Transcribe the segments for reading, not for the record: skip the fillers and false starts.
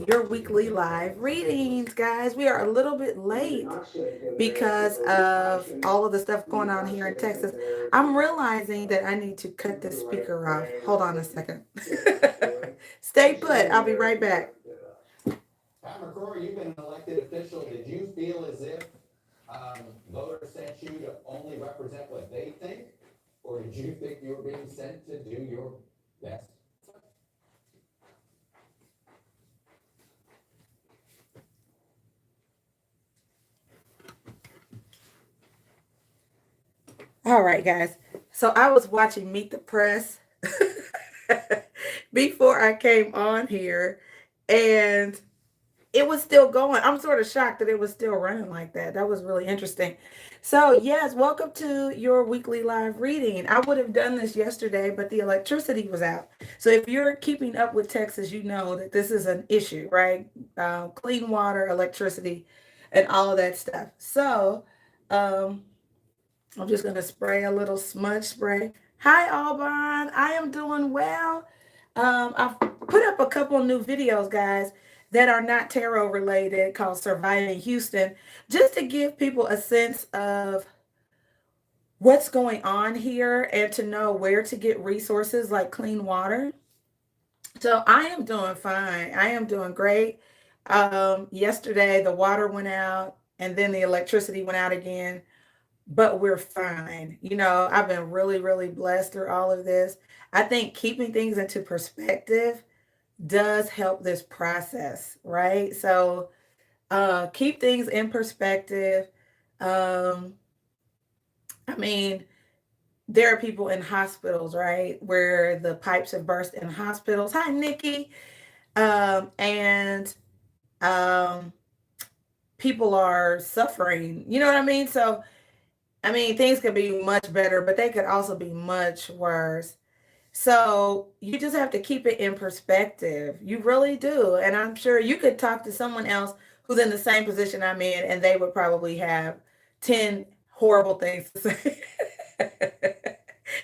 your weekly live readings, guys. We are a little bit late because of all of the stuff going on here in Texas. I'm realizing that I need to cut this speaker off. Hold on a second. Stay put. I'll be right back. Pat McCrory, you've been an elected official. Did you feel as if voters sent you to only represent what they think? Or did you think you were being sent to do your best? All right, guys. So I was watching Meet the Press before I came on here, and it was still going. I'm sort of shocked that it was still running like that. That was really interesting. So, yes, welcome to your weekly live reading. I would have done this yesterday, but the electricity was out. So, if you're keeping up with Texas, you know that this is an issue, right? Clean water, electricity, and all of that stuff. So, um, I'm just going to spray a little smudge spray. Hi, Alban. I am doing well. I've put up a couple new videos, guys, that are not tarot related called Surviving Houston, just to give people a sense of what's going on here and to know where to get resources like clean water. So I am doing fine. I am doing great. Yesterday, the water went out and then the electricity went out again, but we're fine. You know, I've been really, really blessed through all of this. I think keeping things into perspective does help this process, right? So keep things in perspective. Um, I mean, there are people in hospitals, right, where the pipes have burst in hospitals. Hi, Nikki. And um, people are suffering. You know what I mean? So I mean, things could be much better, but they could also be much worse. So you just have to keep it in perspective. You really do. And I'm sure you could talk to someone else who's in the same position I'm in, and they would probably have 10 horrible things to say.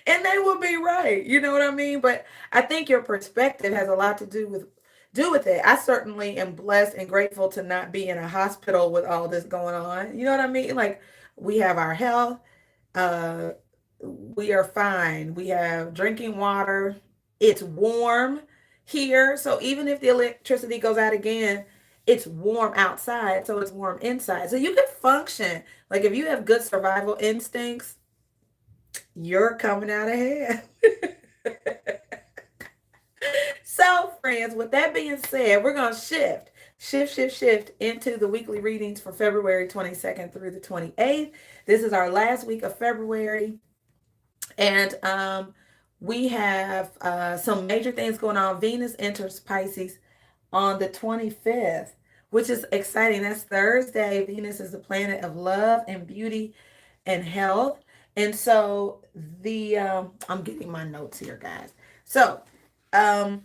And they would be right. You know what I mean? But I think your perspective has a lot to do with it. I certainly am blessed and grateful to not be in a hospital with all this going on. You know what I mean? Like we have our health, uh we are fine. We have drinking water. It's warm here. So even if the electricity goes out again, it's warm outside. So it's warm inside. So you can function. Like if you have good survival instincts, you're coming out ahead. So, friends, with that being said, we're going to shift into the weekly readings for February 22nd through the 28th. This is our last week of February. And we have some major things going on. Venus enters Pisces on the 25th, which is exciting. That's Thursday. Venus is the planet of love and beauty and health. And so I'm getting my notes here, guys. So um,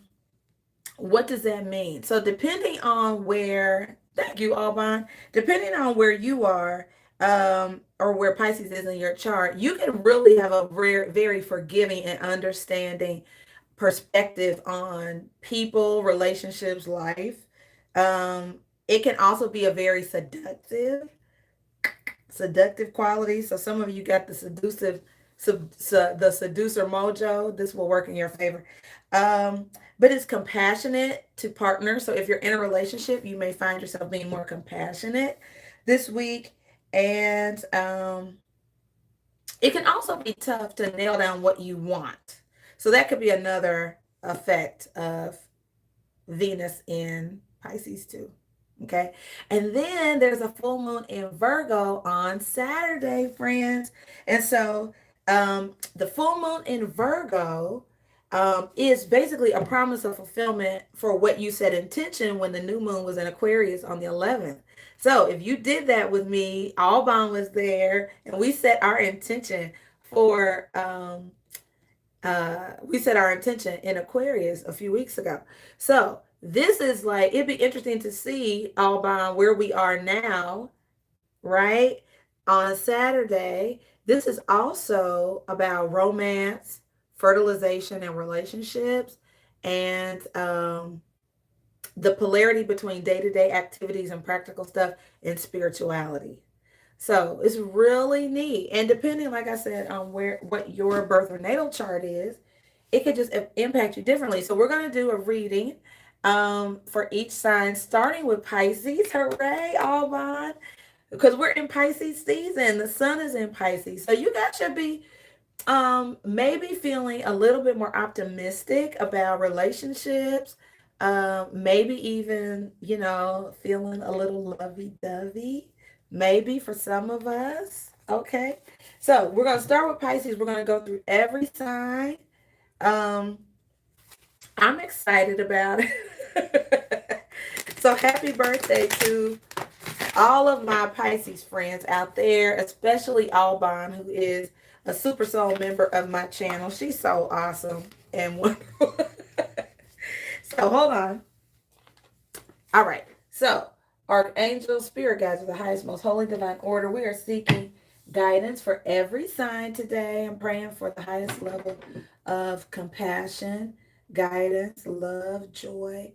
what does that mean? So depending on where, thank you, Alban, depending on where you are, or where Pisces is in your chart, you can really have a very, very forgiving and understanding perspective on people, relationships, life. It can also be a very seductive quality. So some of you got the the seducer mojo. This will work in your favor. But it's compassionate to partner. So if you're in a relationship, you may find yourself being more compassionate this week. And it can also be tough to nail down what you want. So that could be another effect of Venus in Pisces too. Okay. And then there's a full moon in Virgo on Saturday, friends. And so the full moon in Virgo is basically a promise of fulfillment for what you set intention when the new moon was in Aquarius on the 11th. So if you did that with me, Alban was there, and for we set our intention in Aquarius a few weeks ago. So this is like, it'd be interesting to see, Alban, where we are now, right? On Saturday. This is also about romance, fertilization, and relationships. And the polarity between day-to-day activities and practical stuff and spirituality. So it's really neat. And depending, like I said, on what your birth or natal chart is, it could just impact you differently. So we're going to do a reading for each sign, starting with Pisces. Hooray, Alban. Because we're in Pisces season. The sun is in Pisces. So you guys should be maybe feeling a little bit more optimistic about relationships. Maybe even, feeling a little lovey-dovey. Maybe for some of us. Okay. So we're going to start with Pisces. We're going to go through every sign. I'm excited about it. So happy birthday to all of my Pisces friends out there, especially Alban, who is a Super Soul member of my channel. She's so awesome and wonderful. So hold on. All right. So Archangel, spirit guides of the highest, most holy, divine order. We are seeking guidance for every sign today. I'm praying for the highest level of compassion, guidance, love, joy.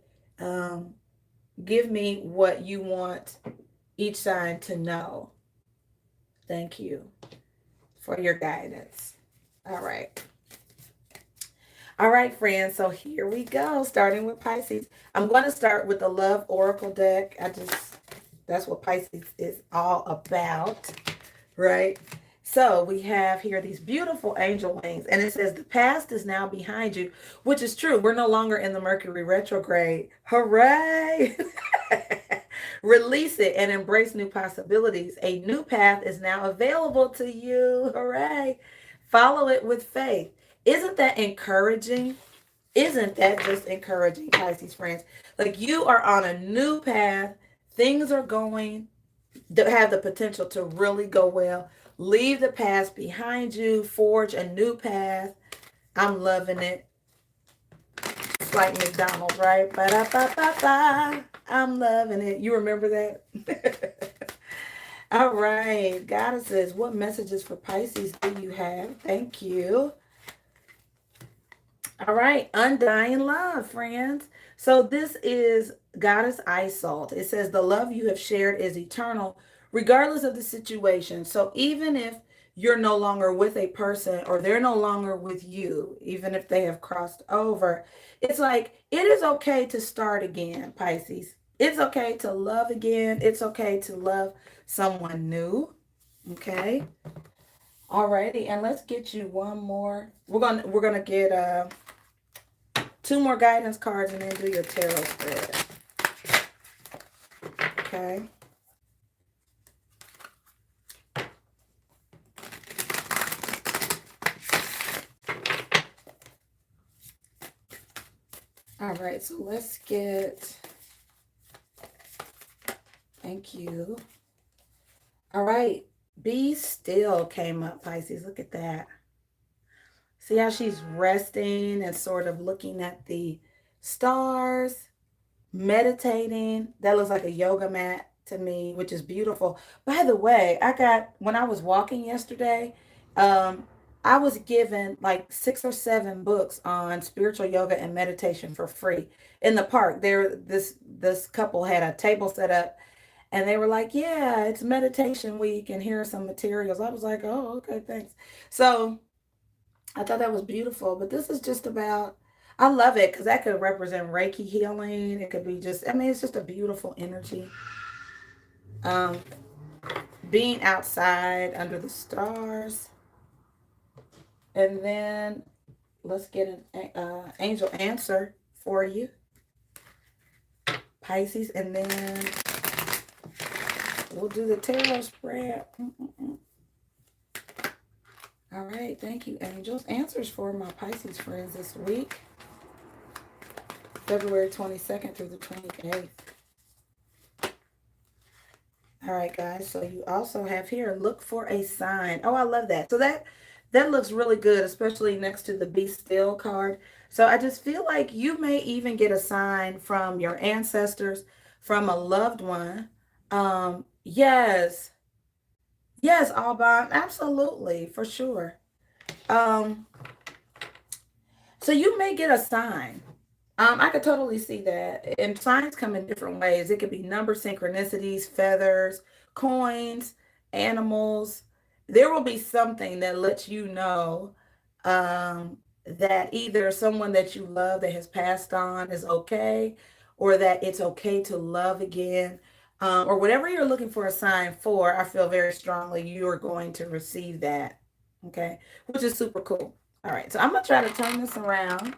Give me what you want each sign to know. Thank you for your guidance. All right. All right, friends. So here we go. Starting with Pisces. I'm going to start with the Love Oracle deck. That's what Pisces is all about, right? So we have here these beautiful angel wings, and it says the past is now behind you, which is true. We're no longer in the Mercury retrograde. Hooray! Release it and embrace new possibilities. A new path is now available to you. Hooray! Follow it with faith. Isn't that encouraging? Isn't that just encouraging, Pisces friends? Like, you are on a new path. Things are going to have the potential to really go well. Leave the past behind you. Forge a new path. I'm loving it. It's like McDonald's, right? Ba-da-ba-ba-ba. I'm loving it. You remember that? All right. Goddesses, what messages for Pisces do you have? Thank you. All right. Undying love, friends. So this is Goddess Isolde. It says the love you have shared is eternal, regardless of the situation. So even if you're no longer with a person or they're no longer with you, even if they have crossed over, it's like it is okay to start again, Pisces. It's okay to love again. It's okay to love someone new. Okay. Alrighty, and let's get you one more. We're gonna get two more guidance cards and then do your tarot spread. Okay. All right, so let's get, thank you. All right, Be Still came up, Pisces. Look at that. See how she's resting and sort of looking at the stars, meditating. That looks like a yoga mat to me, which is beautiful. By the way, when I was walking yesterday, I was given like 6 or 7 books on spiritual yoga and meditation for free in the park. This couple had a table set up and they were like, yeah, it's meditation week and here are some materials. I was like, oh, okay, thanks. So I thought that was beautiful, but this is just about, I love it because that could represent Reiki healing. It could be just, I mean, it's just a beautiful energy. Being outside under the stars. And then let's get an angel answer for you, Pisces, and then we'll do the tarot spread. All right, thank you, angels. Answers for my Pisces friends this week, February 22nd through the 28th. All right, guys, so you also have here, look for a sign. Oh, I love that. So that looks really good, especially next to the Be Still card. So I just feel like you may even get a sign from your ancestors, from a loved one. Yes, Alban, absolutely, for sure. So you may get a sign. I could totally see that. And signs come in different ways. It could be number synchronicities, feathers, coins, animals. There will be something that lets you know that either someone that you love that has passed on is okay, or that it's okay to love again, or whatever you're looking for a sign for. I feel very strongly you are going to receive that. Okay, which is super cool. All right, so I'm going to try to turn this around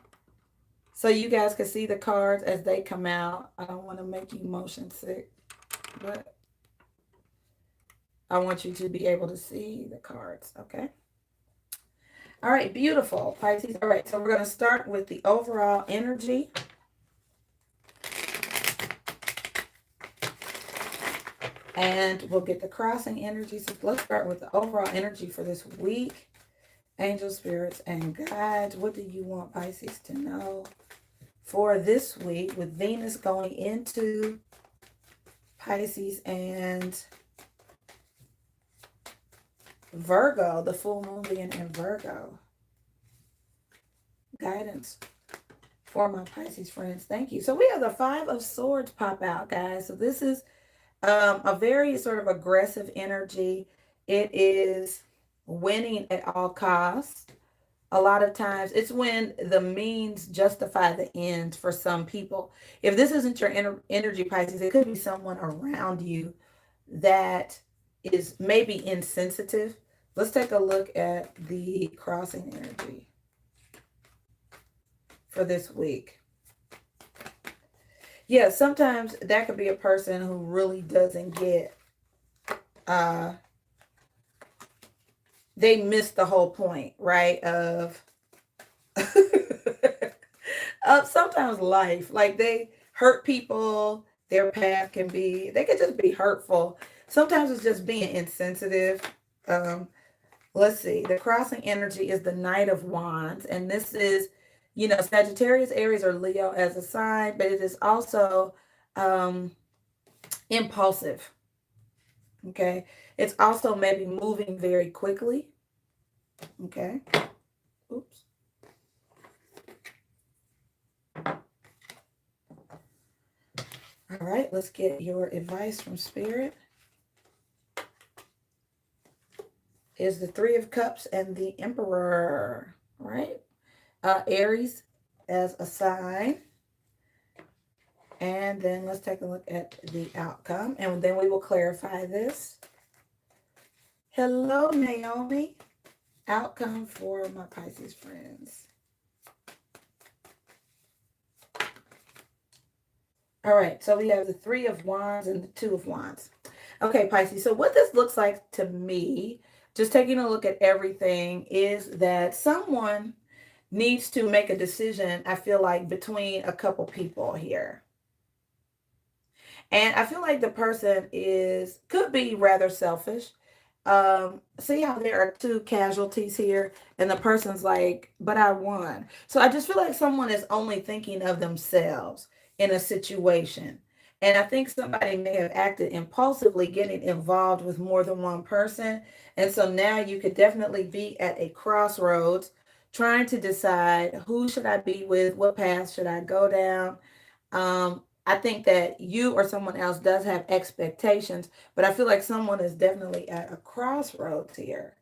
so you guys can see the cards as they come out. I don't want to make you motion sick, but I want you to be able to see the cards, okay? All right, beautiful, Pisces. All right, so we're going to start with the overall energy. And we'll get the crossing energy. So let's start with the overall energy for this week. Angel, spirits, and guides. What do you want Pisces to know for this week with Venus going into Pisces and Virgo, the full moon being in Virgo? Guidance for my Pisces friends. Thank you. So we have the Five of Swords pop out, guys. So this is a very sort of aggressive energy. It is winning at all costs. A lot of times it's when the means justify the ends for some people. If this isn't your energy, Pisces, it could be someone around you that is maybe insensitive. Let's take a look at the crossing energy for this week. Yeah, sometimes that could be a person who really doesn't get, they miss the whole point, right? Of sometimes life, like they hurt people, their path can be, they could just be hurtful. Sometimes it's just being insensitive. Let's see, the crossing energy is the Knight of Wands, and this is, you know, Sagittarius, Aries, or Leo as a sign, but it is also impulsive. Okay. It's also maybe moving very quickly. Okay. Oops. All right. Let's get your advice from Spirit. Is the Three of Cups and the Emperor. All right. Aries as a sign. And then let's take a look at the outcome. And then we will clarify this. Hello, Naomi. Outcome for my Pisces friends. All right, so we have the Three of Wands and the Two of Wands. Okay, Pisces, so what this looks like to me, just taking a look at everything, is that someone needs to make a decision, I feel like, between a couple people here. And I feel like the person could be rather selfish. See how there are two casualties here, and the person's like, but I won. So I just feel like someone is only thinking of themselves in a situation. And I think somebody may have acted impulsively, getting involved with more than one person. And so now you could definitely be at a crossroads, trying to decide, who should I be with? What path should I go down? I think that you or someone else does have expectations, but I feel like someone is definitely at a crossroads here.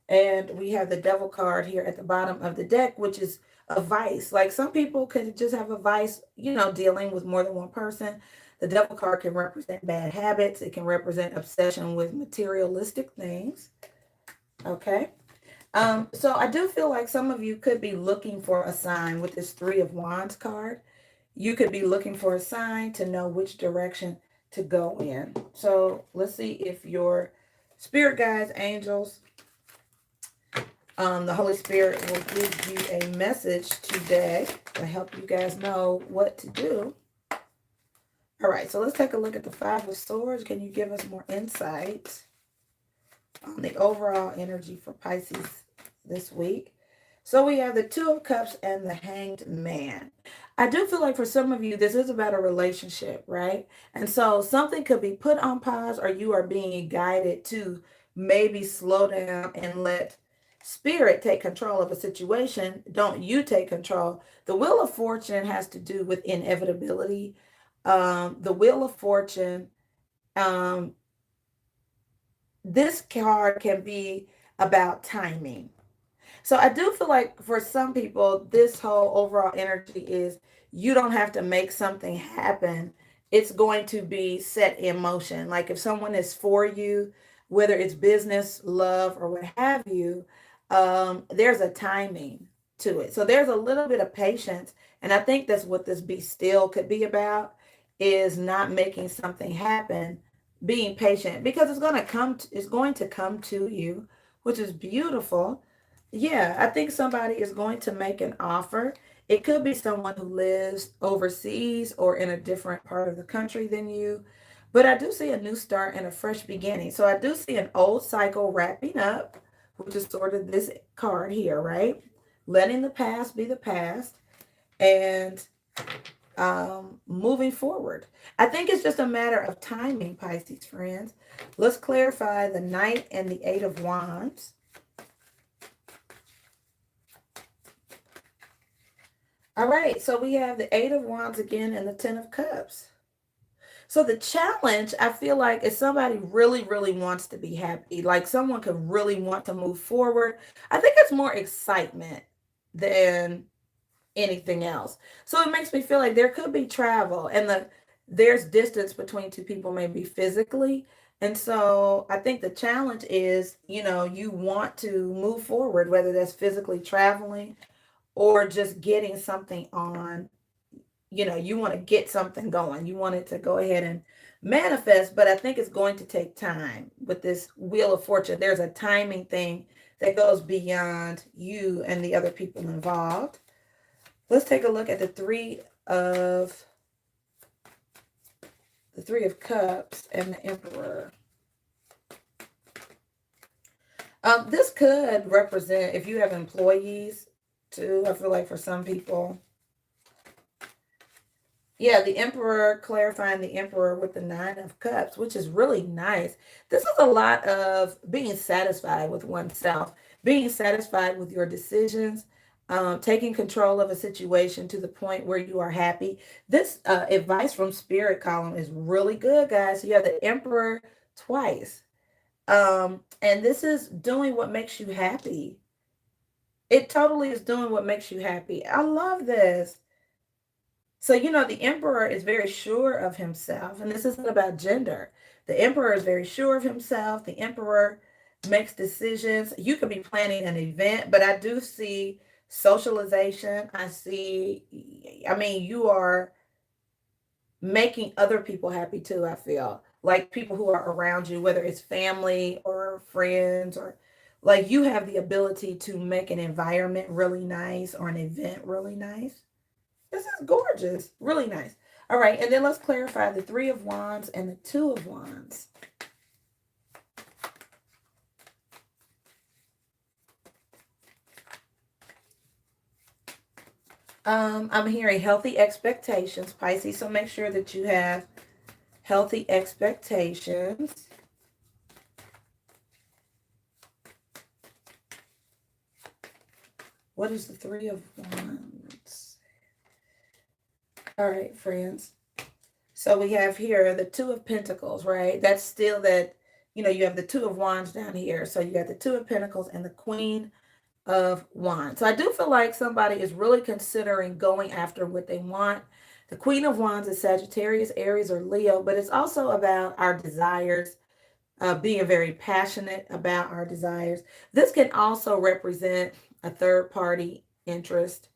And we have the Devil card here at the bottom of the deck, which is a vice. Like some people could just have a vice, you know, dealing with more than one person. The Devil card can represent bad habits. It can represent obsession with materialistic things. Okay. So I do feel like some of you could be looking for a sign with this Three of Wands card. You could be looking for a sign to know which direction to go in. So let's see if your spirit guides, angels, the Holy Spirit will give you a message today to help you guys know what to do. All right, so let's take a look at the Five of Swords. Can you give us more insight on the overall energy for Pisces this week? So we have the Two of Cups and the Hanged Man. I do feel like for some of you, this is about a relationship, right? And so something could be put on pause, or you are being guided to maybe slow down and let Spirit take control of a situation, don't you take control. The Wheel of Fortune has to do with inevitability. The Wheel of Fortune, um, this card can be about timing. So I do feel like for some people, this whole overall energy is you don't have to make something happen. It's going to be set in motion. Like if someone is for you, whether it's business, love, or what have you, there's a timing to it. So there's a little bit of patience. And I think that's what this be still could be about, is not making something happen, being patient, because it's going to come to you, which is beautiful. Yeah, I think somebody is going to make an offer. It could be someone who lives overseas or in a different part of the country than you. But I do see a new start and a fresh beginning. So I do see an old cycle wrapping up, which is sort of this card here, right? Letting the past be the past and moving forward. I think it's just a matter of timing, Pisces friends. Let's clarify the Knight and the Eight of Wands. All right, so we have the Eight of Wands again and the Ten of Cups. So the challenge, I feel like, is somebody really, really wants to be happy. Like someone could really want to move forward. I think it's more excitement than anything else. So it makes me feel like there could be travel and there's distance between two people, maybe physically. And so I think the challenge is, you want to move forward, whether that's physically traveling or just getting something on. You want to get something going. You want it to go ahead and manifest, but I think it's going to take time with this Wheel of Fortune. There's a timing thing that goes beyond you and the other people involved. Let's take a look at the Three of Cups and the Emperor. This could represent, if you have employees too, I feel like for some people. Yeah, the Emperor, clarifying the Emperor with the Nine of Cups, which is really nice. This is a lot of being satisfied with oneself, being satisfied with your decisions, taking control of a situation to the point where you are happy. This advice from Spirit column is really good, guys. So you have the Emperor twice. And this is doing what makes you happy. It totally is doing what makes you happy. I love this. So, the Emperor is very sure of himself, and this isn't about gender. The Emperor is very sure of himself. The Emperor makes decisions. You could be planning an event, but I do see socialization. You are making other people happy too, I feel. Like people who are around you, whether it's family or friends, or like you have the ability to make an environment really nice or an event really nice. This is gorgeous. Really nice. All right. And then let's clarify the Three of Wands and the Two of Wands. I'm hearing healthy expectations, Pisces. So make sure that you have healthy expectations. What is the Three of Wands? All right, friends. So we have here the Two of Pentacles, right? That's still that, you have the Two of Wands down here. So you got the Two of Pentacles and the Queen of Wands. So I do feel like somebody is really considering going after what they want. The Queen of Wands is Sagittarius, Aries, or Leo, but it's also about our desires, being very passionate about our desires. This can also represent a third party interest,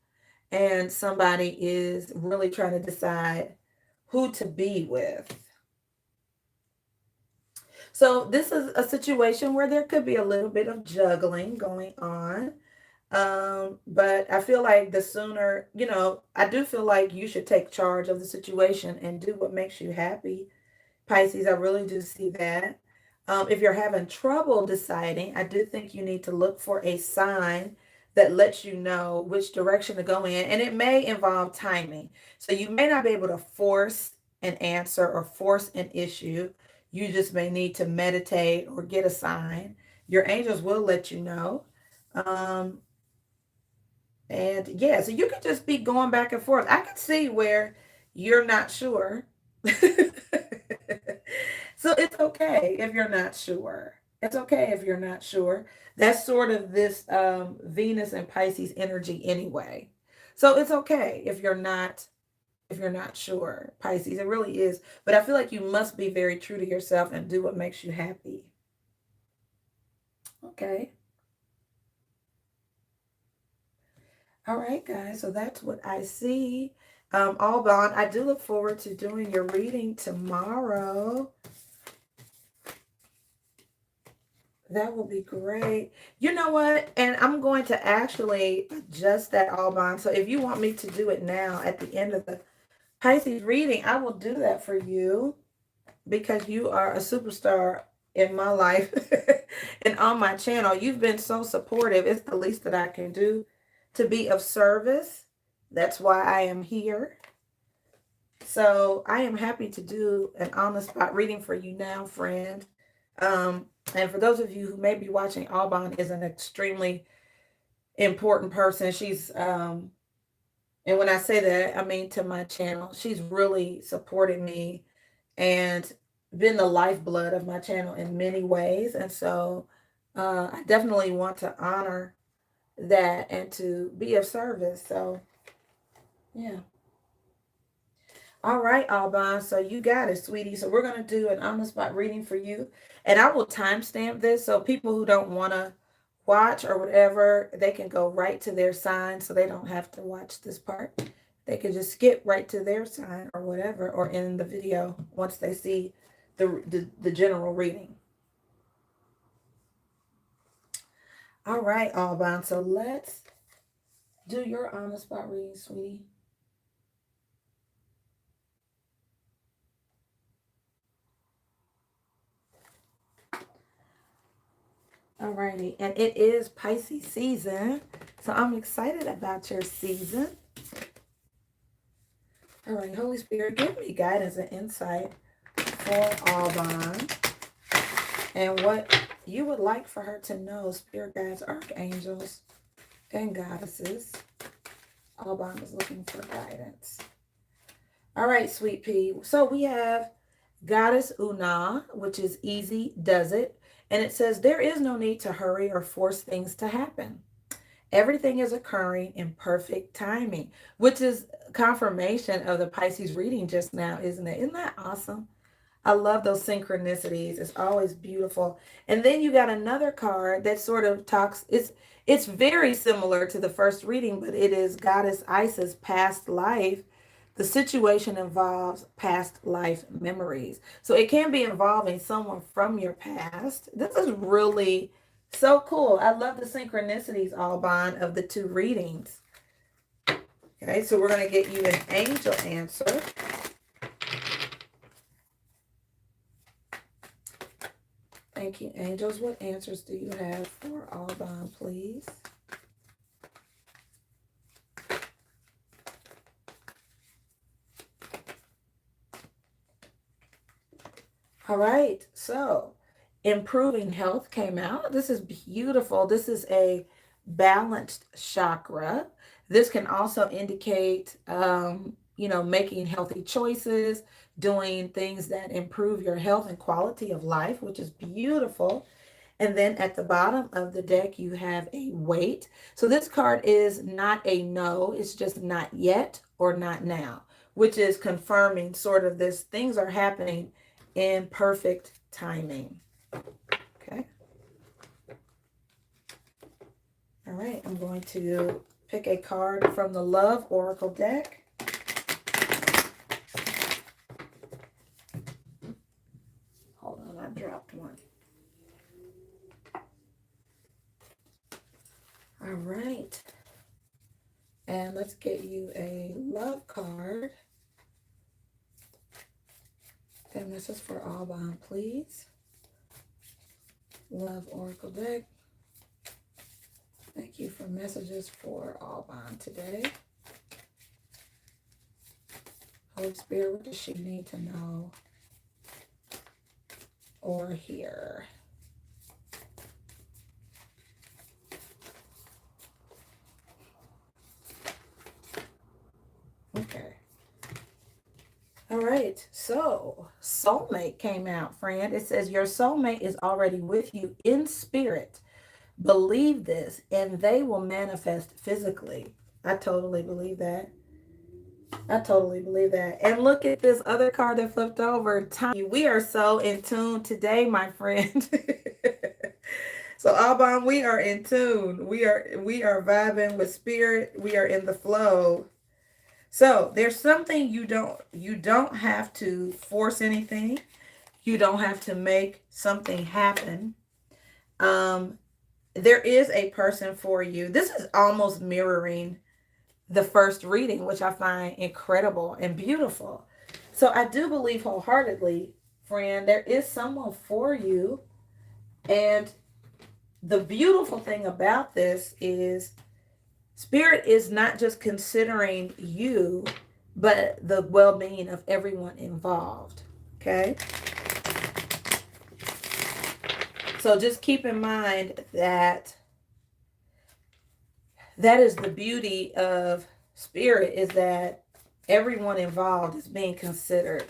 and somebody is really trying to decide who to be with. So this is a situation where there could be a little bit of juggling going on. But I feel like the sooner, I do feel like you should take charge of the situation and do what makes you happy. Pisces, I really do see that. If you're having trouble deciding, I do think you need to look for a sign that lets you know which direction to go in. And it may involve timing. So you may not be able to force an answer or force an issue. You just may need to meditate or get a sign. Your angels will let you know. Um, and yeah, so you could just be going back and forth. I could see where you're not sure. So it's okay if you're not sure. It's okay if you're not sure. That's sort of this Venus and Pisces energy anyway. So it's okay if you're not sure, Pisces. It really is. But I feel like you must be very true to yourself and do what makes you happy. Okay. All right, guys. So that's what I see. Alban, I do look forward to doing your reading tomorrow. That will be great. You know what? And I'm going to actually adjust that, Alban. So if you want me to do it now at the end of the Pisces reading, I will do that for you because you are a superstar in my life and on my channel. You've been so supportive. It's the least that I can do to be of service. That's why I am here. So I am happy to do an on-the-spot reading for you now, friend. And for those of you who may be watching, Alban is an extremely important person. She's, and when I say that, I mean to my channel. She's really supported me and been the lifeblood of my channel in many ways. And so I definitely want to honor that and to be of service. So, yeah. All right, Alban. So you got it, sweetie. So we're going to do an on-the-spot reading for you. And I will timestamp this so people who don't want to watch or whatever, they can go right to their sign so they don't have to watch this part. They can just skip right to their sign or whatever, or in the video once they see the general reading. All right, Alban. So let's do your on-the-spot reading, sweetie. Alrighty, and it is Pisces season, so I'm excited about your season. All right, Holy Spirit, give me guidance and insight for Alban and what you would like for her to know, spirit guides, archangels, and goddesses. Alban is looking for guidance. All right, sweet pea. So we have Goddess Una, which is easy, does it. And it says, there is no need to hurry or force things to happen. Everything is occurring in perfect timing, which is confirmation of the Pisces reading just now, isn't it? Isn't that awesome? I love those synchronicities. It's always beautiful. And then you got another card that sort of talks, it's very similar to the first reading, but it is Goddess Isis past life. The situation involves past life memories. So it can be involving someone from your past. This is really so cool. I love the synchronicities, Alban, of the two readings. Okay, so we're going to get you an angel answer. Thank you, angels. What answers do you have for Alban, please? All right, so improving health came out. This is beautiful. This is a balanced chakra. This can also indicate, making healthy choices, doing things that improve your health and quality of life, which is beautiful. And then at the bottom of the deck, you have a wait. So this card is not a no, it's just not yet or not now, which is confirming sort of this things are happening in perfect timing. Okay. All right, I'm going to pick a card from the Love Oracle deck. Hold on, I dropped one. All right. And let's get you a love card. And this is for Alban, please. Love Oracle deck. Thank you for messages for Alban today. Holy Spirit, what does she need to know or hear? All right, so soulmate came out, friend. It says your soulmate is already with you in spirit. Believe this, and they will manifest physically. I totally believe that. I totally believe that. And look at this other card that flipped over. Time. We are so in tune today, my friend. So Alban, we are in tune. We are vibing with spirit. We are in the flow. So there's something you don't have to force anything. You don't have to make something happen. Um, there is a person for you. This is almost mirroring the first reading, which I find incredible and beautiful. So I do believe wholeheartedly, friend, there is someone for you. And the beautiful thing about this is spirit is not just considering you, but the well-being of everyone involved. Okay? So just keep in mind that that is the beauty of spirit, is that everyone involved is being considered.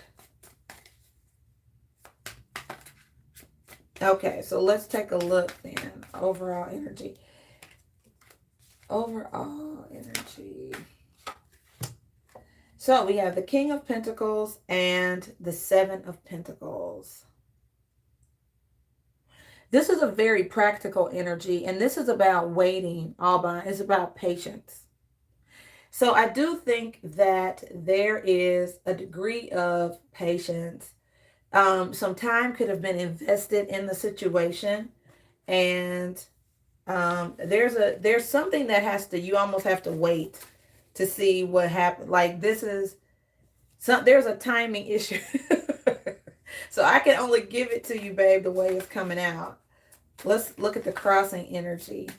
Okay, so let's take a look then. Overall energy. Overall energy. So we have the King of Pentacles and the Seven of Pentacles. This is a very practical energy, and this is about waiting, Alban. It's about patience. So I do think that there is a degree of patience. Some time could have been invested in the situation, and there's something that you almost have to wait to see what happened. Like there's a timing issue. So I can only give it to you, babe, the way it's coming out. Let's look at the crossing energy.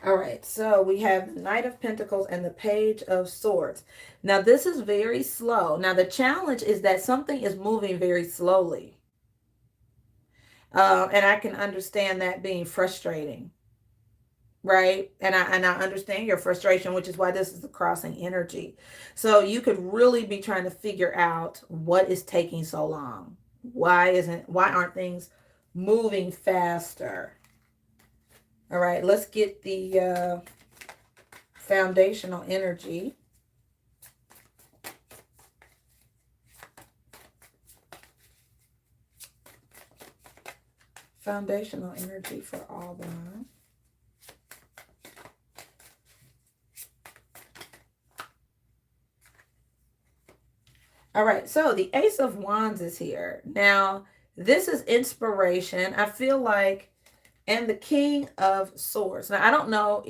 All right, so we have the Knight of Pentacles and the Page of Swords. Now, this is very slow. Now, the challenge is that something is moving very slowly. And I can understand that being frustrating, right? And I understand your frustration, which is why this is the crossing energy. So you could really be trying to figure out what is taking so long. Why aren't things moving faster? All right, let's get the foundational energy. Foundational energy for Alban. All right, so the Ace of Wands is here. Now, this is inspiration. I feel like, and the King of Swords. Now, I know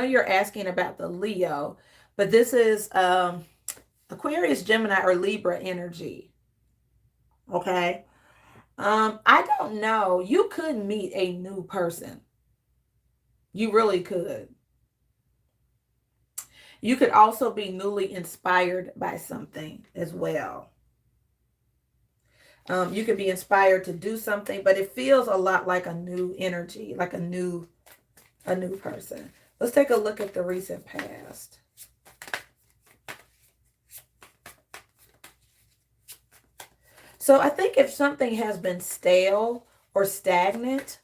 you're asking about the Leo, but this is Aquarius, Gemini, or Libra energy. Okay. I don't know. You could meet a new person. You really could. You could also be newly inspired by something as well. You could be inspired to do something, but it feels a lot like a new energy, like a new person. Let's take a look at the recent past. So I think if something has been stale or stagnant,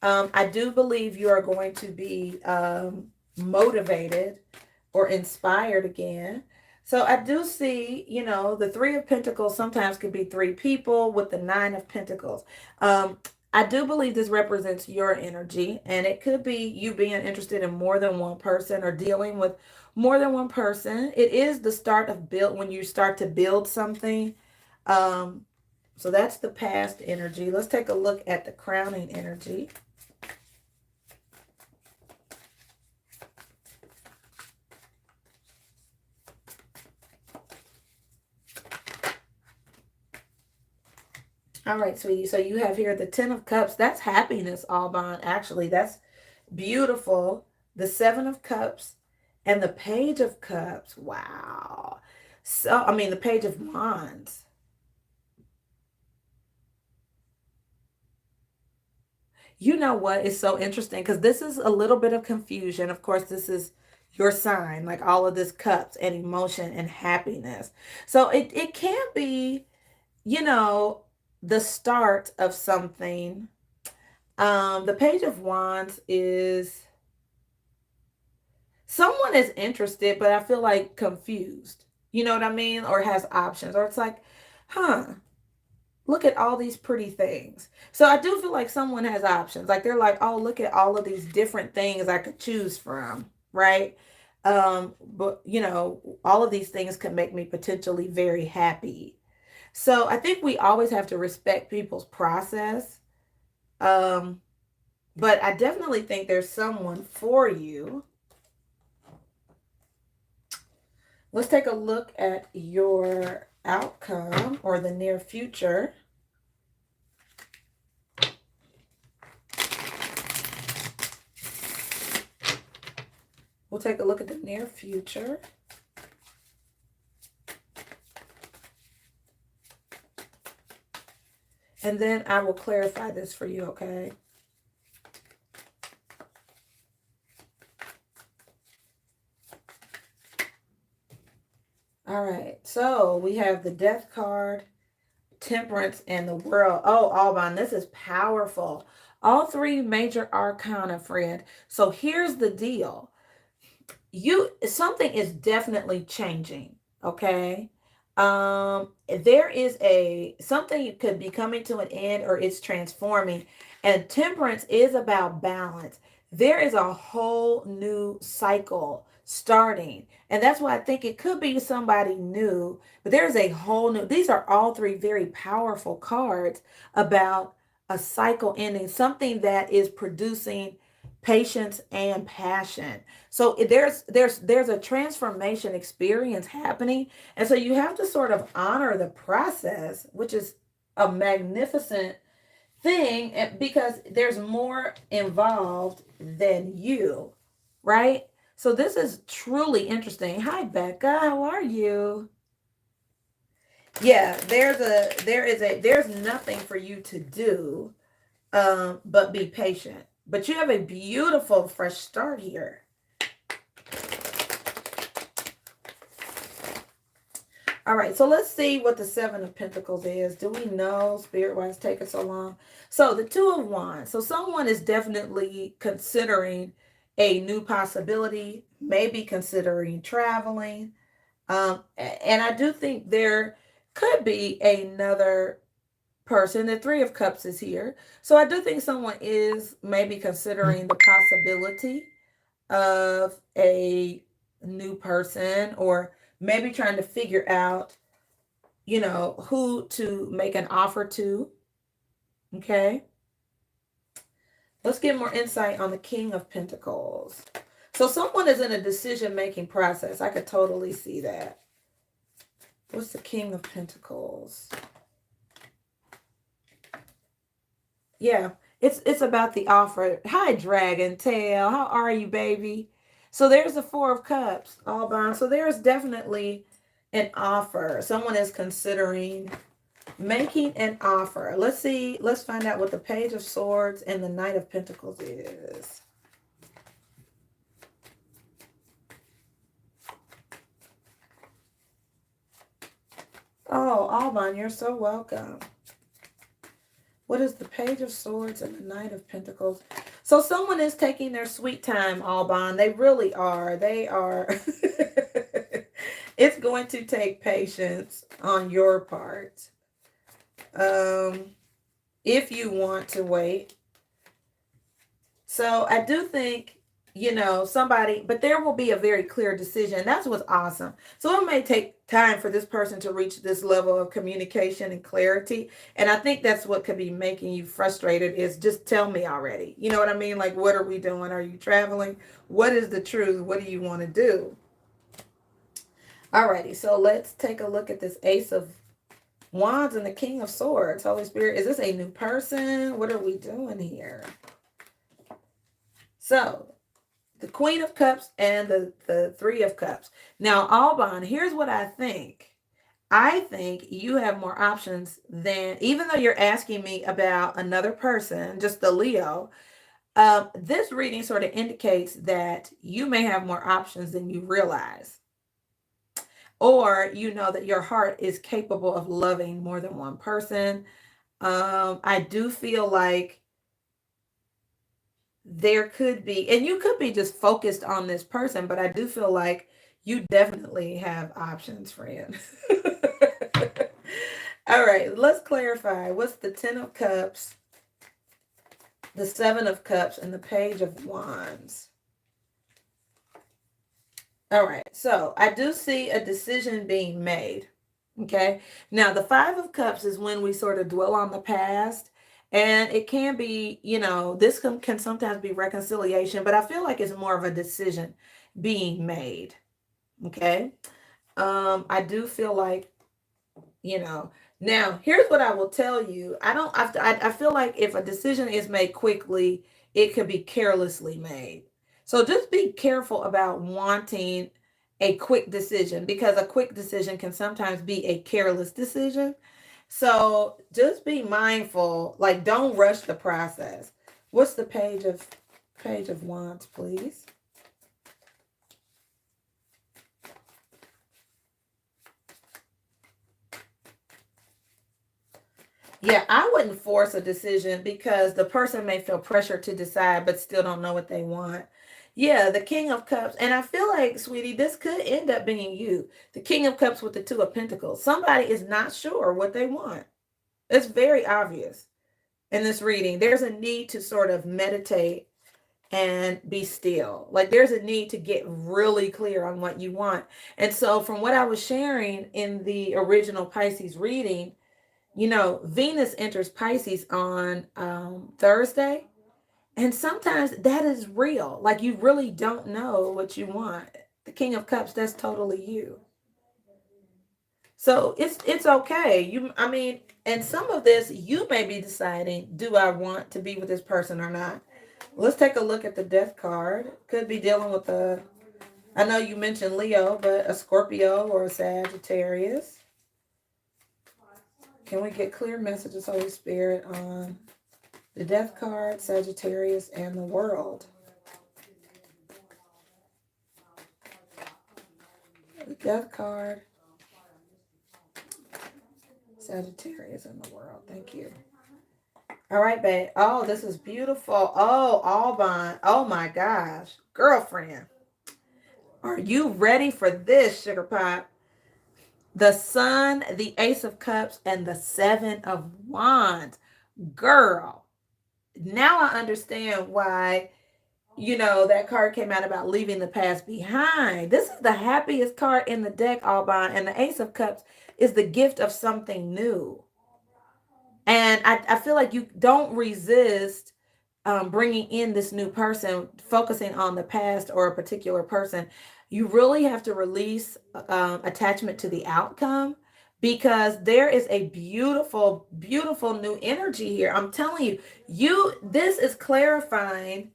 I do believe you are going to be motivated or inspired again. So I do see, the Three of Pentacles sometimes could be three people with the Nine of Pentacles. I do believe this represents your energy, and it could be you being interested in more than one person or dealing with more than one person. It is the start of when you start to build something. So that's the past energy. Let's take a look at the crowning energy. All right, sweetie. So you have here the Ten of Cups. That's happiness, Alban. Actually, that's beautiful. The Seven of Cups and the Page of Cups. Wow. So, the Page of Wands. You know what is so interesting? Because this is a little bit of confusion. Of course, this is your sign, like all of this cups and emotion and happiness. So it can be, you know, the start of something. The Page of Wands is someone is interested, but I feel like confused. You know what I mean? Or has options. Or it's like, huh, look at all these pretty things. So I do feel like someone has options. Like they're like, oh, look at all of these different things I could choose from, right? But you know, all of these things can make me potentially very happy. So I think we always have to respect people's process. Um, but I definitely think there's someone for you. Let's take a look at your outcome or the near future. We'll take a look at the near future. And then I will clarify this for you, okay? All right, so we have the Death card, Temperance, and the World. Oh, Alban, this is powerful. All three major arcana, friend. So here's the deal. Something is definitely changing, okay? There is something could be coming to an end or it's transforming, and Temperance is about balance. There is a whole new cycle starting, and that's why I think it could be somebody new, but there's a whole new, these are all three very powerful cards about a cycle ending, something that is producing patience and passion. So there's a transformation experience happening, and so you have to sort of honor the process, which is a magnificent thing, because there's more involved than you, right? So this is truly interesting. Hi Becca, how are you? Yeah, there's nothing for you to do, but be patient. But you have a beautiful fresh start here. All right, so let's see what the Seven of Pentacles is. Do we know? Spirit, why it's taking so long? So the Two of Wands. So someone is definitely considering a new possibility, maybe considering traveling. And I do think there could be another person. The Three of Cups is here. So I do think someone is maybe considering the possibility of a new person, or maybe trying to figure out, who to make an offer to. Okay. Let's get more insight on the King of Pentacles. So someone is in a decision-making process. I could totally see that. What's the King of Pentacles? Yeah, it's about the offer. Hi, Dragon Tail. How are you, baby? So there's the Four of Cups, all bound. So there's definitely an offer. Someone is considering making an offer. Let's see. Let's find out what the Page of Swords and the Knight of Pentacles is. Oh, Alban, you're so welcome. What is the Page of Swords and the Knight of Pentacles? So someone is taking their sweet time, Alban. They really are. They are. It's going to take patience on your part. If you want to wait. So I do think, somebody, but there will be a very clear decision. That's what's awesome. So it may take time for this person to reach this level of communication and clarity. And I think that's what could be making you frustrated, is just tell me already. You know what I mean? Like, what are we doing? Are you traveling? What is the truth? What do you want to do? Alrighty, so let's take a look at this Ace of Wands and the King of Swords. Holy Spirit, is this a new person? What are we doing here? So, the Queen of Cups and the Three of Cups. Now, Alban, here's what I think. I think you have more options than, even though you're asking me about another person, just the Leo, this reading sort of indicates that you may have more options than you realize. Or you know that your heart is capable of loving more than one person. I do feel like there could be, and you could be just focused on this person, but I do feel like you definitely have options, friend. All right, let's clarify. What's the Ten of Cups, the Seven of Cups, and the Page of Wands? All right, so I do see a decision being made. Okay, now the Five of Cups is when we sort of dwell on the past, and it can be, this can sometimes be reconciliation, but I feel like it's more of a decision being made. Okay, I do feel like, now here's what I will tell you. I feel like if a decision is made quickly, it could be carelessly made. So just be careful about wanting a quick decision, because a quick decision can sometimes be a careless decision. So just be mindful, like don't rush the process. What's the Page of Wands, please? Yeah, I wouldn't force a decision because the person may feel pressure to decide but still don't know what they want. Yeah, the King of Cups. And I feel like, sweetie, this could end up being you. The King of Cups with the Two of Pentacles. Somebody is not sure what they want. It's very obvious in this reading. There's a need to sort of meditate and be still. Like there's a need to get really clear on what you want. And so from what I was sharing in the original Pisces reading, Venus enters Pisces on Thursday. And sometimes that is real. Like you really don't know what you want. The King of Cups, that's totally you. So it's okay. And some of this you may be deciding, do I want to be with this person or not? Let's take a look at the Death card. Could be dealing with I know you mentioned Leo, but a Scorpio or a Sagittarius. Can we get clear messages, Holy Spirit, on the Death card, Sagittarius, and the World? The Death card, Sagittarius, and the World. Thank you. All right, babe. Oh, this is beautiful. Oh, Alban. Oh my gosh. Girlfriend. Are you ready for this, Sugar Pop? The Sun, the Ace of Cups, and the Seven of Wands. Girl. Now I understand why, that card came out about leaving the past behind. This is the happiest card in the deck, Alban. And the Ace of Cups is the gift of something new. And I feel like you don't resist bringing in this new person, focusing on the past or a particular person. You really have to release attachment to the outcome, because there is a beautiful, beautiful new energy here. I'm telling you, this is clarifying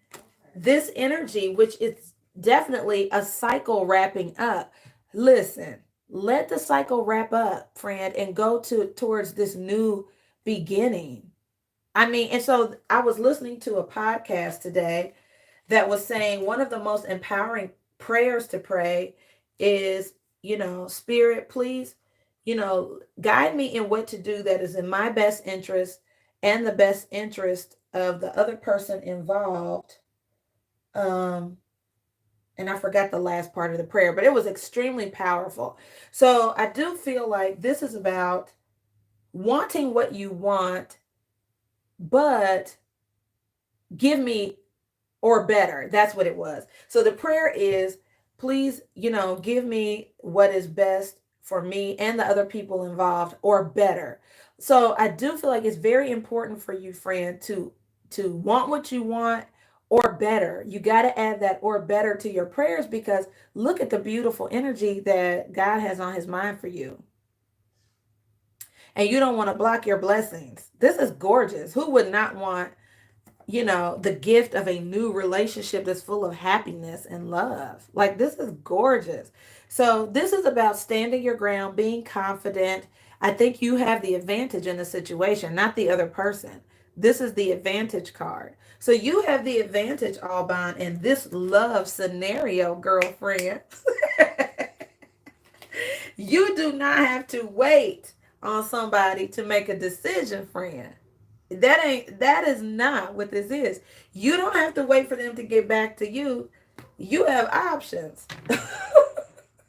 this energy, which is definitely a cycle wrapping up. Listen, let the cycle wrap up, friend, and go towards this new beginning. And so I was listening to a podcast today that was saying one of the most empowering prayers to pray is, Spirit, please, guide me in what to do that is in my best interest and the best interest of the other person involved. And I forgot the last part of the prayer, but it was extremely powerful. So I do feel like this is about wanting what you want, but give me, or better. That's what it was. So the prayer is, please, give me what is best for me and the other people involved, or better. So I do feel like it's very important for you, friend, to want what you want, or better. You got to add that or better to your prayers, because look at the beautiful energy that God has on his mind for you. And you don't want to block your blessings. This is gorgeous. Who would not want you know, the gift of a new relationship that's full of happiness and love. Like, this is gorgeous. So, this is about standing your ground, being confident. I think you have the advantage in the situation, not the other person. This is the advantage card. So, you have the advantage, Alban, in this love scenario, girlfriend. You do not have to wait on somebody to make a decision, friend. That is not what this is. You don't have to wait for them to get back to you. You have options.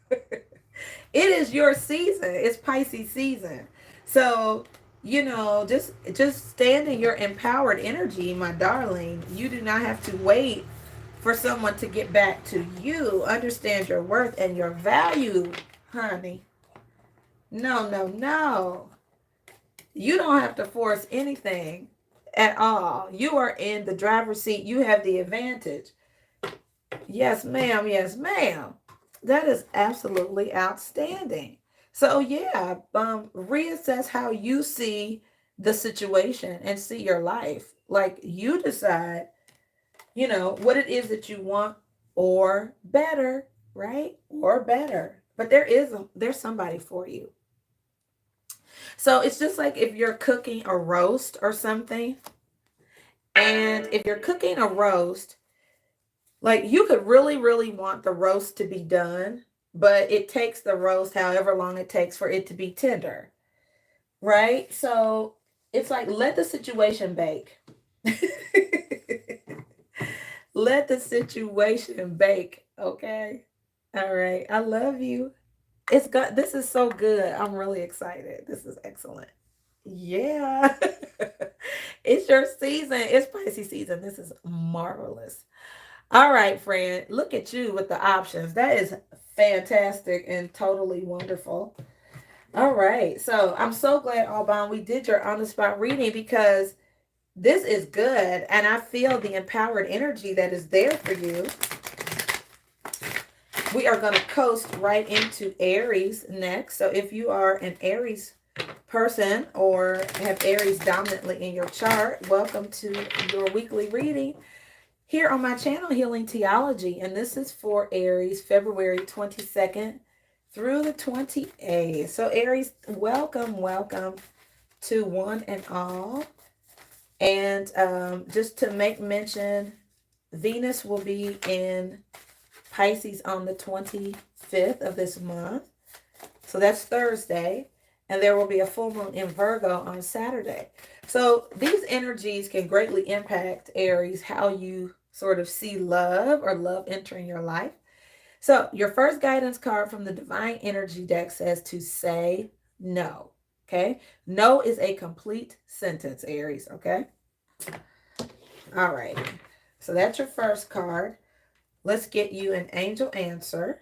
It is your season. It's Pisces season. So, you know, just stand in your empowered energy, my darling. You do not have to wait for someone to get back to you. Understand your worth and your value, honey. No, no, no. You don't have to force anything at all. You are in the driver's seat. You have the advantage. Yes, ma'am. Yes, ma'am. That is absolutely outstanding. So yeah, reassess how you see the situation and see your life. Like, you decide, you know, what it is that you want, or better, right? Or better. But there's somebody for you. So it's just like if you're cooking a roast or something, and if you're cooking a roast, like, you could really, really want the roast to be done, but it takes the roast however long it takes for it to be tender, right? So it's like, let the situation bake. Let the situation bake, okay? All right. I love you. It's good. This is so good. I'm really excited. This is excellent. Yeah. It's your season. It's Pisces season. This is marvelous. All right, friend. Look at you with the options. That is fantastic and totally wonderful. All right. So I'm so glad, Alban, we did your on the spot reading, because this is good. And I feel the empowered energy that is there for you. We are going to coast right into Aries next. So if you are an Aries person or have Aries dominantly in your chart, welcome to your weekly reading here on my channel, Healing Theology. And this is for Aries, February 22nd through the 28th. So Aries, welcome, welcome to one and all. And just to make mention, Venus will be in Pisces on the 25th of this month. So that's Thursday. And there will be a full moon in Virgo on Saturday. So these energies can greatly impact, Aries, how you sort of see love or love entering your life. So your first guidance card from the Divine Energy deck says to say no. Okay. No is a complete sentence, Aries. Okay. All right. So that's your first card. Let's get you an angel answer.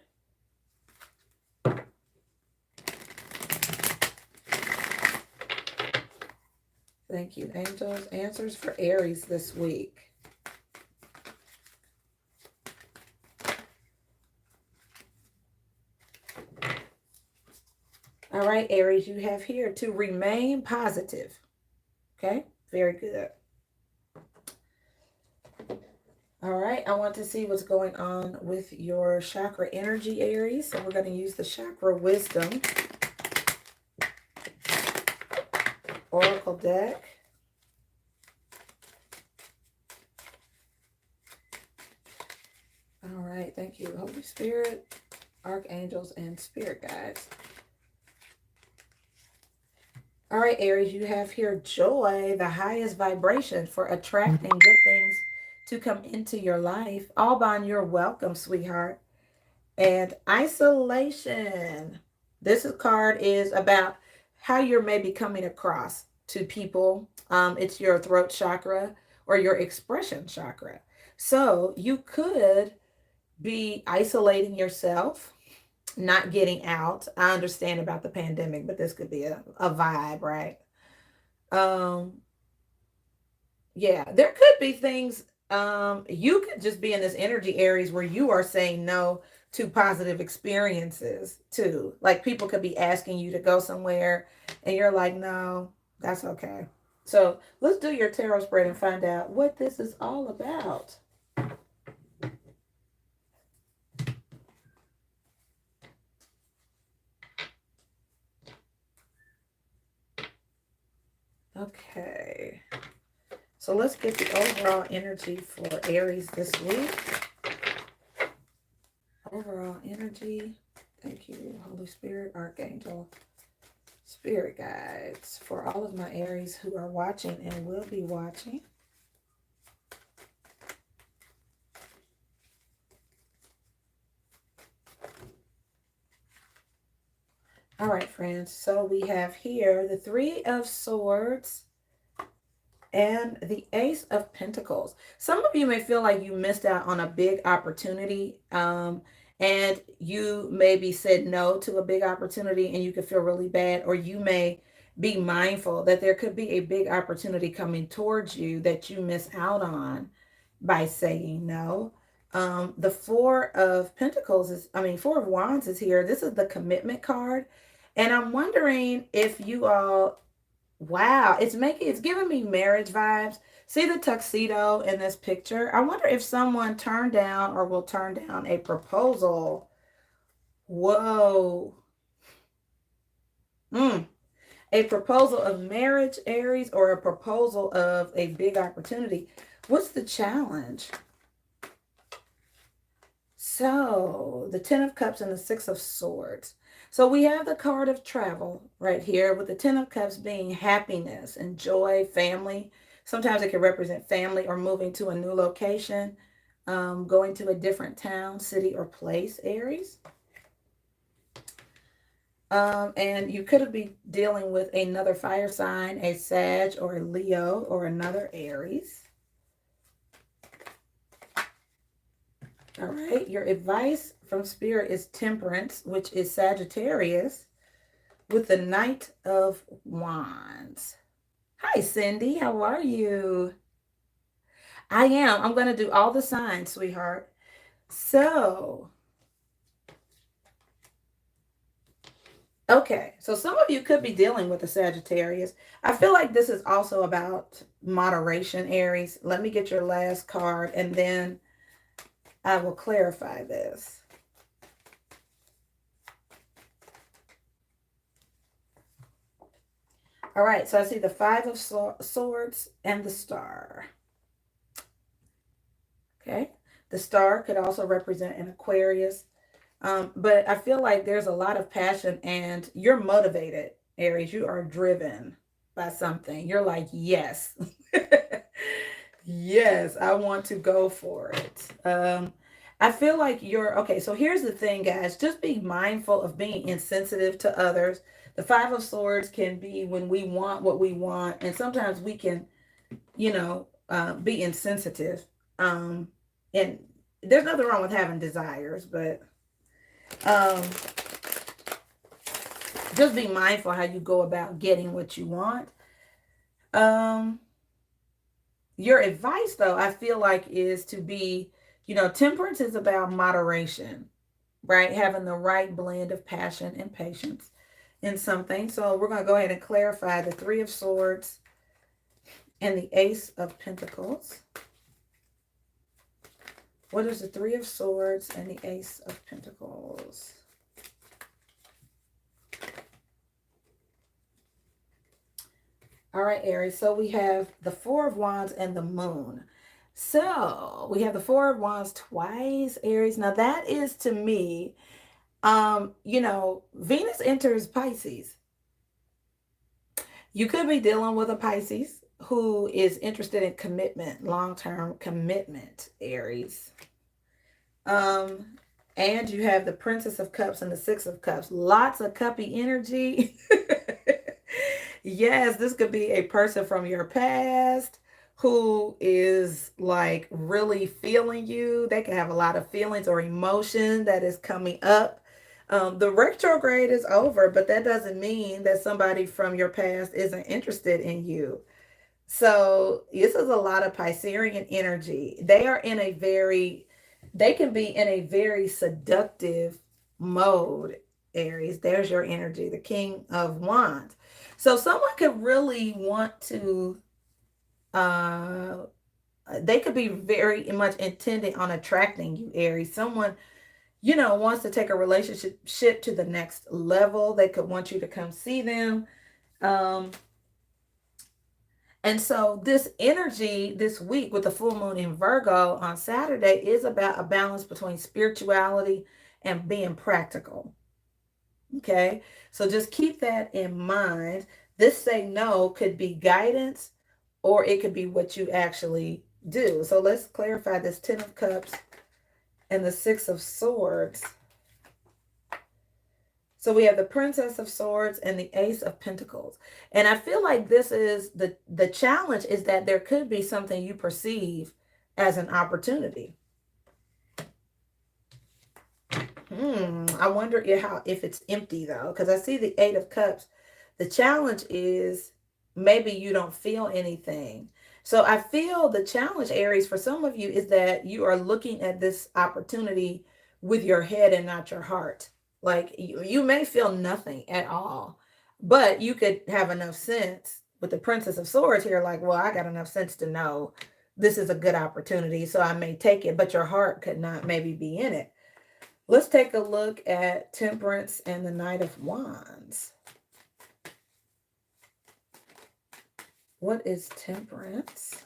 Thank you, angels. Answers for Aries this week. All right, Aries, you have here to remain positive. Okay, very good. All right, I want to see what's going on with your chakra energy, Aries. So we're going to use the Chakra Wisdom Oracle deck. All right, thank you, Holy Spirit, Archangels, and Spirit Guides. All right, Aries, you have here joy, the highest vibration for attracting good things to come into your life. Alban, you're welcome, sweetheart. And isolation. This card is about how you're maybe coming across to people. It's your throat chakra or your expression chakra. So you could be isolating yourself, not getting out. I understand about the pandemic, but this could be a vibe, right? Yeah, there could be things. You could just be in this energy, Aries, where you are saying no to positive experiences too. Like, people could be asking you to go somewhere and you're like, no, that's okay. So let's do your tarot spread and find out what this is all about. Okay. So let's get the overall energy for Aries this week. Overall energy. Thank you, Holy Spirit, Archangel, Spirit guides, for all of my Aries who are watching and will be watching. All right, friends. So we have here the Three of Swords and the Ace of Pentacles. Some of you may feel like you missed out on a big opportunity, and you maybe said no to a big opportunity and you could feel really bad, or you may be mindful that there could be a big opportunity coming towards you that you miss out on by saying no. The Four of Pentacles Four of Wands is here. This is the commitment card. And I'm wondering if you all, wow, it's giving me marriage vibes. See the tuxedo in this picture? I wonder if someone turned down or will turn down a proposal. Whoa. A proposal of marriage, Aries, or a proposal of a big opportunity. What's the challenge? So, the Ten of Cups and the Six of Swords. So we have the card of travel right here, with the Ten of Cups being happiness and joy, family. Sometimes it can represent family or moving to a new location, going to a different town, city, or place, Aries. And you could be dealing with another fire sign, a Sag or a Leo or another Aries. All right, your advice from Spirit is Temperance, which is Sagittarius, with the Knight of Wands. Hi, Cindy. How are you? I am. I'm going to do all the signs, sweetheart. So, okay. So some of you could be dealing with a Sagittarius. I feel like this is also about moderation, Aries. Let me get your last card, and then I will clarify this. All right, so I see the Five of Swords and the Star. Okay, the Star could also represent an Aquarius, but I feel like there's a lot of passion and you're motivated, Aries. You are driven by something. You're like, yes, yes, I want to go for it. I feel like okay. So here's the thing, guys. Just be mindful of being insensitive to others. The Five of Swords can be when we want what we want, and sometimes we can, be insensitive. And there's nothing wrong with having desires, but just be mindful how you go about getting what you want. Your advice, though, I feel like is to be, temperance is about moderation, right? Having the right blend of passion and patience in something. So we're going to go ahead and clarify the Three of Swords and the Ace of Pentacles. What is the Three of Swords and the Ace of Pentacles? All right, Aries. So we have the Four of Wands and the Moon. So we have the Four of Wands twice, Aries. Now that is, to me, Venus enters Pisces. You could be dealing with a Pisces who is interested in commitment, long-term commitment, Aries. And you have the Princess of Cups and the Six of Cups. Lots of cuppy energy. Yes, this could be a person from your past who is like really feeling you. They can have a lot of feelings or emotion that is coming up. The retrograde is over, but that doesn't mean that somebody from your past isn't interested in you. So this is a lot of Piscean energy. They can be in a very seductive mode, Aries. There's your energy, the King of Wands. So someone could really want to, they could be very much intending on attracting you, Aries. Someone, wants to take a relationship to the next level. They could want you to come see them. Um, and so this energy this week with the full moon in Virgo on Saturday is about a balance between spirituality and being practical. Okay. So just keep that in mind. This say no could be guidance or it could be what you actually do. So let's clarify this 10 of Cups and the 6 of Swords. So we have the Princess of Swords and the Ace of Pentacles. And I feel like this is the challenge is that there could be something you perceive as an opportunity. I wonder if it's empty though, because I see the 8 of Cups. The challenge is maybe you don't feel anything. So I feel the challenge, Aries, for some of you is that you are looking at this opportunity with your head and not your heart. Like you may feel nothing at all, but you could have enough sense with the Princess of Swords here, like, well, I got enough sense to know this is a good opportunity, so I may take it, but your heart could not maybe be in it. Let's take a look at Temperance and the Knight of Wands. What is Temperance?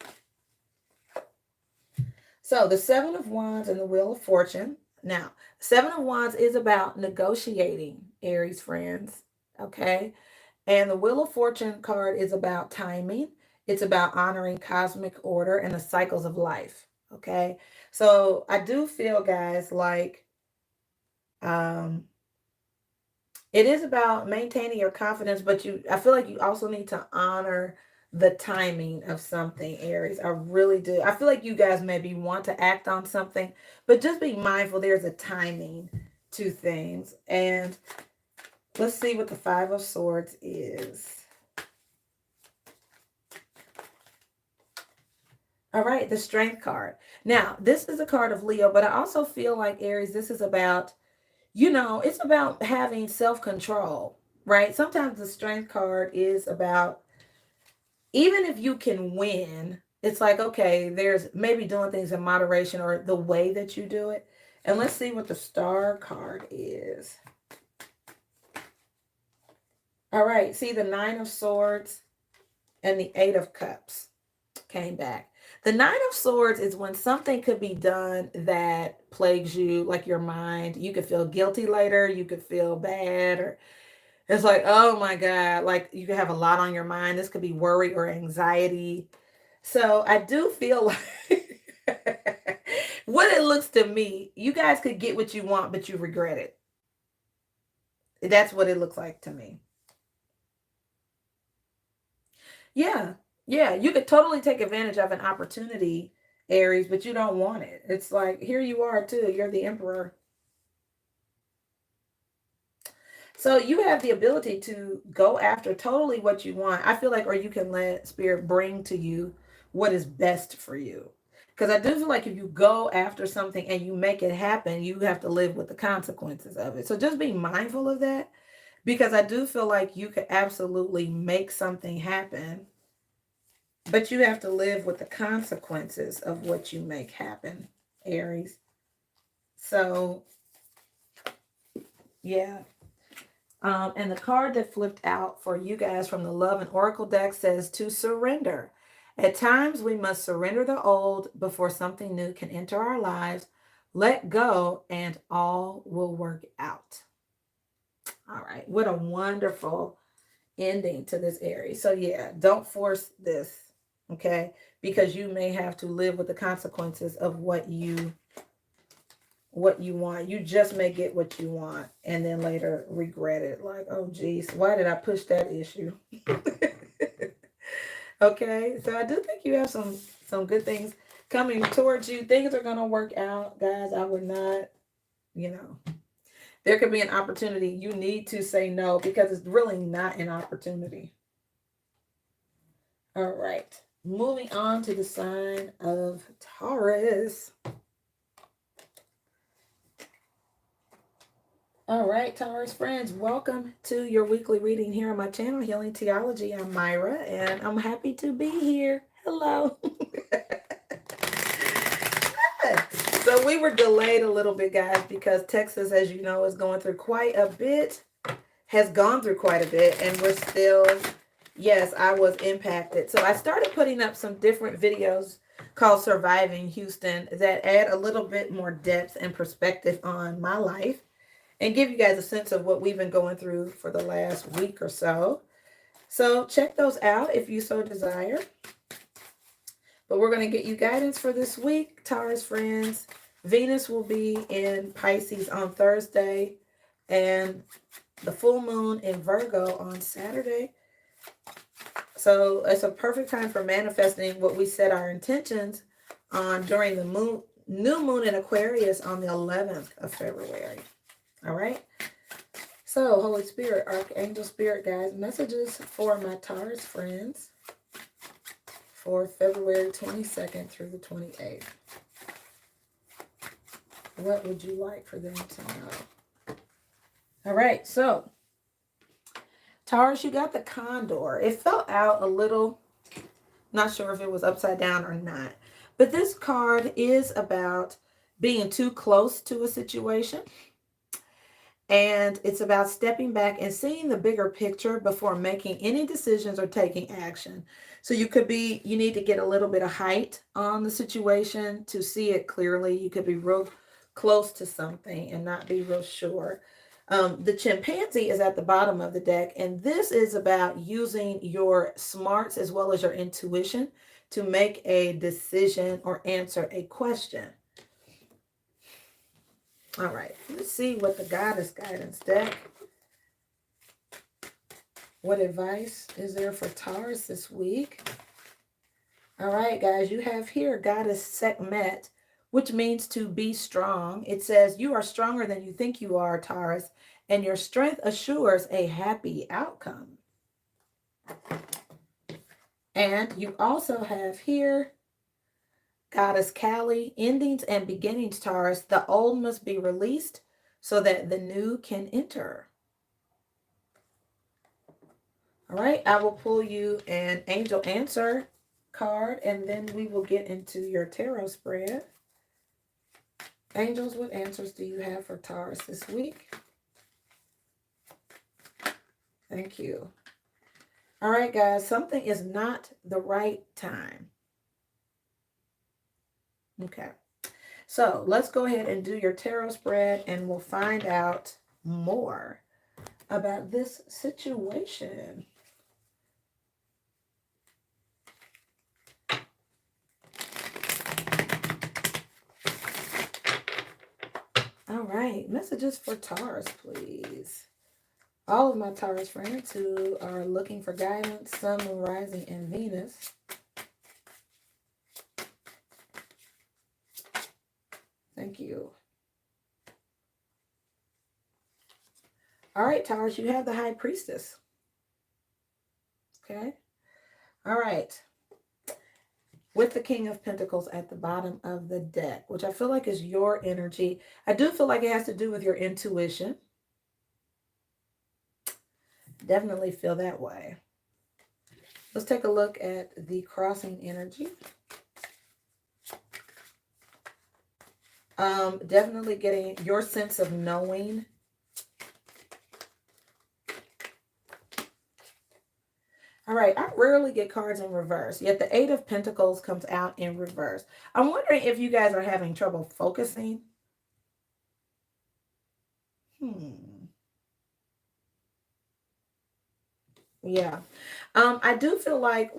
So the 7 of Wands and the Wheel of Fortune. Now, 7 of Wands is about negotiating, Aries friends, okay? And the Wheel of Fortune card is about timing. It's about honoring cosmic order and the cycles of life, okay? So I do feel, guys, like it is about maintaining your confidence, but I feel like you also need to honor the timing of something, Aries. I really do. I feel like you guys maybe want to act on something, but just be mindful there's a timing to things. And let's see what the 5 of Swords is. All right, the Strength card. Now, this is a card of Leo, but I also feel like, Aries, this is about, it's about having self-control, right? Sometimes the Strength card is about, even if you can win, it's like, okay, there's maybe doing things in moderation or the way that you do it. And let's see what the Star card is. All right, see the 9 of Swords and the 8 of Cups came back. The 9 of Swords is when something could be done that plagues you, like your mind. You could feel guilty later. You could feel bad, or it's like, oh my God, like you could have a lot on your mind. This could be worry or anxiety. So I do feel like what it looks to me, you guys could get what you want, but you regret it. That's what it looks like to me. Yeah. Yeah. You could totally take advantage of an opportunity, Aries, but you don't want it. It's like, here you are too. You're the emperor. So you have the ability to go after totally what you want. I feel like, or you can let spirit bring to you what is best for you. Because I do feel like if you go after something and you make it happen, you have to live with the consequences of it. So just be mindful of that, because I do feel like you could absolutely make something happen, but you have to live with the consequences of what you make happen, Aries. So, yeah. And the card that flipped out for you guys from the Love and Oracle deck says to surrender. At times, we must surrender the old before something new can enter our lives. Let go and all will work out. All right. What a wonderful ending to this Aries. So yeah, don't force this, okay? Because you may have to live with the consequences of what you want. You just may get what you want and then later regret it. Like, oh geez, why did I push that issue? Okay, so I do think you have some good things coming towards you. Things are gonna work out, guys. I would not, there could be an opportunity. You need to say no because it's really not an opportunity. All right, moving on to the sign of Taurus. All right, Taurus friends, welcome to your weekly reading here on my channel, Healing Theology. I'm Myra, and I'm happy to be here. Hello. So we were delayed a little bit, guys, because Texas, as you know, is going through quite a bit, has gone through quite a bit, and we're still, yes, I was impacted. So I started putting up some different videos called Surviving Houston that add a little bit more depth and perspective on my life and give you guys a sense of what we've been going through for the last week or so. So check those out if you so desire. But we're going to get you guidance for this week, Taurus friends. Venus will be in Pisces on Thursday and the full moon in Virgo on Saturday. So it's a perfect time for manifesting what we set our intentions on during the new moon in Aquarius on the 11th of February. All right. So Holy Spirit, Archangel Spirit guides, messages for my Taurus friends for February 22nd through the 28th. What would you like for them to know? All right, so Taurus, you got the Condor. It fell out a little, not sure if it was upside down or not, but this card is about being too close to a situation. And it's about stepping back and seeing the bigger picture before making any decisions or taking action. So you need to get a little bit of height on the situation to see it clearly. You could be real close to something and not be real sure. The chimpanzee is at the bottom of the deck, and this is about using your smarts as well as your intuition to make a decision or answer a question. All right, let's see what the Goddess Guidance deck. What advice is there for Taurus this week? All right, guys, you have here Goddess Sekhmet, which means to be strong. It says, you are stronger than you think you are, Taurus, and your strength assures a happy outcome. And you also have here Goddess Kali, endings and beginnings, Taurus. The old must be released so that the new can enter. All right, I will pull you an angel answer card, and then we will get into your tarot spread. Angels, what answers do you have for Taurus this week? Thank you. All right, guys, something is not the right time. Okay, so let's go ahead and do your tarot spread, and we'll find out more about this situation. All right, messages for Taurus, please. All of my Taurus friends who are looking for guidance, Sun, Moon, Rising, and Venus. Thank you. All right, Taurus, you have the High Priestess. Okay. All right. With the King of Pentacles at the bottom of the deck, which I feel like is your energy. I do feel like it has to do with your intuition. Definitely feel that way. Let's take a look at the crossing energy. Definitely getting your sense of knowing. All right, I rarely get cards in reverse, yet the Eight of Pentacles comes out in reverse. I'm wondering if you guys are having trouble focusing. Yeah. I do feel like,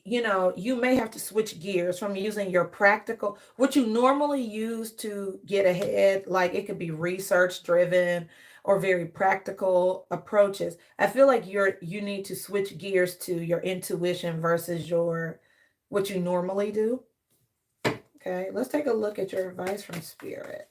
you may have to switch gears from using your practical, what you normally use to get ahead, like it could be research driven or very practical approaches. I feel like you need to switch gears to your intuition versus what you normally do. Okay, let's take a look at your advice from Spirit.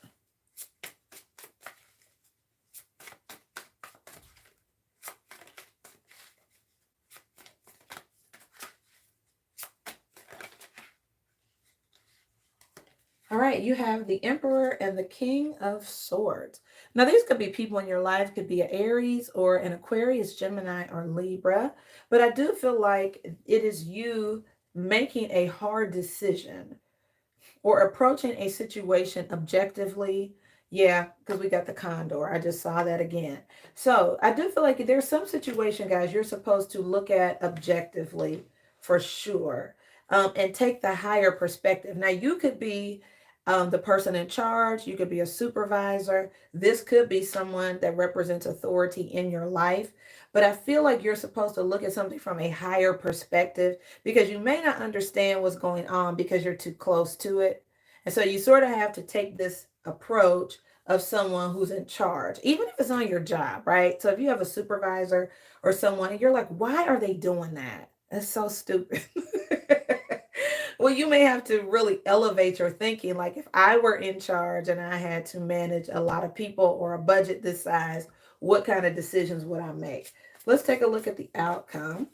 All right, you have the Emperor and the King of Swords. Now, these could be people in your life, could be an Aries or an Aquarius, Gemini, or Libra. But I do feel like it is you making a hard decision or approaching a situation objectively. Yeah, because we got the condor. I just saw that again. So I do feel like there's some situation, guys, you're supposed to look at objectively for sure, and take the higher perspective. Now, you could be the person in charge, you could be a supervisor. This could be someone that represents authority in your life. But I feel like you're supposed to look at something from a higher perspective because you may not understand what's going on because you're too close to it. And so you sort of have to take this approach of someone who's in charge, even if it's on your job, right? So if you have a supervisor or someone and you're like, why are they doing that? That's so stupid. Well, you may have to really elevate your thinking. Like if I were in charge and I had to manage a lot of people or a budget this size, what kind of decisions would I make? Let's take a look at the outcome.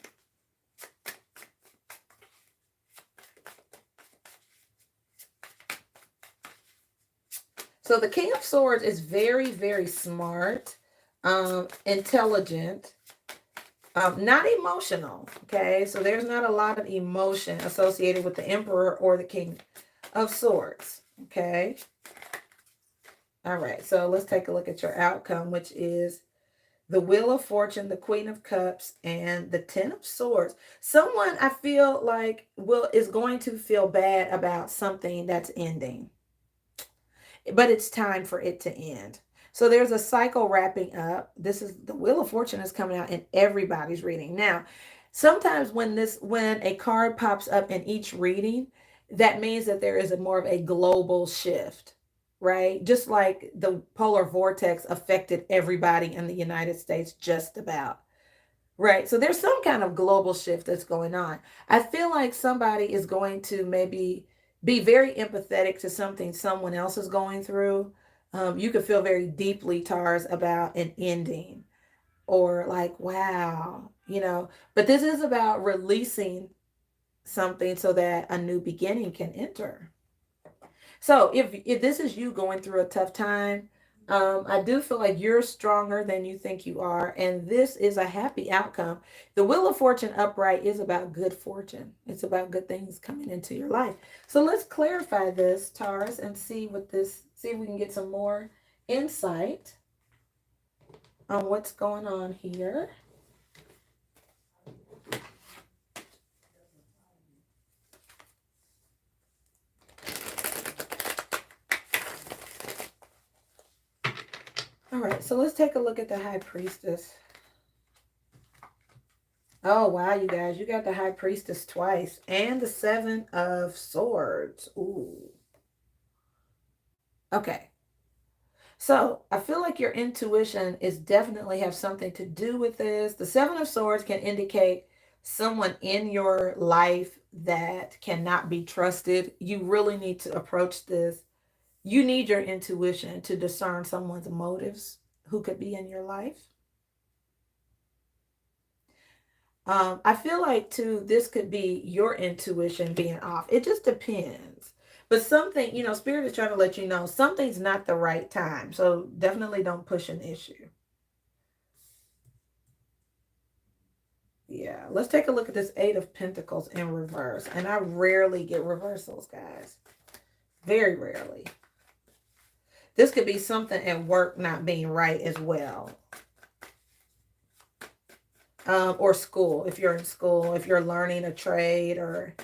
So the King of Swords is very, very smart, intelligent, not emotional. Okay, so there's not a lot of emotion associated with the Emperor or the King of Swords. Okay. All right, so let's take a look at your outcome, which is the Wheel of Fortune, the Queen of Cups, and the Ten of Swords. Someone I feel like is going to feel bad about something that's ending, but it's time for it to end. So there's a cycle wrapping up. This is the Wheel of Fortune is coming out in everybody's reading. Now, sometimes when a card pops up in each reading, that means that there is more of a global shift, right? Just like the polar vortex affected everybody in the United States just about. Right. So there's some kind of global shift that's going on. I feel like somebody is going to maybe be very empathetic to something someone else is going through. You could feel very deeply, Tars, about an ending or like, wow, but this is about releasing something so that a new beginning can enter. So if this is you going through a tough time, I do feel like you're stronger than you think you are, and this is a happy outcome. The Wheel of Fortune upright is about good fortune. It's about good things coming into your life. So let's clarify this, Taurus, and see if we can get some more insight on what's going on here. All right, so let's take a look at the High Priestess. Oh, wow, you guys, you got the High Priestess twice and the Seven of Swords. Ooh. Okay. So I feel like your intuition is definitely have something to do with this. The Seven of Swords can indicate someone in your life that cannot be trusted. You really need to approach this. You need your intuition to discern someone's motives who could be in your life. I feel like too, this could be your intuition being off. It just depends. But something, Spirit is trying to let you know something's not the right time. So definitely don't push an issue. Yeah, let's take a look at this Eight of Pentacles in reverse. And I rarely get reversals, guys. Very rarely. This could be something at work not being right as well. Or school, if you're in school, if you're learning a trade or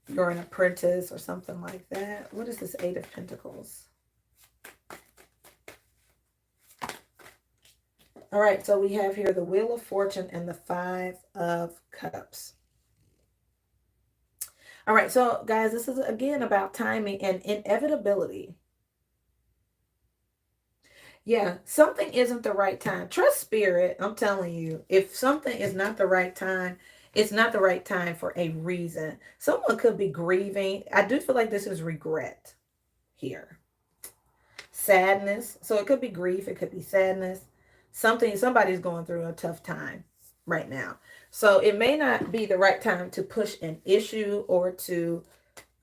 you're an apprentice or something like that. What is this Eight of Pentacles? All right, so we have here the Wheel of Fortune and the Five of Cups. All right, so guys, this is again about timing and inevitability. Yeah, something isn't the right time. Trust Spirit. I'm telling you, if something is not the right time, it's not the right time for a reason. Someone could be grieving. I do feel like this is regret here. Sadness. So it could be grief. It could be sadness. Somebody's going through a tough time right now. So it may not be the right time to push an issue or to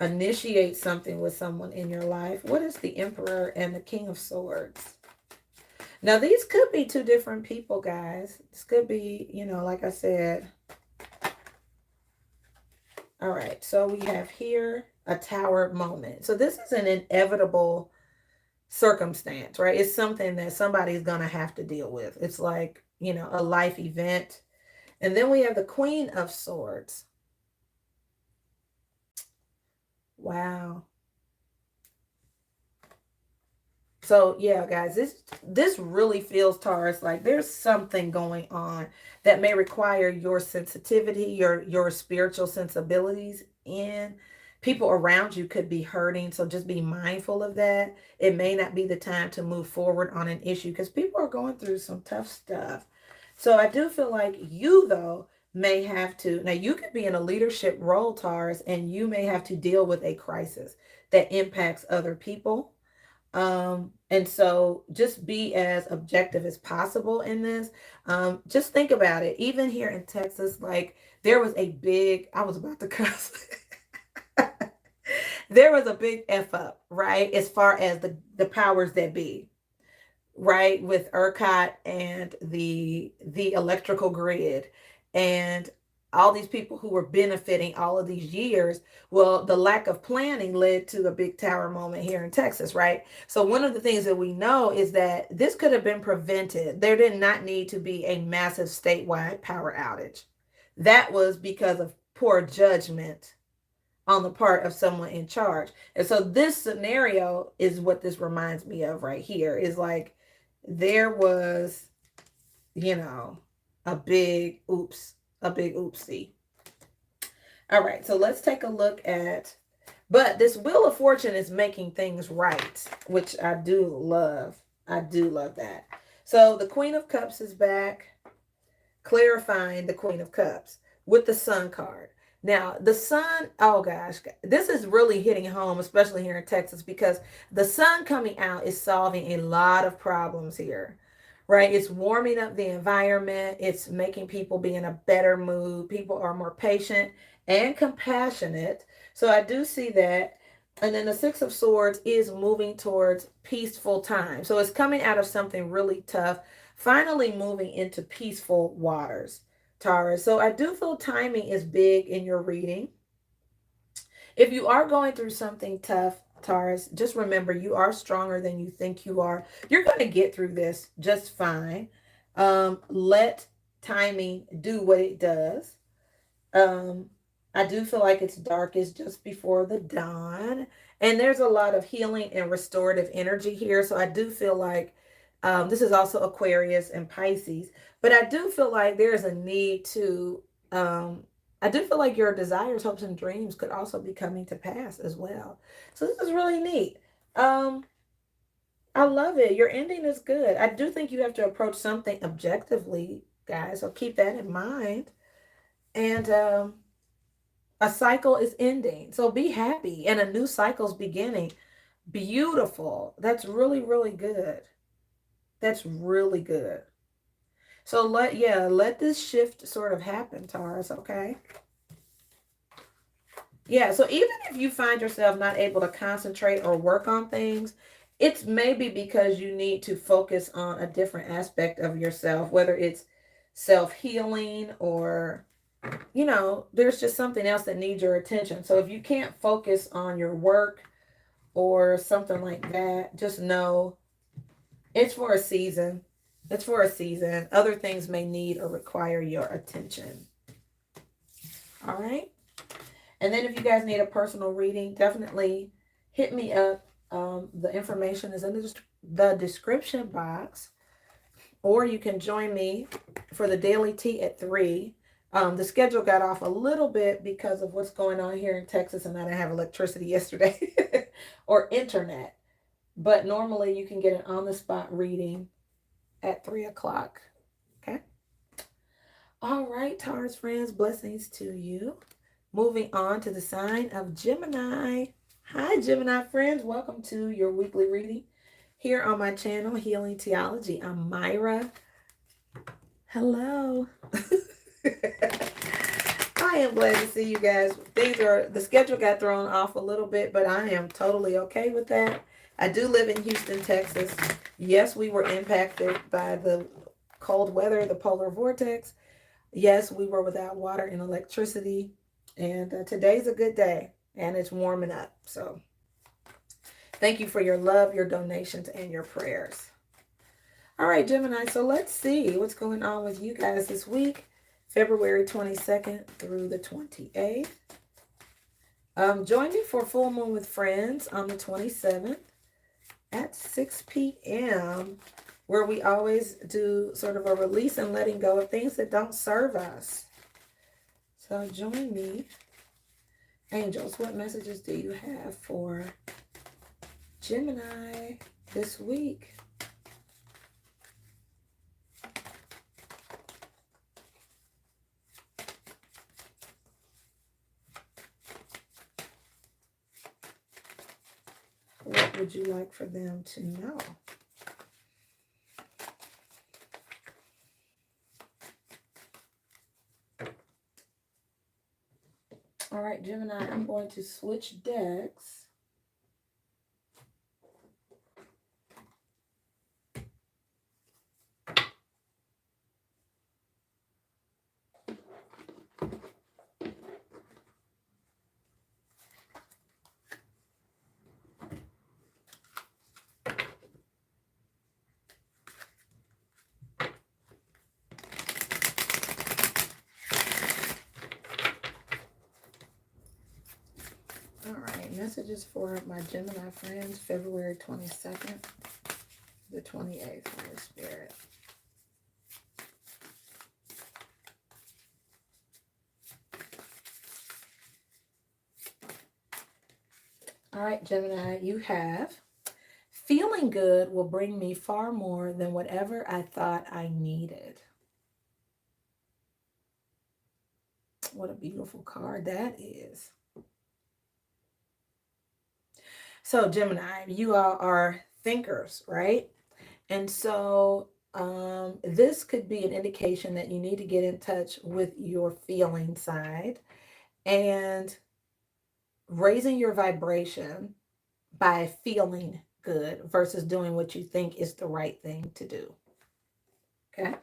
initiate something with someone in your life. What is the Emperor and the King of Swords? Now, these could be two different people, guys. This could be, like I said. All right, so we have here a tower moment. So this is an inevitable circumstance, right? It's something that somebody's going to have to deal with. It's like, a life event. And then we have the Queen of Swords. Wow. So yeah, guys, this really feels, Taurus, like there's something going on that may require your sensitivity, your spiritual sensibilities, and people around you could be hurting. So just be mindful of that. It may not be the time to move forward on an issue because people are going through some tough stuff. So I do feel like you, though, may have to, now you could be in a leadership role, Taurus, and you may have to deal with a crisis that impacts other people. And so just be as objective as possible in this. Just think about it. Even here in Texas, like there was a big, I was about to cuss. There was a big F up, right? As far as the powers that be, right? With ERCOT and the electrical grid and all these people who were benefiting all of these years. Well, the lack of planning led to a big tower moment here in Texas, right? So one of the things that we know is that this could have been prevented. There did not need to be a massive statewide power outage. That was because of poor judgment on the part of someone in charge. And so this scenario is what this reminds me of right here, is like there was, a big oops, a big oopsie. All right, so let's take a look at, but this Wheel of Fortune is making things right, which I do love. I do love that. So the Queen of Cups is back, clarifying the Queen of Cups with the Sun card. Now, the sun, oh gosh, this is really hitting home, especially here in Texas, because the sun coming out is solving a lot of problems here, right? It's warming up the environment. It's making people be in a better mood. People are more patient and compassionate. So I do see that. And then the Six of Swords is moving towards peaceful time. So it's coming out of something really tough, finally moving into peaceful waters. Taurus. So I do feel timing is big in your reading. If you are going through something tough, Taurus, just remember you are stronger than you think you are. You're going to get through this just fine. Let timing do what it does. I do feel like it's darkest just before the dawn. And there's a lot of healing and restorative energy here. So I do feel like this is also Aquarius and Pisces. But I do feel like there's a need to, I do feel like your desires, hopes, and dreams could also be coming to pass as well. So this is really neat. I love it. Your ending is good. I do think you have to approach something objectively, guys. So keep that in mind. And a cycle is ending. So be happy. And a new cycle's beginning. Beautiful. That's really, really good. That's really good. So let this shift sort of happen, Taurus, okay? Yeah, so even if you find yourself not able to concentrate or work on things, it's maybe because you need to focus on a different aspect of yourself, whether it's self-healing or, there's just something else that needs your attention. So if you can't focus on your work or something like that, just know it's for a season. It's for a season. Other things may need or require your attention. All right. And then if you guys need a personal reading, definitely hit me up. The information is in the description box. Or you can join me for the daily tea at 3. The schedule got off a little bit because of what's going on here in Texas, and I didn't have electricity yesterday or internet. But normally you can get an on-the-spot reading at 3 o'clock. Okay. All right, Taurus friends, blessings to you. Moving on to the sign of Gemini. Hi, Gemini friends. Welcome to your weekly reading here on my channel, Healing Theology. I'm Myra. Hello. I am glad to see you guys. The schedule got thrown off a little bit, but I am totally okay with that. I do live in Houston, Texas. Yes, we were impacted by the cold weather, the polar vortex. Yes, we were without water and electricity. And today's a good day and it's warming up. So thank you for your love, your donations, and your prayers. All right, Gemini, so let's see what's going on with you guys this week, February 22nd through the 28th. Join me for Full Moon with Friends on the 27th at 6 p.m., where we always do sort of a release and letting go of things that don't serve us. So join me. Angels, what messages do you have for Gemini this week? What would you like for them to know? All right, Gemini, I'm going to switch decks. Messages for my Gemini friends, February 22nd, the 28th, Holy Spirit. All right, Gemini, you have, feeling good will bring me far more than whatever I thought I needed. What a beautiful card that is. So Gemini, you all are thinkers, right? And so this could be an indication that you need to get in touch with your feeling side and raising your vibration by feeling good versus doing what you think is the right thing to do. Okay?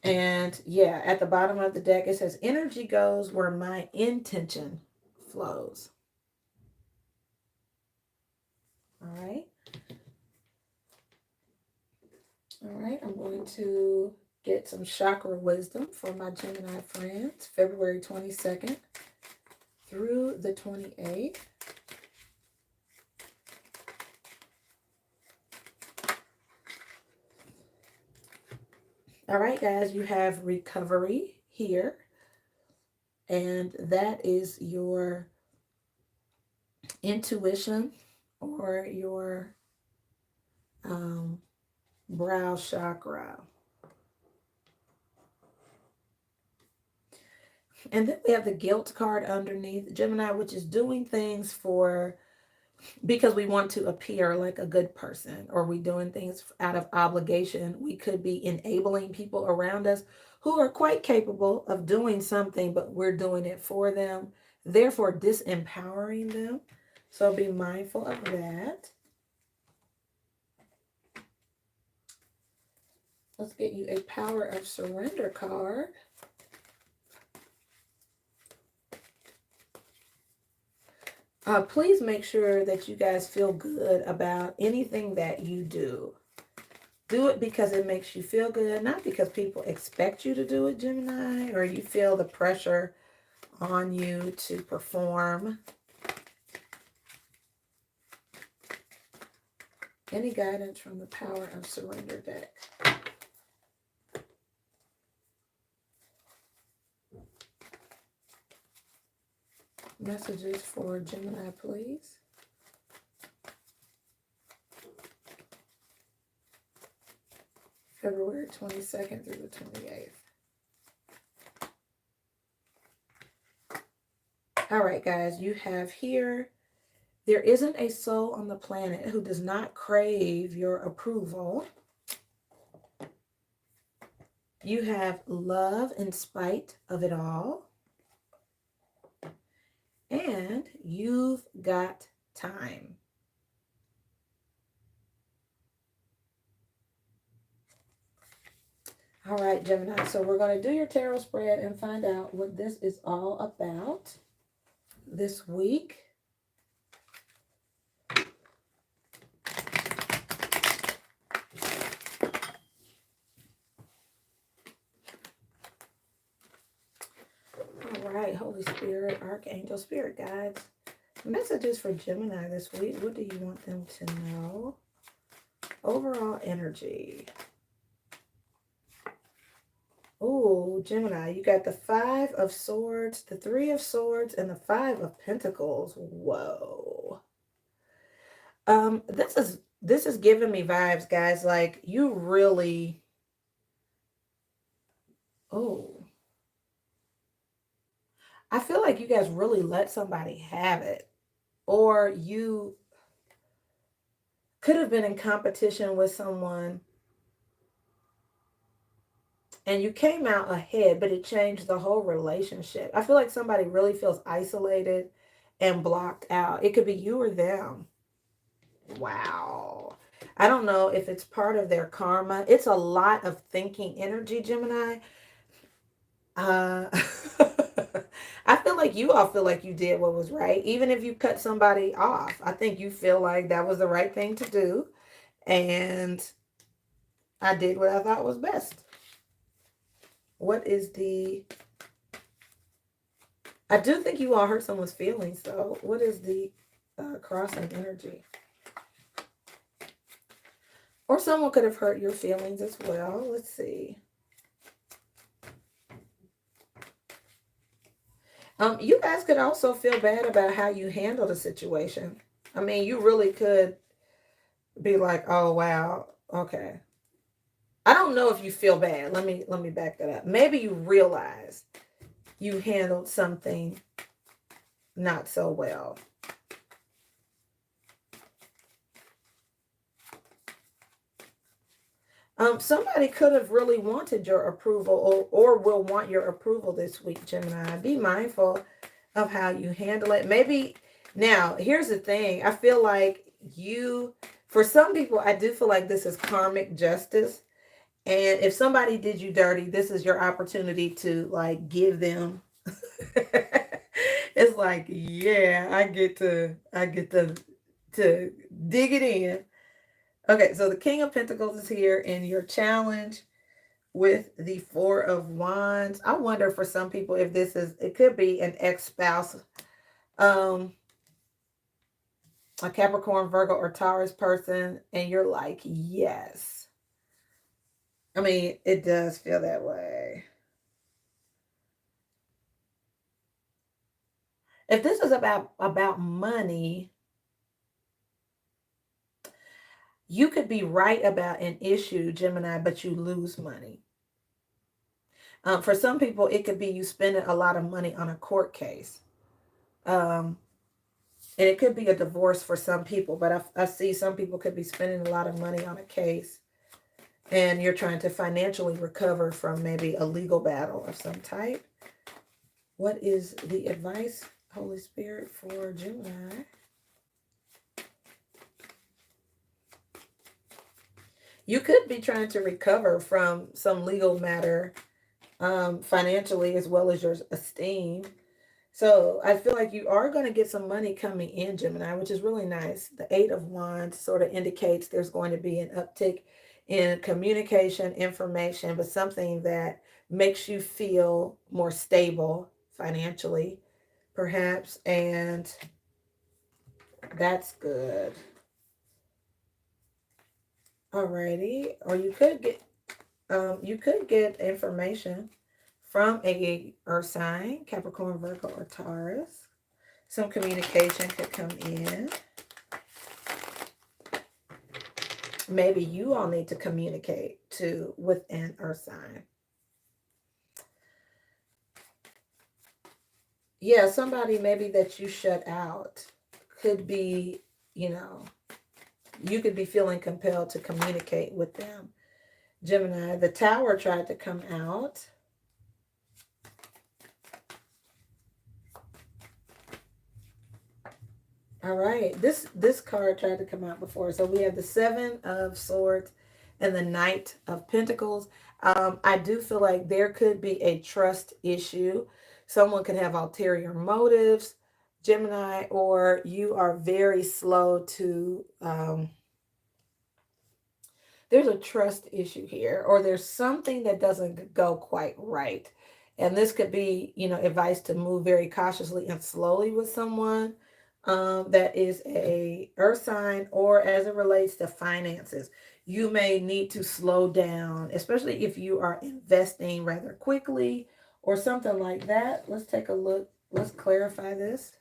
And yeah, at the bottom of the deck, it says, energy goes where my intention flows. All right. All right, I'm going to get some chakra wisdom for my Gemini friends, February 22nd through the 28th. All right, guys, you have recovery here. And that is your intuition or your brow chakra. And then we have the guilt card underneath, Gemini, which is doing things because we want to appear like a good person, or we doing things out of obligation. We could be enabling people around us who are quite capable of doing something, but we're doing it for them, therefore disempowering them. So be mindful of that. Let's get you a Power of Surrender card. Please make sure that you guys feel good about anything that you do. Do it because it makes you feel good, not because people expect you to do it, Gemini, or you feel the pressure on you to perform. Any guidance from the Power of Surrender deck? Messages for Gemini, please. February 22nd through the 28th. All right, guys, you have here, there isn't a soul on the planet who does not crave your approval. You have love in spite of it all. And you've got time. All right, Gemini. So we're going to do your tarot spread and find out what this is all about this week. All right, Holy Spirit, Archangel, Spirit Guides. Messages for Gemini this week. What do you want them to know? Overall energy. Oh, Gemini, you got the 5 of Swords, the 3 of Swords, and the 5 of Pentacles. Whoa. This is giving me vibes, guys. Like you really. Oh. I feel like you guys really let somebody have it. Or you could have been in competition with someone and you came out ahead, but it changed the whole relationship. I feel like somebody really feels isolated and blocked out. It could be you or them. Wow. I don't know if it's part of their karma. It's a lot of thinking energy, Gemini. Uh, I feel like you all feel like you did what was right. Even if you cut somebody off, I think you feel like that was the right thing to do. And I did what I thought was best. What is the... I do think you all hurt someone's feelings, though. What is the crossing energy? Or someone could have hurt your feelings as well. Let's see. You guys could also feel bad about how you handled a situation. I mean, you really could be like, oh, wow, okay. I don't know if you feel bad. Let me back that up. Maybe you realize you handled something not so well. Somebody could have really wanted your approval or will want your approval this week, Gemini. Be mindful of how you handle it. Maybe, now, here's the thing. I feel like for some people, I do feel like this is karmic justice. And if somebody did you dirty, this is your opportunity to like give them. It's like, yeah, I get to dig it in. Okay, so the King of Pentacles is here in your challenge with the 4 of Wands. I wonder for some people if it could be an ex-spouse, a Capricorn, Virgo, or Taurus person, and you're like, yes. I mean, it does feel that way. If this is about money, you could be right about an issue, Gemini, but you lose money. For some people, it could be you spending a lot of money on a court case. And it could be a divorce for some people, but I see some people could be spending a lot of money on a case. And you're trying to financially recover from maybe a legal battle of some type. What is the advice, Holy Spirit, for Gemini? You could be trying to recover from some legal matter financially as well as your esteem. So I feel like you are going to get some money coming in, Gemini, which is really nice. The 8 of Wands sort of indicates there's going to be an uptick in communication, information, but something that makes you feel more stable financially, perhaps. And that's good. Alrighty. Or you could get information from a earth sign, Capricorn, Virgo, or Taurus. Some communication could come in. Maybe you all need to communicate with an earth sign. Yeah, somebody maybe that you shut out could be, you could be feeling compelled to communicate with them. Gemini, the Tower tried to come out. All right, this card tried to come out before. So we have the 7 of Swords and the Knight of Pentacles. I do feel like there could be a trust issue. Someone could have ulterior motives, Gemini, or you are very slow to there's a trust issue here, or there's something that doesn't go quite right. And this could be, advice to move very cautiously and slowly with someone that is a earth sign, or as it relates to finances. You may need to slow down, especially if you are investing rather quickly or something like that. Let's take a look. Let's clarify this.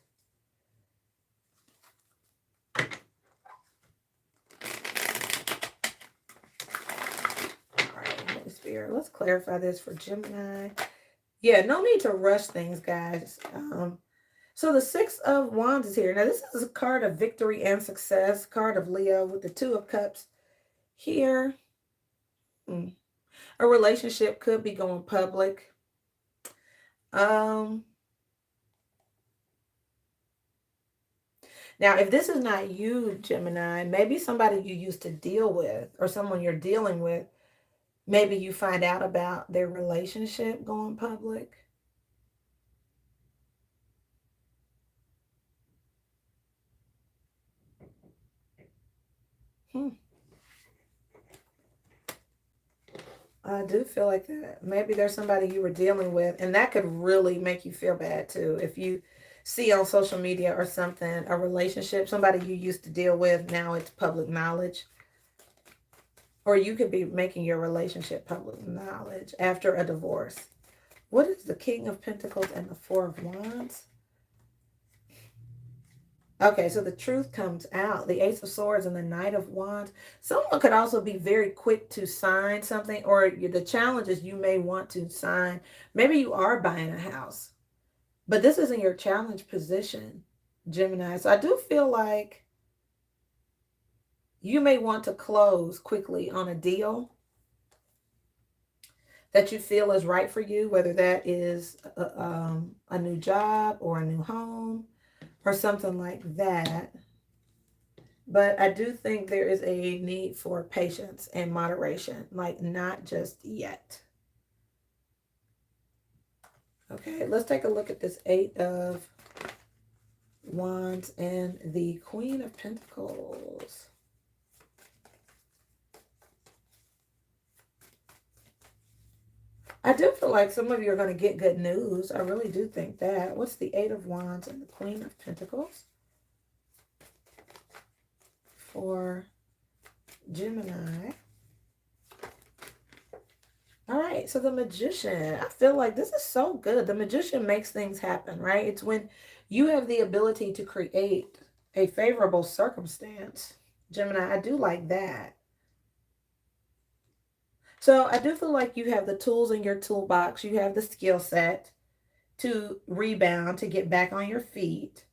Spirit. Let's clarify this for Gemini. Yeah, no need to rush things, guys. So the Six of Wands is here. Now, this is a card of victory and success, card of Leo with the Two of Cups here. A relationship could be going public. Now, if this is not you, Gemini, maybe somebody you used to deal with or someone you're dealing with, maybe you find out about their relationship going public. I do feel like that. Maybe there's somebody you were dealing with, and that could really make you feel bad too. If you see on social media or something, a relationship, somebody you used to deal with, now it's public knowledge. Or you could be making your relationship public knowledge after a divorce. What is the King of Pentacles and the Four of Wands? Okay, so the truth comes out. The Ace of Swords and the Knight of Wands. Someone could also be very quick to sign something, or the challenge is you may want to sign. Maybe you are buying a house, but this isn't your challenge position, Gemini. So I do feel like you may want to close quickly on a deal that you feel is right for you, whether that is a new job or a new home or something like that. But I do think there is a need for patience and moderation, like not just yet. Okay, let's take a look at this Eight of Wands and the Queen of Pentacles. I do feel like some of you are going to get good news. I really do think that. What's the Eight of Wands and the Queen of Pentacles for Gemini? All right, so the Magician. I feel like this is so good. The Magician makes things happen, right? It's when you have the ability to create a favorable circumstance. Gemini, I do like that. So I do feel like you have the tools in your toolbox. You have the skill set to rebound, to get back on your feet,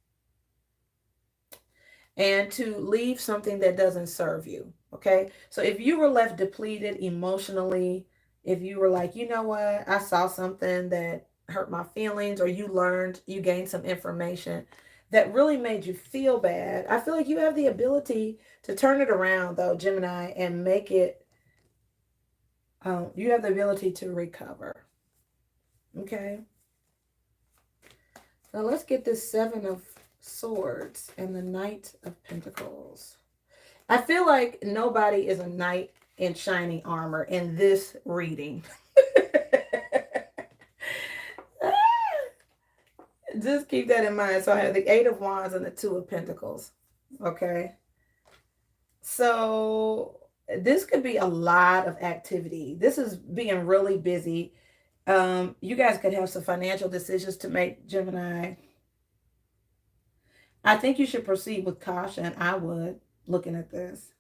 and to leave something that doesn't serve you. Okay. So if you were left depleted emotionally, if you were like, you know what, I saw something that hurt my feelings, or you gained some information that really made you feel bad, I feel like you have the ability to turn it around, though, Gemini, and make it you have the ability to recover. Okay. Now let's get this Seven of Swords and the Knight of Pentacles. I feel like nobody is a knight in shining armor in this reading. Just keep that in mind. So I have the Eight of Wands and the Two of Pentacles. Okay. So this could be a lot of activity. This is being really busy. You guys could have some financial decisions to make, Gemini. I think you should proceed with caution. I would, looking at this.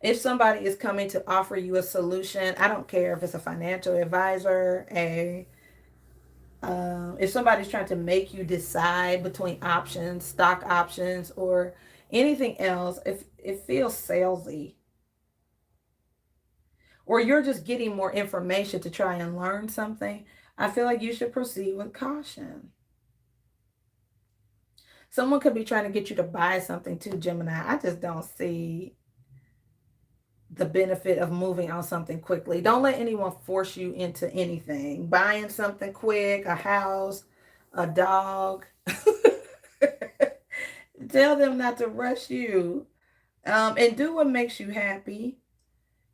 If somebody is coming to offer you a solution, I don't care if it's a financial advisor, if somebody's trying to make you decide between options, stock options, or anything else, if it feels salesy, or you're just getting more information to try and learn something, I feel like you should proceed with caution. Someone could be trying to get you to buy something too, Gemini. I just don't see the benefit of moving on something quickly. Don't let anyone force you into anything. Buying something quick, a house, a dog. Tell them not to rush you. And do what makes you happy.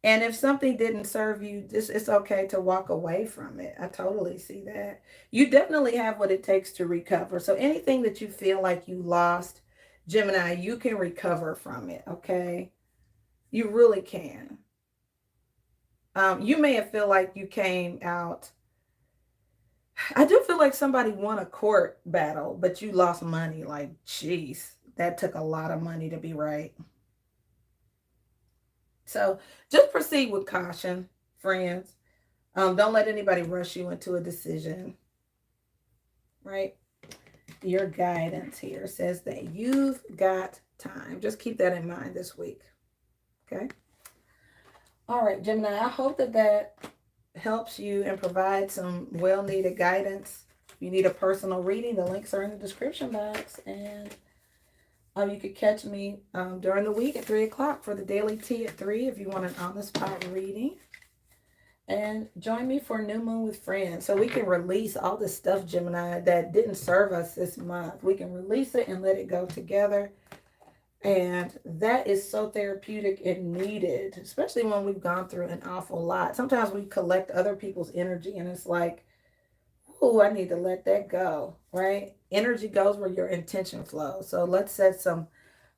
And if something didn't serve you, it's okay to walk away from it. I totally see that. You definitely have what it takes to recover. So anything that you feel like you lost, Gemini, you can recover from it, okay? You really can. You may have feel like you came out. I do feel like somebody won a court battle, but you lost money. Like, jeez, that took a lot of money to be right. So just proceed with caution, friends. Don't let anybody rush you into a decision, right? Your guidance here says that you've got time. Just keep that in mind this week, okay? All right, Gemini, I hope that that helps you and provides some well-needed guidance. If you need a personal reading, the links are in the description box. And you could catch me during the week at 3 o'clock for the daily tea at 3 if you want an on-the-spot reading. And join me for New Moon with Friends so we can release all this stuff, Gemini, that didn't serve us this month. We can release it and let it go together. And that is so therapeutic and needed, especially when we've gone through an awful lot. Sometimes we collect other people's energy and it's like, oh, I need to let that go, right? Energy goes where your intention flows. So let's set some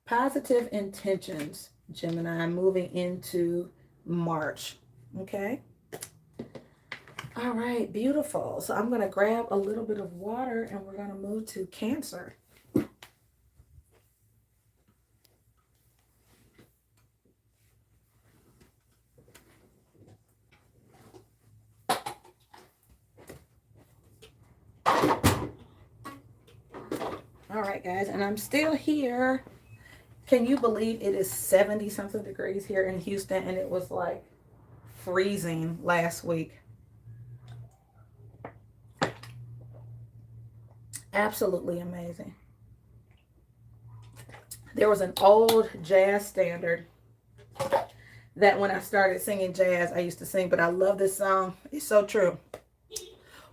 positive intentions, Gemini, moving into March, okay? All right, beautiful. So I'm going to grab a little bit of water and we're going to move to Cancer. All right, guys, and I'm still here. Can you believe it is 70 something degrees here in Houston and it was like freezing last week? Absolutely amazing. There was an old jazz standard that when I started singing jazz, I used to sing, but I love this song. It's so true.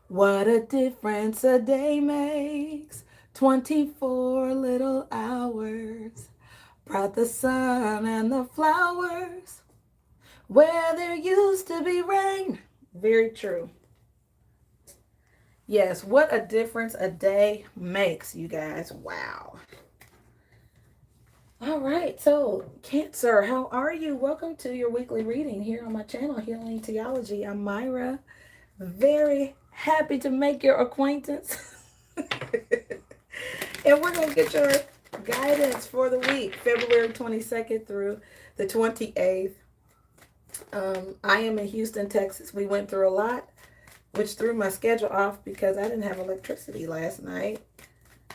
What a difference a day makes. 24 little hours brought the sun and the flowers where there used to be rain. Very true. Yes, what a difference a day makes, you guys. Wow. All right, so Cancer, how are you? Welcome to your weekly reading here on my channel, Healing Theology. I'm Myra. Very happy to make your acquaintance. And we're going to get your guidance for the week, February 22nd through the 28th. I am in Houston, Texas. We went through a lot, which threw my schedule off because I didn't have electricity last night.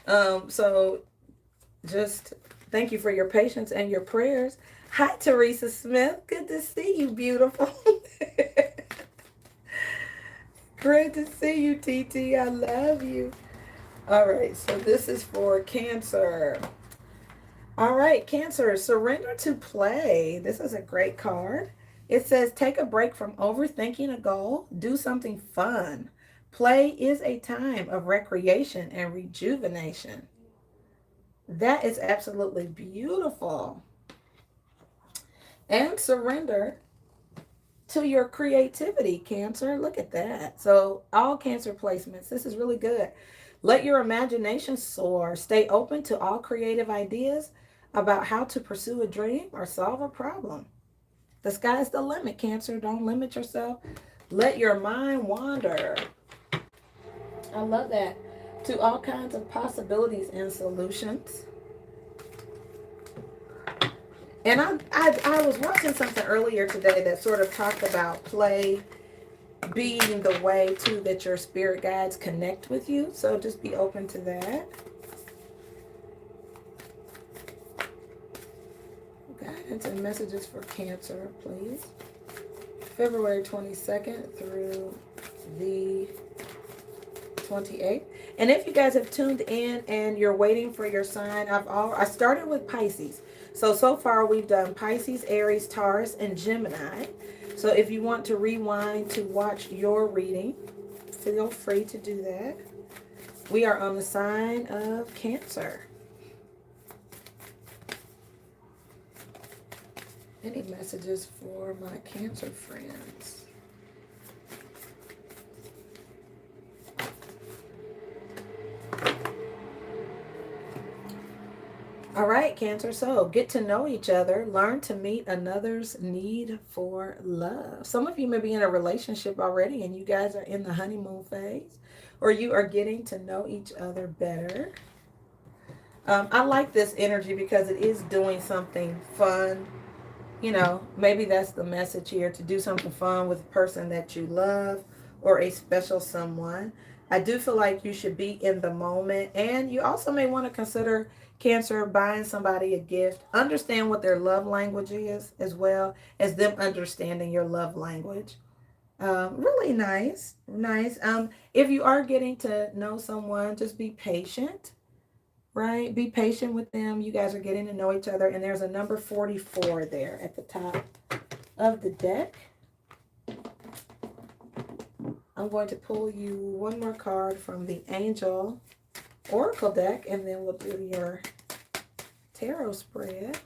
So just thank you for your patience and your prayers. Hi, Teresa Smith. Good to see you, beautiful. Great to see you, TT. I love you. All right, so this is for Cancer. All right, Cancer, surrender to play. This is a great card. It says, take a break from overthinking a goal. Do something fun. Play is a time of recreation and rejuvenation. That is absolutely beautiful. And surrender to your creativity, Cancer. Look at that. So all Cancer placements, this is really good. Let your imagination soar. Stay open to all creative ideas about how to pursue a dream or solve a problem. The sky's the limit, Cancer. Don't limit yourself. Let your mind wander. I love that. To all kinds of possibilities and solutions. And I was watching something earlier today that sort of talked about play being the way too that your spirit guides connect with you. So just be open to that. Guidance and messages for Cancer, please. February 22nd through the 28th. And if you guys have tuned in and you're waiting for your sign, I started with Pisces. So far we've done Pisces, Aries, Taurus, and Gemini. So if you want to rewind to watch your reading, feel free to do that. We are on the sign of Cancer. Any messages for my Cancer friends? All right, Cancer. So get to know each other. Learn to meet another's need for love. Some of you may be in a relationship already and you guys are in the honeymoon phase, or you are getting to know each other better. I like this energy because it is doing something fun. You know, maybe that's the message here, to do something fun with a person that you love or a special someone. I do feel like you should be in the moment, and you also may want to consider, Cancer, buying somebody a gift. Understand what their love language is, as well as them understanding your love language. Really nice. If you are getting to know someone, just be patient, right? Be patient with them. You guys are getting to know each other. And there's a number 44 there at the top of the deck. I'm going to pull you one more card from the Angel Oracle deck, and then we'll do your tarot spread.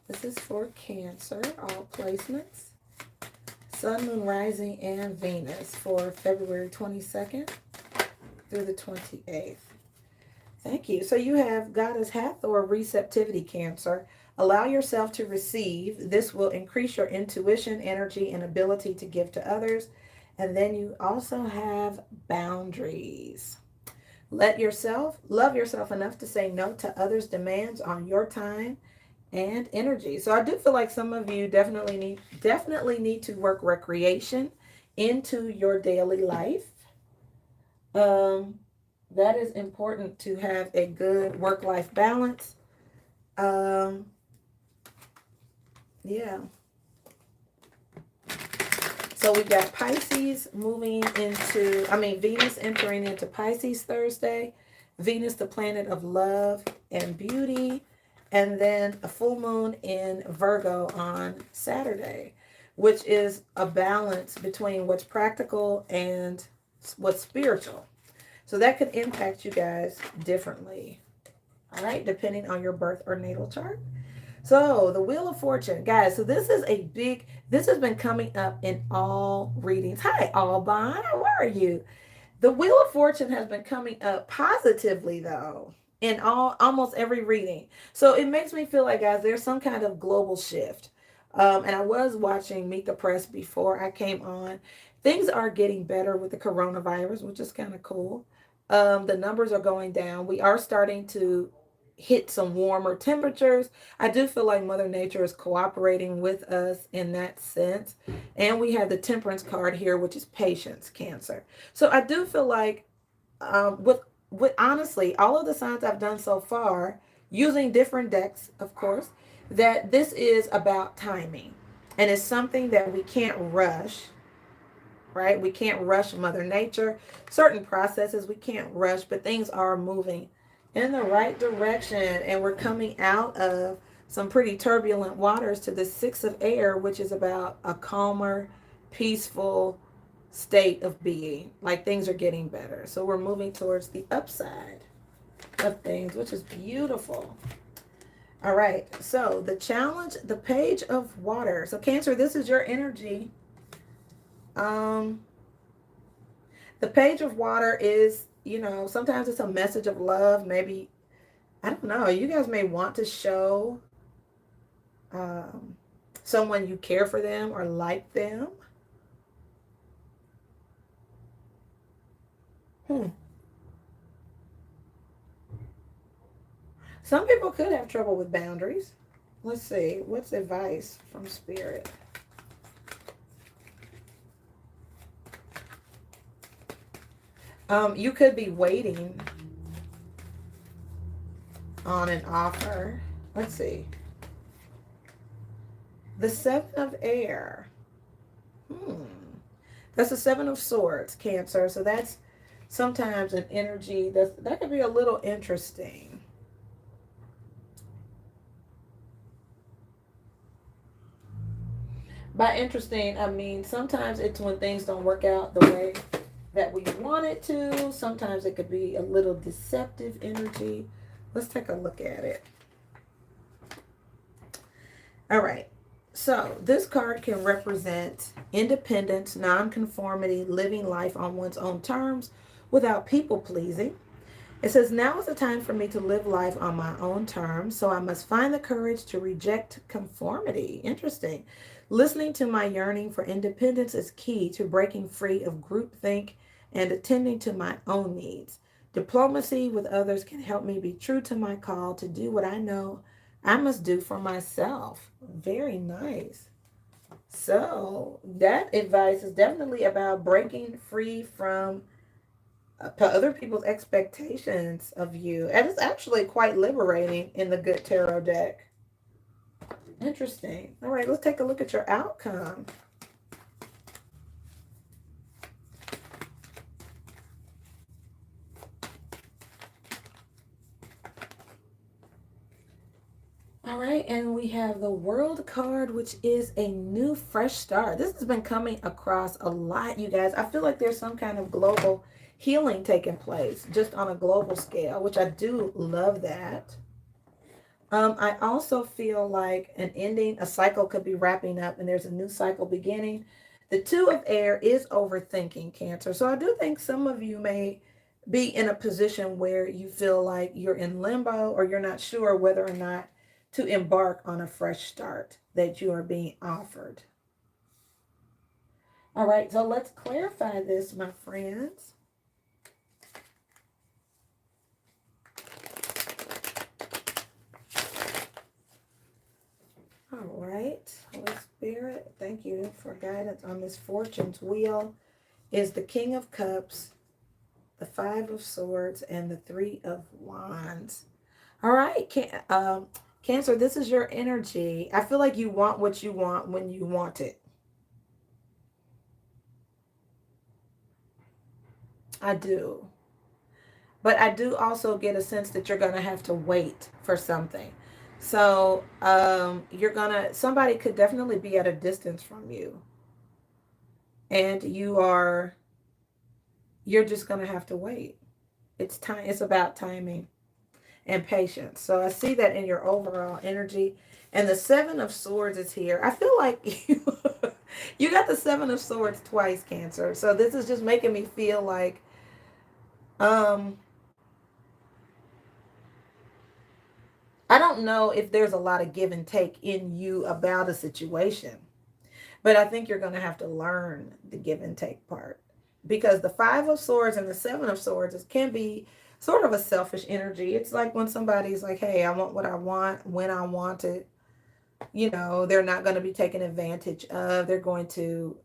This is for Cancer, all placements. Sun, Moon, Rising, and Venus for February 22nd through the 28th. Thank you. So you have Goddess Hathor receptivity, Cancer. Allow yourself to receive. This will increase your intuition, energy, and ability to give to others. And then you also have boundaries. Love yourself enough to say no to others' demands on your time and energy. So I do feel like some of you definitely need to work recreation into your daily life. That is important, to have a good work-life balance. Yeah. So we've got Pisces Venus entering into Pisces Thursday. Venus, the planet of love and beauty. And then a full moon in Virgo on Saturday, which is a balance between what's practical and what's spiritual. So that could impact you guys differently. All right, depending on your birth or natal chart. So the Wheel of Fortune, guys. So this has been coming up in all readings. Hi, Alban. How are you? The Wheel of Fortune has been coming up positively, though, in almost every reading. So it makes me feel like, guys, there's some kind of global shift. And I was watching Meet the Press before I came on. Things are getting better with the coronavirus, which is kind of cool. The numbers are going down. We are starting to hit some warmer temperatures. I do feel like Mother Nature is cooperating with us in that sense. And we have the Temperance card here, which is patience, Cancer. So I do feel like with honestly, all of the signs I've done so far, using different decks, of course, that this is about timing. And it's something that we can't rush, right? We can't rush Mother Nature. Certain processes we can't rush, but things are moving in the right direction, and we're coming out of some pretty turbulent waters to the Six of Air, which is about a calmer, peaceful state of being. Like, things are getting better. So we're moving towards the upside of things, which is beautiful. All right, so the challenge, the Page of Water. So Cancer, this is your energy. The Page of Water is, sometimes it's a message of love. Maybe, I don't know, you guys may want to show someone you care for them or like them. Some people could have trouble with boundaries. Let's see, what's advice from Spirit? You could be waiting on an offer. Let's see. The Seven of Air. That's the Seven of Swords, Cancer. So that's sometimes an energy that could be a little interesting. By interesting, I mean sometimes it's when things don't work out the way that we want it to. Sometimes it could be a little deceptive energy. Let's take a look at it. All right. So this card can represent independence, nonconformity, living life on one's own terms without people pleasing. It says, now is the time for me to live life on my own terms, so I must find the courage to reject conformity. Interesting. Listening to my yearning for independence is key to breaking free of groupthink and attending to my own needs. Diplomacy with others can help me be true to my call to do what I know I must do for myself. Very nice. So, that advice is definitely about breaking free from other people's expectations of you. And it's actually quite liberating in the Good Tarot deck. Interesting. All right, let's take a look at your outcome. All right, and we have the World card, which is a new, fresh start. This has been coming across a lot, you guys. I feel like there's some kind of global healing taking place just on a global scale, which I do love that. I also feel like an ending, a cycle could be wrapping up and there's a new cycle beginning. The Two of Air is overthinking, Cancer. So I do think some of you may be in a position where you feel like you're in limbo or you're not sure whether or not to embark on a fresh start that you are being offered. All right, so let's clarify this, my friends. All right, Holy Spirit, thank you for guidance on this Fortune's Wheel. Is the King of Cups, the Five of Swords, and the Three of Wands. All right, Cancer, this is your energy. I feel like you want what you want when you want it. I do. But I do also get a sense that you're going to have to wait for something. So somebody could definitely be at a distance from you. And you're just going to have to wait. It's about timing and patience. So I see that in your overall energy. And the Seven of Swords is here. I feel like you got the Seven of Swords twice, Cancer. So this is just making me feel like um I don't know if there's a lot of give and take in you about a situation, but I think you're going to have to learn the give and take part because the Five of Swords and the Seven of Swords can be sort of a selfish energy. It's like when somebody's like, hey, I want what I want when I want it. They're not going to be taken advantage of. They're going to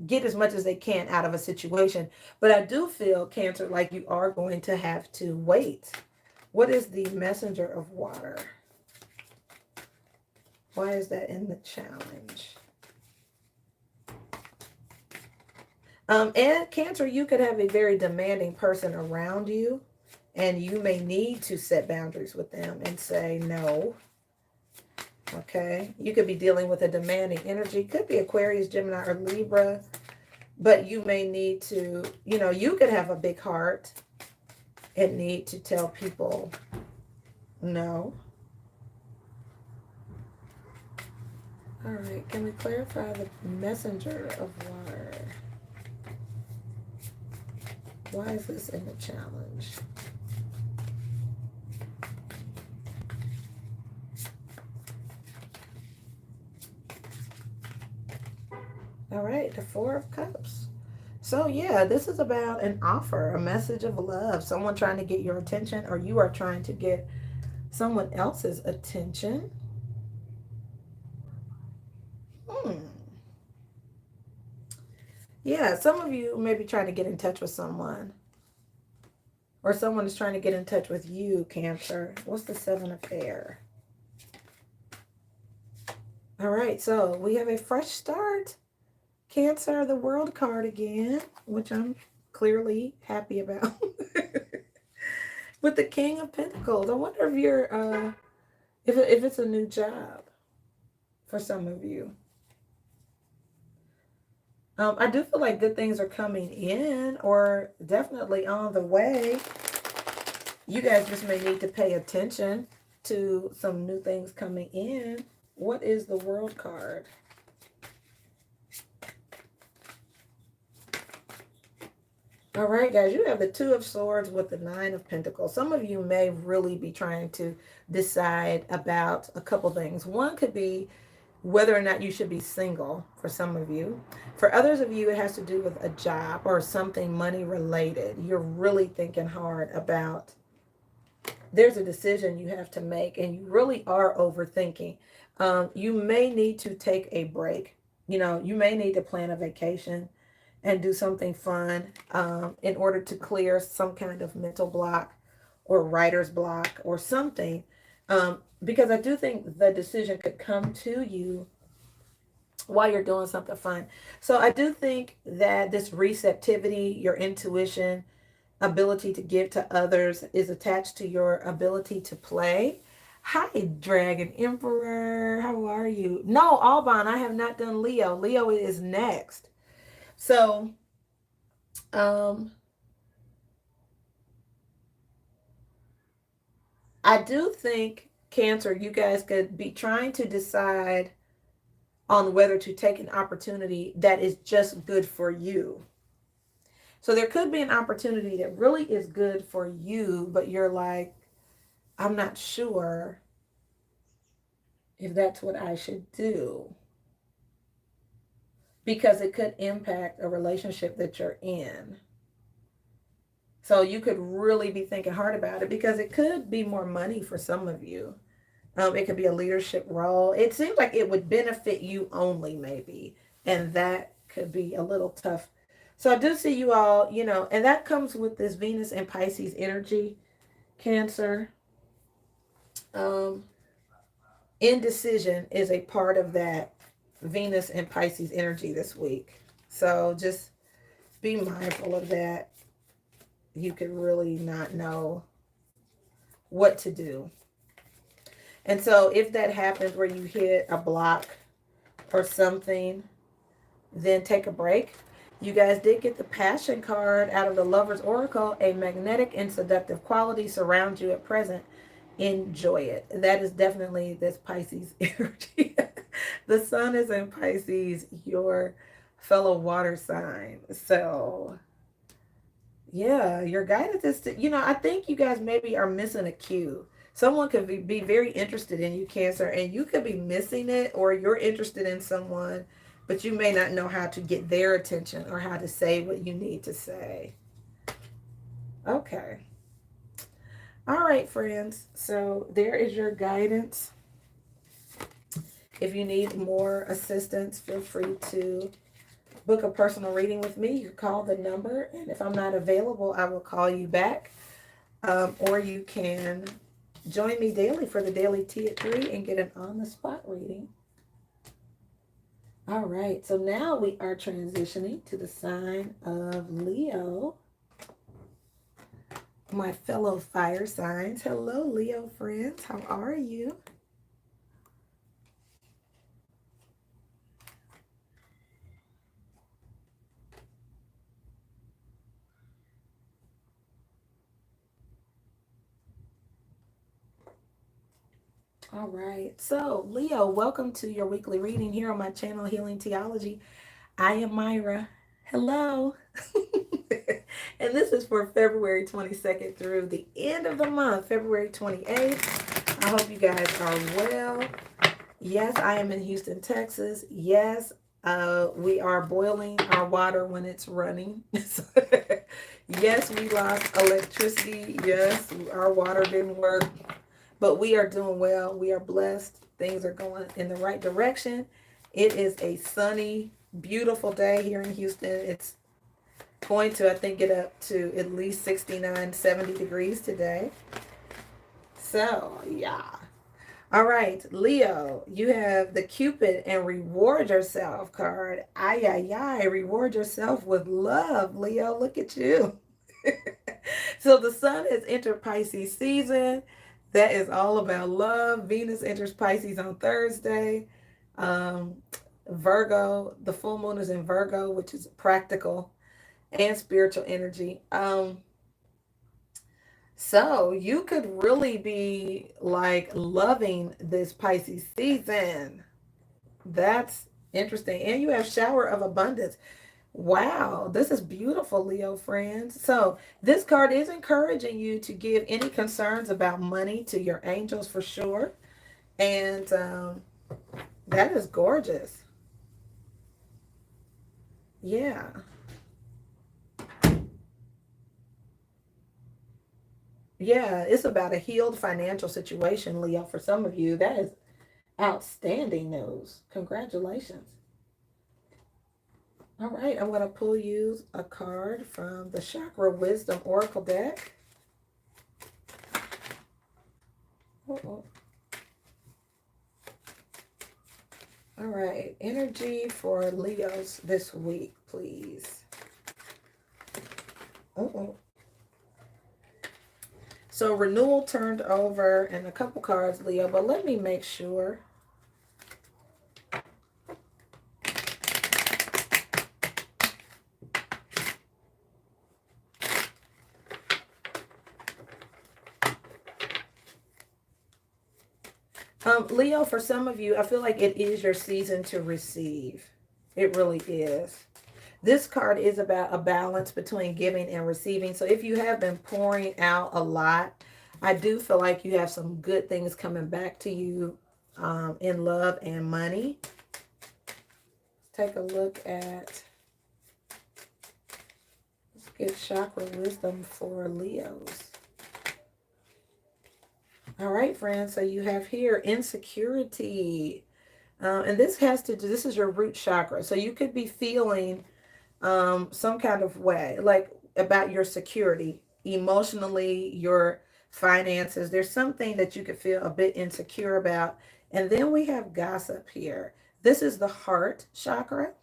get as much as they can out of a situation. But I do feel, Cancer, like you are going to have to wait. What is the Messenger of Water? Why is that in the challenge? And Cancer, you could have a very demanding person around you, and you may need to set boundaries with them and say no. Okay, you could be dealing with a demanding energy. Could be Aquarius, Gemini, or Libra, but you may need to, you could have a big heart and need to tell people no. All right, can we clarify the Messenger of Water? Why is this in the challenge? All right, the Four of Cups. So yeah, this is about an offer, a message of love, someone trying to get your attention, or you are trying to get someone else's attention. Yeah, some of you may be trying to get in touch with someone, or someone is trying to get in touch with you, Cancer. What's the Seven of Air? All right, so we have a fresh start. Cancer, the World card again, which I'm clearly happy about. With the King of Pentacles. I wonder if you're if it's a new job. for some of you. I do feel like good things are coming in or definitely on the way. You guys just may need to pay attention to some new things coming in. What is the World card? All right, guys, you have the Two of Swords with the Nine of Pentacles. Some of you may really be trying to decide about a couple things. One could be whether or not you should be single for some of you. For others of you, it has to do with a job or something money related. You're really thinking hard about, there's a decision you have to make and you really are overthinking. You may need to take a break. You know, you may need to plan a vacation and do something fun in order to clear some kind of mental block or writer's block or something. Because I do think the decision could come to you while you're doing something fun. So I do think that this receptivity, your intuition, ability to give to others is attached to your ability to play. Hi, Dragon Emperor. How are you? No, Alban, I have not done Leo. Leo is next. So, I do think, Cancer, you guys could be trying to decide on whether to take an opportunity that is just good for you. So there could be an opportunity that really is good for you, but you're like, I'm not sure if that's what I should do, because it could impact a relationship that you're in. So you could really be thinking hard about it because it could be more money for some of you. It could be a leadership role. It seems like it would benefit you only, maybe. And that could be a little tough. So I do see you all, you know, and that comes with this Venus and Pisces energy, Cancer. Indecision is a part of that Venus and Pisces energy this week. So just be mindful of that. You could really not know what to do. And so if that happens where you hit a block or something, then take a break. You guys did get the Passion card out of the Lover's Oracle. A magnetic and seductive quality surrounds you at present. Enjoy it. That is definitely this Pisces energy. The sun is in Pisces, your fellow water sign. So yeah, your guidance is to, you know, I think you guys maybe are missing a cue. Someone could be very interested in you, Cancer, and you could be missing it, or you're interested in someone, but you may not know how to get their attention or how to say what you need to say. Okay. All right, friends. So there is your guidance. If you need more assistance, feel free to book a personal reading with me. You call the number, and if I'm not available, I will call you back. Or you can join me daily for the daily tea at 3 and get an on-the-spot reading. All right, so now we are transitioning to the sign of Leo. My fellow fire signs. Hello, Leo friends. How are you? All right, so Leo, welcome to your weekly reading here on my channel, Healing Theology. I am Myra. Hello. And this is for February 22nd through the end of the month, February 28th. I hope you guys are well. Yes, I am in Houston, Texas. Yes, we are boiling our water when it's running. Yes, we lost electricity. Yes, our water didn't work. But we are doing well. We are blessed. Things are going in the right direction. It is a sunny, beautiful day here in Houston. It's going to, I think, get up to at least 69, 70 degrees today. So, yeah. All right, Leo, you have the Cupid and Reward Yourself card. Ay, ay, ay. Reward yourself with love, Leo. Look at you. So the sun has entered Pisces season. That is all about love. Venus enters Pisces on Thursday. Virgo, the full moon is in Virgo, which is practical and spiritual energy. So you could really be like loving this Pisces season. That's interesting. And you have shower of abundance. Wow, this is beautiful, Leo friends. So this card is encouraging you to give any concerns about money to your angels for sure. And that is gorgeous. Yeah. Yeah, it's about a healed financial situation, Leo. For some of you, that is outstanding news. Congratulations. All right, I'm going to pull you a card from the Chakra Wisdom Oracle deck. Uh-oh. All right, energy for Leos this week, please. Uh-oh. So renewal turned over and a couple cards, Leo, but let me make sure. Leo, for some of you, I feel like it is your season to receive. It really is. This card is about a balance between giving and receiving. So if you have been pouring out a lot, I do feel like you have some good things coming back to you in love and money. Let's take a look at, let's get chakra wisdom for Leos. All right, friends, so you have here insecurity. And this has to do, this is your root chakra. So you could be feeling some kind of way, like about your security, emotionally, your finances. There's something that you could feel a bit insecure about. And then we have gossip here. This is the heart chakra.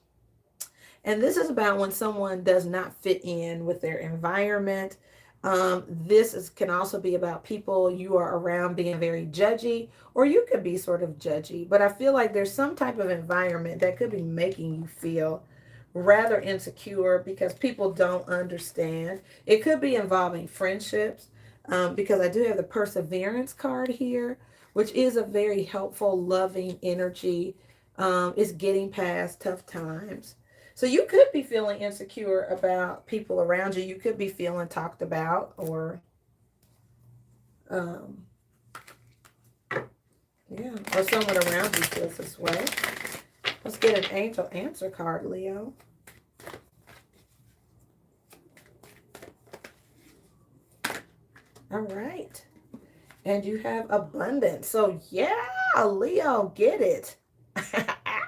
And this is about when someone does not fit in with their environment. Can also be about people you are around being very judgy, or you could be sort of judgy. But I feel like there's some type of environment that could be making you feel rather insecure because people don't understand. It could be involving friendships, because I do have the perseverance card here, which is a very helpful, loving energy. It's getting past tough times. So you could be feeling insecure about people around you. You could be feeling talked about, or yeah, or someone around you feels this way. Let's get an angel answer card, Leo. All right. And you have abundance. So yeah, Leo, get it.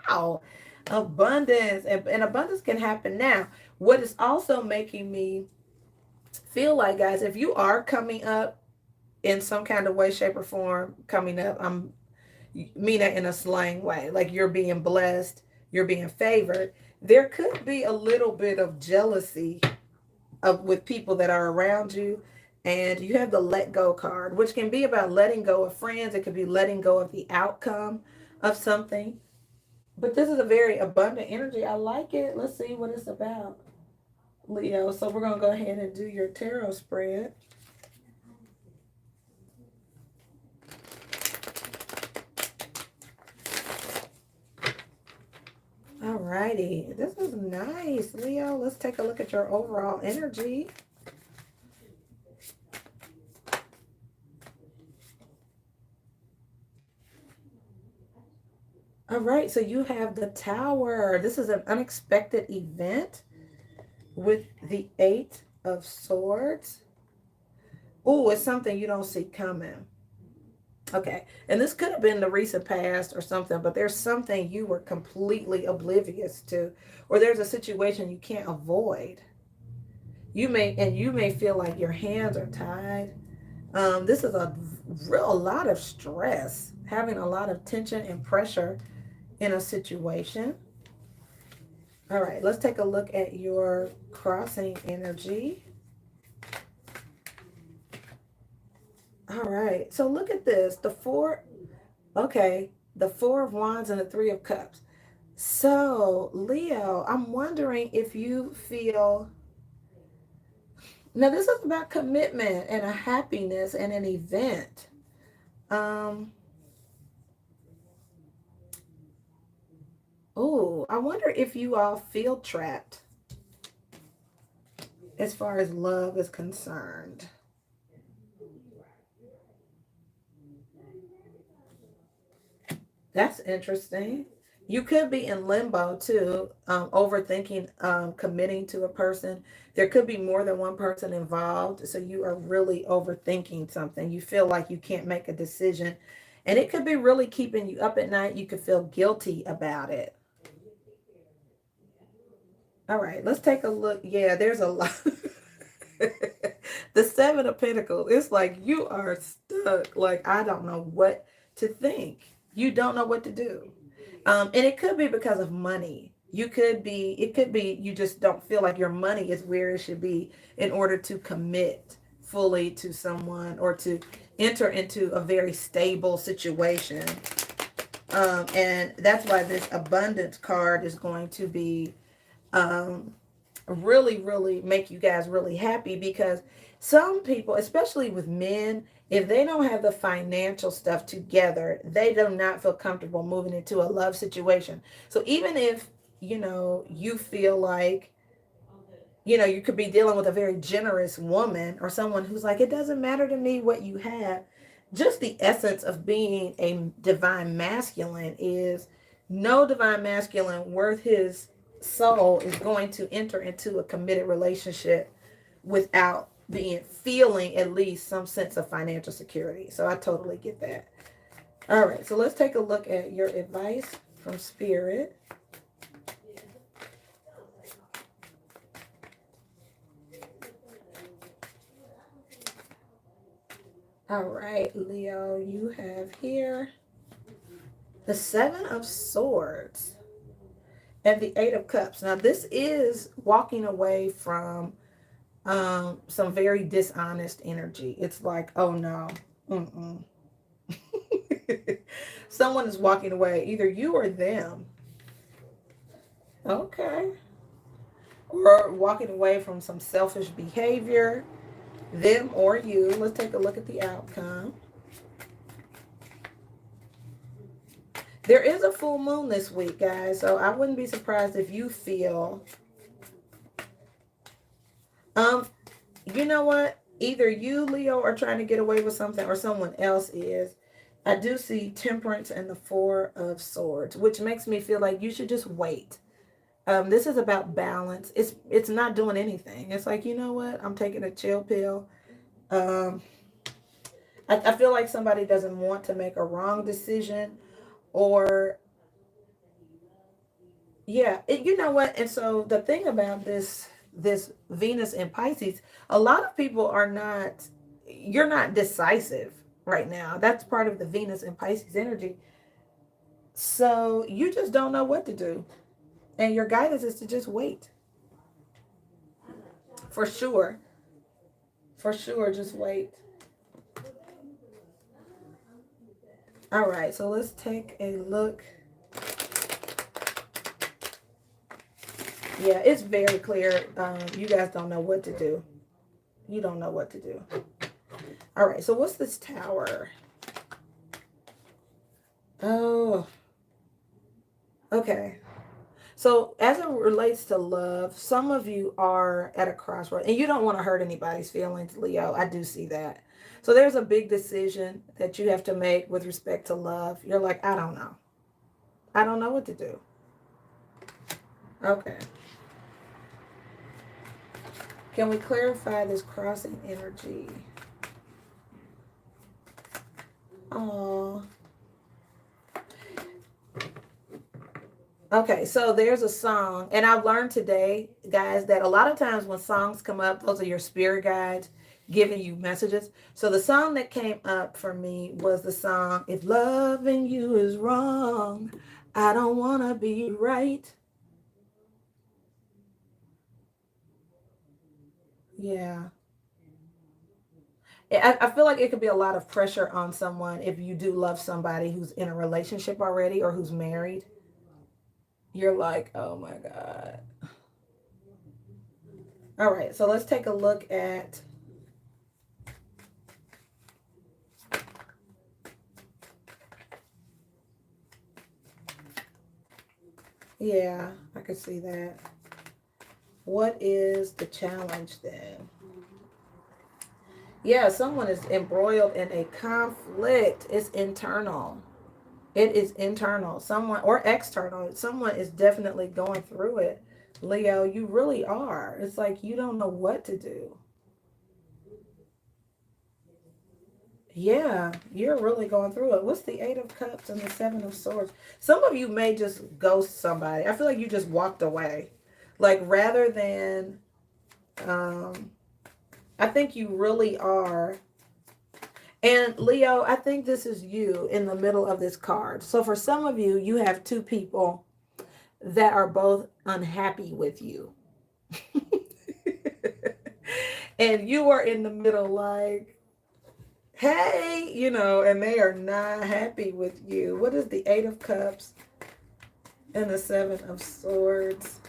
Ow. Abundance. And abundance can happen now. What is also making me feel like, guys, if you are coming up in some kind of way, shape, or form, coming up, I'm mean that in a slang way, like you're being blessed, you're being favored, there could be a little bit of jealousy with people that are around you. And you have the let go card, which can be about letting go of friends. It could be letting go of the outcome of something. But this is a very abundant energy. I like it. Let's see what it's about, Leo. So we're going to go ahead and do your tarot spread. All righty. This is nice, Leo. Let's take a look at your overall energy. All right, so you have the Tower. This is an unexpected event with the Eight of Swords. Oh, it's something you don't see coming. Okay, and this could have been the recent past or something, but there's something you were completely oblivious to, or there's a situation you can't avoid. You may feel like your hands are tied. This is a lot of stress, having a lot of tension and pressure in a situation. All right, let's take a look at your crossing energy. All right, so look at this. The four, okay, the Four of Wands and the Three of Cups. So, Leo, I'm wondering if you feel, now this is about commitment and a happiness and an event. Oh, I wonder if you all feel trapped as far as love is concerned. That's interesting. You could be in limbo too, overthinking, committing to a person. There could be more than one person involved. So you are really overthinking something. You feel like you can't make a decision. And it could be really keeping you up at night. You could feel guilty about it. All right, let's take a look. Yeah, there's a lot. The Seven of Pentacles. It's like you are stuck. Like, I don't know what to think. You don't know what to do. And it could be because of money. It could be you just don't feel like your money is where it should be in order to commit fully to someone or to enter into a very stable situation. And that's why this abundance card is going to be really, really make you guys really happy, because some people, especially with men, if they don't have the financial stuff together, they do not feel comfortable moving into a love situation. So even if, you feel like, you could be dealing with a very generous woman or someone who's like, it doesn't matter to me what you have. Just the essence of being a divine masculine is no divine masculine worth his soul is going to enter into a committed relationship without feeling at least some sense of financial security. So I totally get that. All right, so let's take a look at your advice from Spirit. All right, Leo, you have here the Seven of Swords and the Eight of Cups. Now, this is walking away from some very dishonest energy. It's like, oh no, someone is walking away, either you or them. Okay. Or walking away from some selfish behavior, them or you. Let's take a look at the outcome. There is a full moon this week, guys, so I wouldn't be surprised if you feel, you know what? Either you, Leo, are trying to get away with something or someone else is. I do see Temperance and the Four of Swords, which makes me feel like you should just wait. This is about balance. It's not doing anything. It's like, you know what? I'm taking a chill pill. I feel like somebody doesn't want to make a wrong decision, or yeah, you know what? And so the thing about this Venus in Pisces, a lot of people are not, you're not decisive right now. That's part of the Venus in Pisces energy. So you just don't know what to do. And your guidance is to just wait. For sure. For sure, just wait. All right, so let's take a look. Yeah, it's very clear. You guys don't know what to do. You don't know what to do. All right, so what's this Tower? Oh, okay. So as it relates to love, some of you are at a crossroad, and you don't want to hurt anybody's feelings, Leo. I do see that. So there's a big decision that you have to make with respect to love. You're like, I don't know. I don't know what to do. Okay. Can we clarify this crossing energy? Oh. Okay, so there's a song, and I've learned today, guys, that a lot of times when songs come up, those are your spirit guides giving you messages. So the song that came up for me was the song, If Loving You Is Wrong, I Don't Want to Be Right. Yeah. I feel like it could be a lot of pressure on someone if you do love somebody who's in a relationship already or who's married. You're like, oh my God. All right, so let's take a look at yeah, I can see that. What is the challenge then? Yeah, someone is embroiled in a conflict. It's internal. It is internal. Someone, or external. Someone is definitely going through it. Leo, you really are. It's like you don't know what to do. Yeah, you're really going through it. What's the Eight of Cups and the Seven of Swords? Some of you may just ghost somebody. I feel like you just walked away. Like rather than, um, I think you really are. And Leo, I think this is you in the middle of this card. So for some of you, you have two people that are both unhappy with you. And you are in the middle like, hey, and they are not happy with you. What is the Eight of Cups and the Seven of Swords?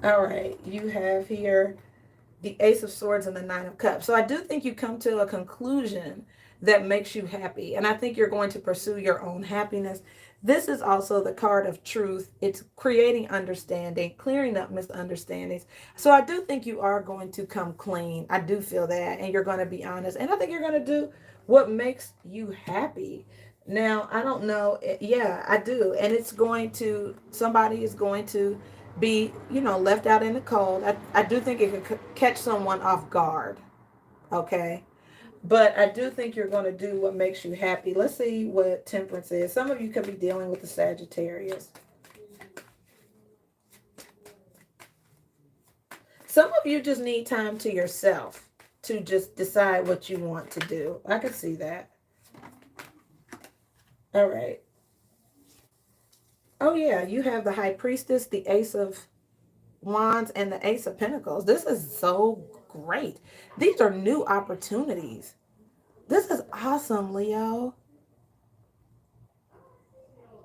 All right, you have here the Ace of Swords and the Nine of Cups. So I do think you come to a conclusion that makes you happy. And I think you're going to pursue your own happiness. This is also the card of truth. It's creating understanding, clearing up misunderstandings. So I do think you are going to come clean. I do feel that. And you're going to be honest. And I think you're going to do what makes you happy. Now, I don't know. Yeah, I do. And it's going to, somebody is going to be, left out in the cold. I do think it could catch someone off guard. Okay. But I do think you're going to do what makes you happy. Let's see what Temperance is. Some of you could be dealing with the Sagittarius. Some of you just need time to yourself to just decide what you want to do. I can see that. All right. Oh, yeah. You have the High Priestess, the Ace of Wands, and the Ace of Pentacles. This is so great. These are new opportunities. This is awesome, Leo.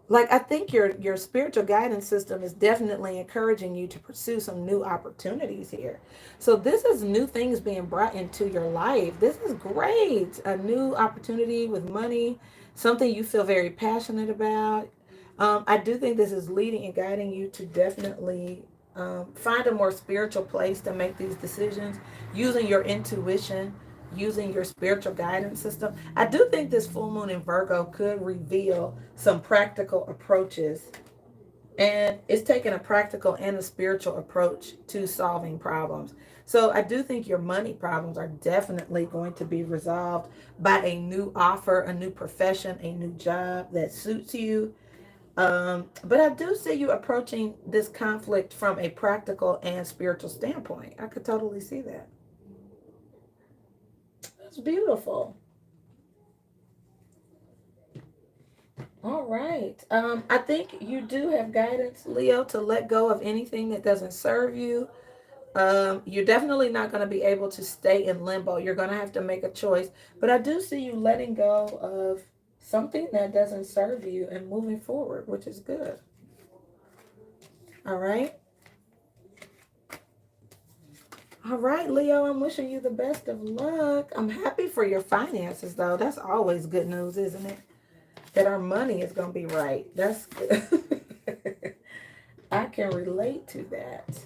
Like, I think your spiritual guidance system is definitely encouraging you to pursue some new opportunities here. So this is new things being brought into your life. This is great. A new opportunity with money, something you feel very passionate about. I do think this is leading and guiding you to definitely find a more spiritual place to make these decisions, using your intuition, using your spiritual guidance system. I do think this full moon in Virgo could reveal some practical approaches. And it's taking a practical and a spiritual approach to solving problems. So I do think your money problems are definitely going to be resolved by a new offer, a new profession, a new job that suits you. But I do see you approaching this conflict from a practical and spiritual standpoint. I could totally see that. That's beautiful. All right. I think you do have guidance, Leo, to let go of anything that doesn't serve you. You're definitely not going to be able to stay in limbo. You're going to have to make a choice. But I do see you letting go of something that doesn't serve you and moving forward, which is good. All right. All right, Leo, I'm wishing you the best of luck. I'm happy for your finances, though. That's always good news, isn't it? That our money is going to be right. That's good. I can relate to that.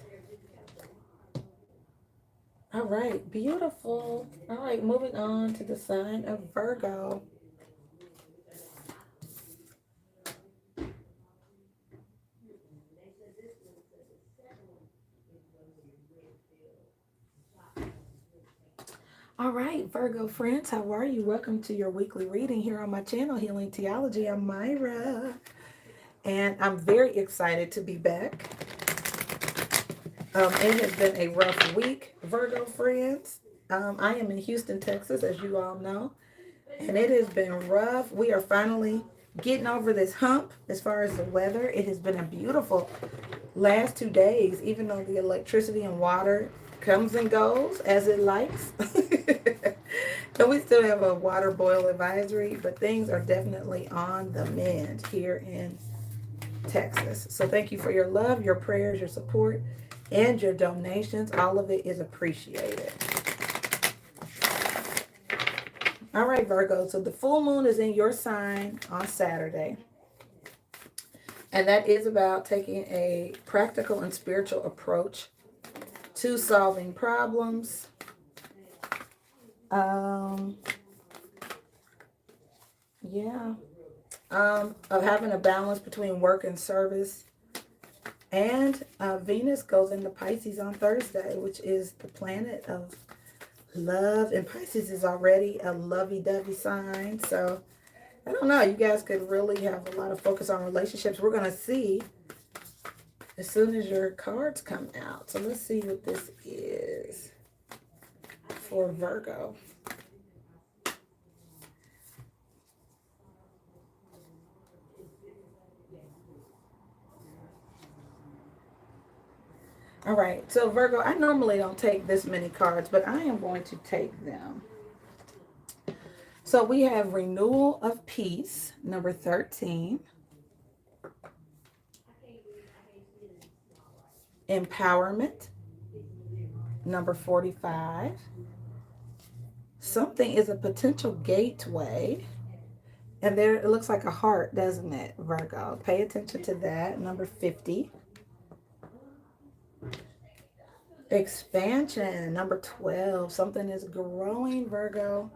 All right, beautiful. All right, moving on to the sign of Virgo. All right, Virgo friends, how are you? Welcome to your weekly reading here on my channel, Healing Theology. I'm Myra, and I'm very excited to be back. It has been a rough week, Virgo friends. I am in Houston, Texas, as you all know, and it has been rough. We are finally getting over this hump as far as the weather. It has been a beautiful last 2 days, even though the electricity and water comes and goes as it likes. And we still have a water boil advisory, but things are definitely on the mend here in Texas. So thank you for your love, your prayers, your support, and your donations. All of it is appreciated. All right, Virgo. So the full moon is in your sign on Saturday. And that is about taking a practical and spiritual approach to solving problems. Of having a balance between work and service. And Venus goes into Pisces on Thursday, which is the planet of love. And Pisces is already a lovey-dovey sign. So, I don't know. You guys could really have a lot of focus on relationships. We're going to see as soon as your cards come out. So, let's see what this is for Virgo. All right, so Virgo, I normally don't take this many cards, but I am going to take them. So we have Renewal of Peace, number 13. Empowerment, number 45. Something is a potential gateway. And there, it looks like a heart, doesn't it, Virgo? Pay attention to that, number 50. Expansion, number 12. Something is growing, Virgo.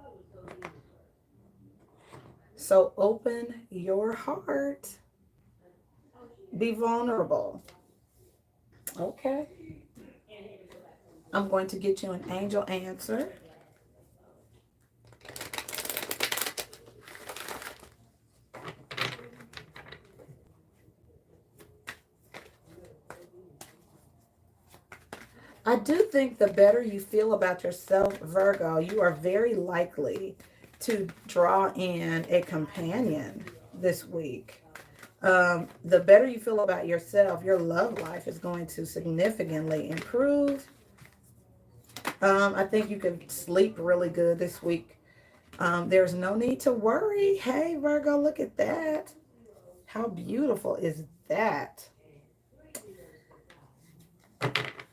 So open your heart. Be vulnerable. Okay. I'm going to get you an angel answer. I do think the better you feel about yourself, Virgo, you are very likely to draw in a companion this week. The better you feel about yourself, your love life is going to significantly improve. I think you can sleep really good this week. There's no need to worry. Hey, Virgo, look at that. How beautiful is that?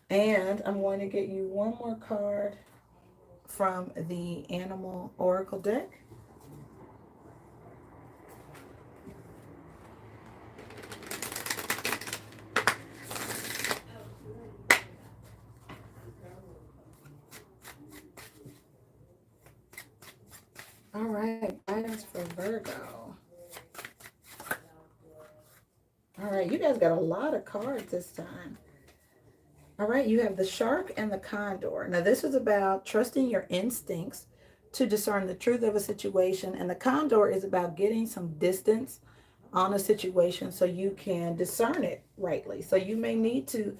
And I'm going to get you one more card from the Animal Oracle deck. All right, guidance for Virgo. All right, you guys got a lot of cards this time. All right, you have the Shark and the Condor. Now, this is about trusting your instincts to discern the truth of a situation. And the Condor is about getting some distance on a situation so you can discern it rightly. So you may need to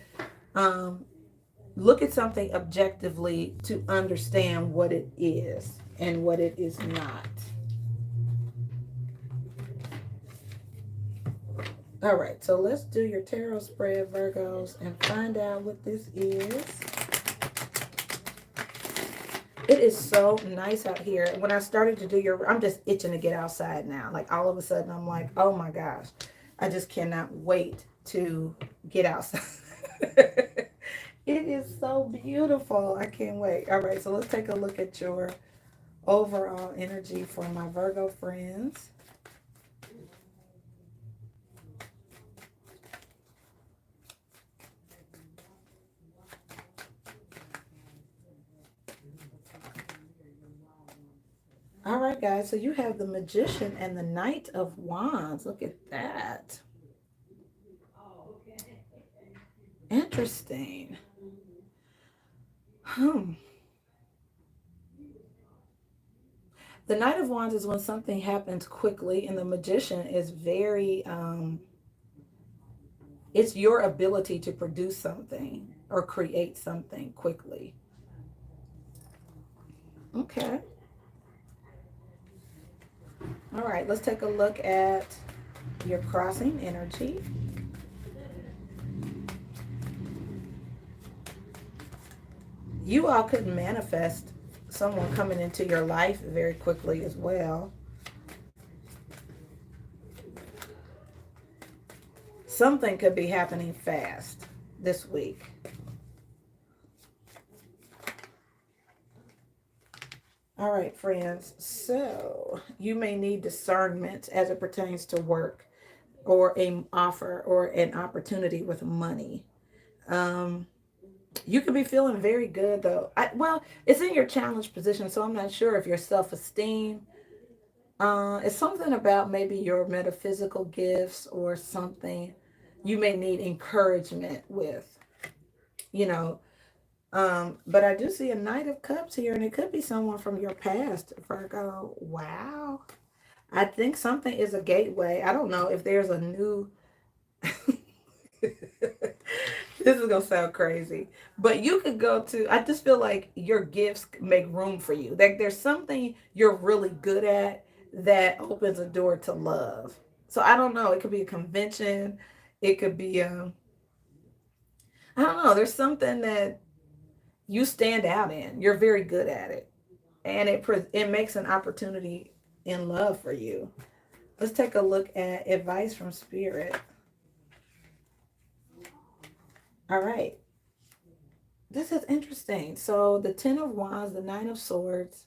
look at something objectively to understand what it is and what it is not. All right, so let's do your tarot spread, Virgos, and find out what this is. It is so nice out here. When I started to do your, I'm just itching to get outside now. Like all of a sudden, I'm like, oh my gosh, I just cannot wait to get outside. It is so beautiful. I can't wait. All right, so let's take a look at your overall energy for my Virgo friends. All right, guys, so you have the Magician and the Knight of Wands. Look at that. Interesting. The Knight of Wands is when something happens quickly, and the Magician is very, it's your ability to produce something or create something quickly. Okay. All right, let's take a look at your crossing energy. You all could manifest someone coming into your life very quickly as well. Something could be happening fast this week. All right, friends. So you may need discernment as it pertains to work or an offer or an opportunity with money. Um, you could be feeling very good though. Well, it's in your challenge position, so I'm not sure if your self-esteem. It's something about maybe your metaphysical gifts or something you may need encouragement with, you know. But I do see a Knight of Cups here, and it could be someone from your past, Virgo. Wow. I think something is a gateway. I don't know if there's a new. This is gonna sound crazy, but you could go to. I just feel like your gifts make room for you. Like there's something you're really good at that opens a door to love. So I don't know. It could be a convention. It could be I don't know. There's something that you stand out in. You're very good at it, and it makes an opportunity in love for you. Let's take a look at advice from Spirit. All right. This is interesting. So the Ten of Wands, the Nine of Swords.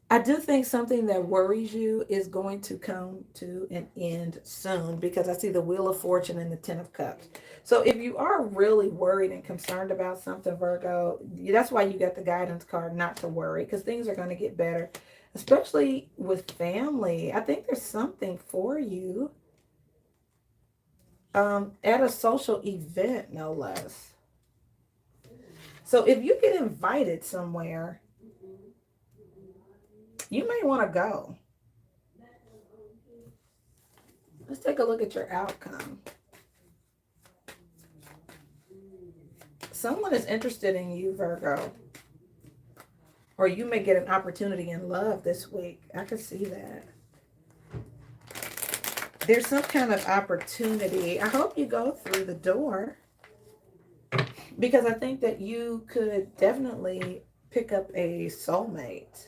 I do think something that worries you is going to come to an end soon because I see the Wheel of Fortune and the Ten of Cups. So if you are really worried and concerned about something, Virgo, that's why you got the guidance card not to worry because things are going to get better, especially with family. I think there's something for you at a social event, no less. So if you get invited somewhere, you may want to go. Let's take a look at your outcome. Someone is interested in you, Virgo. Or you may get an opportunity in love this week. I can see that. There's some kind of opportunity. I hope you go through the door because I think that you could definitely pick up a soulmate.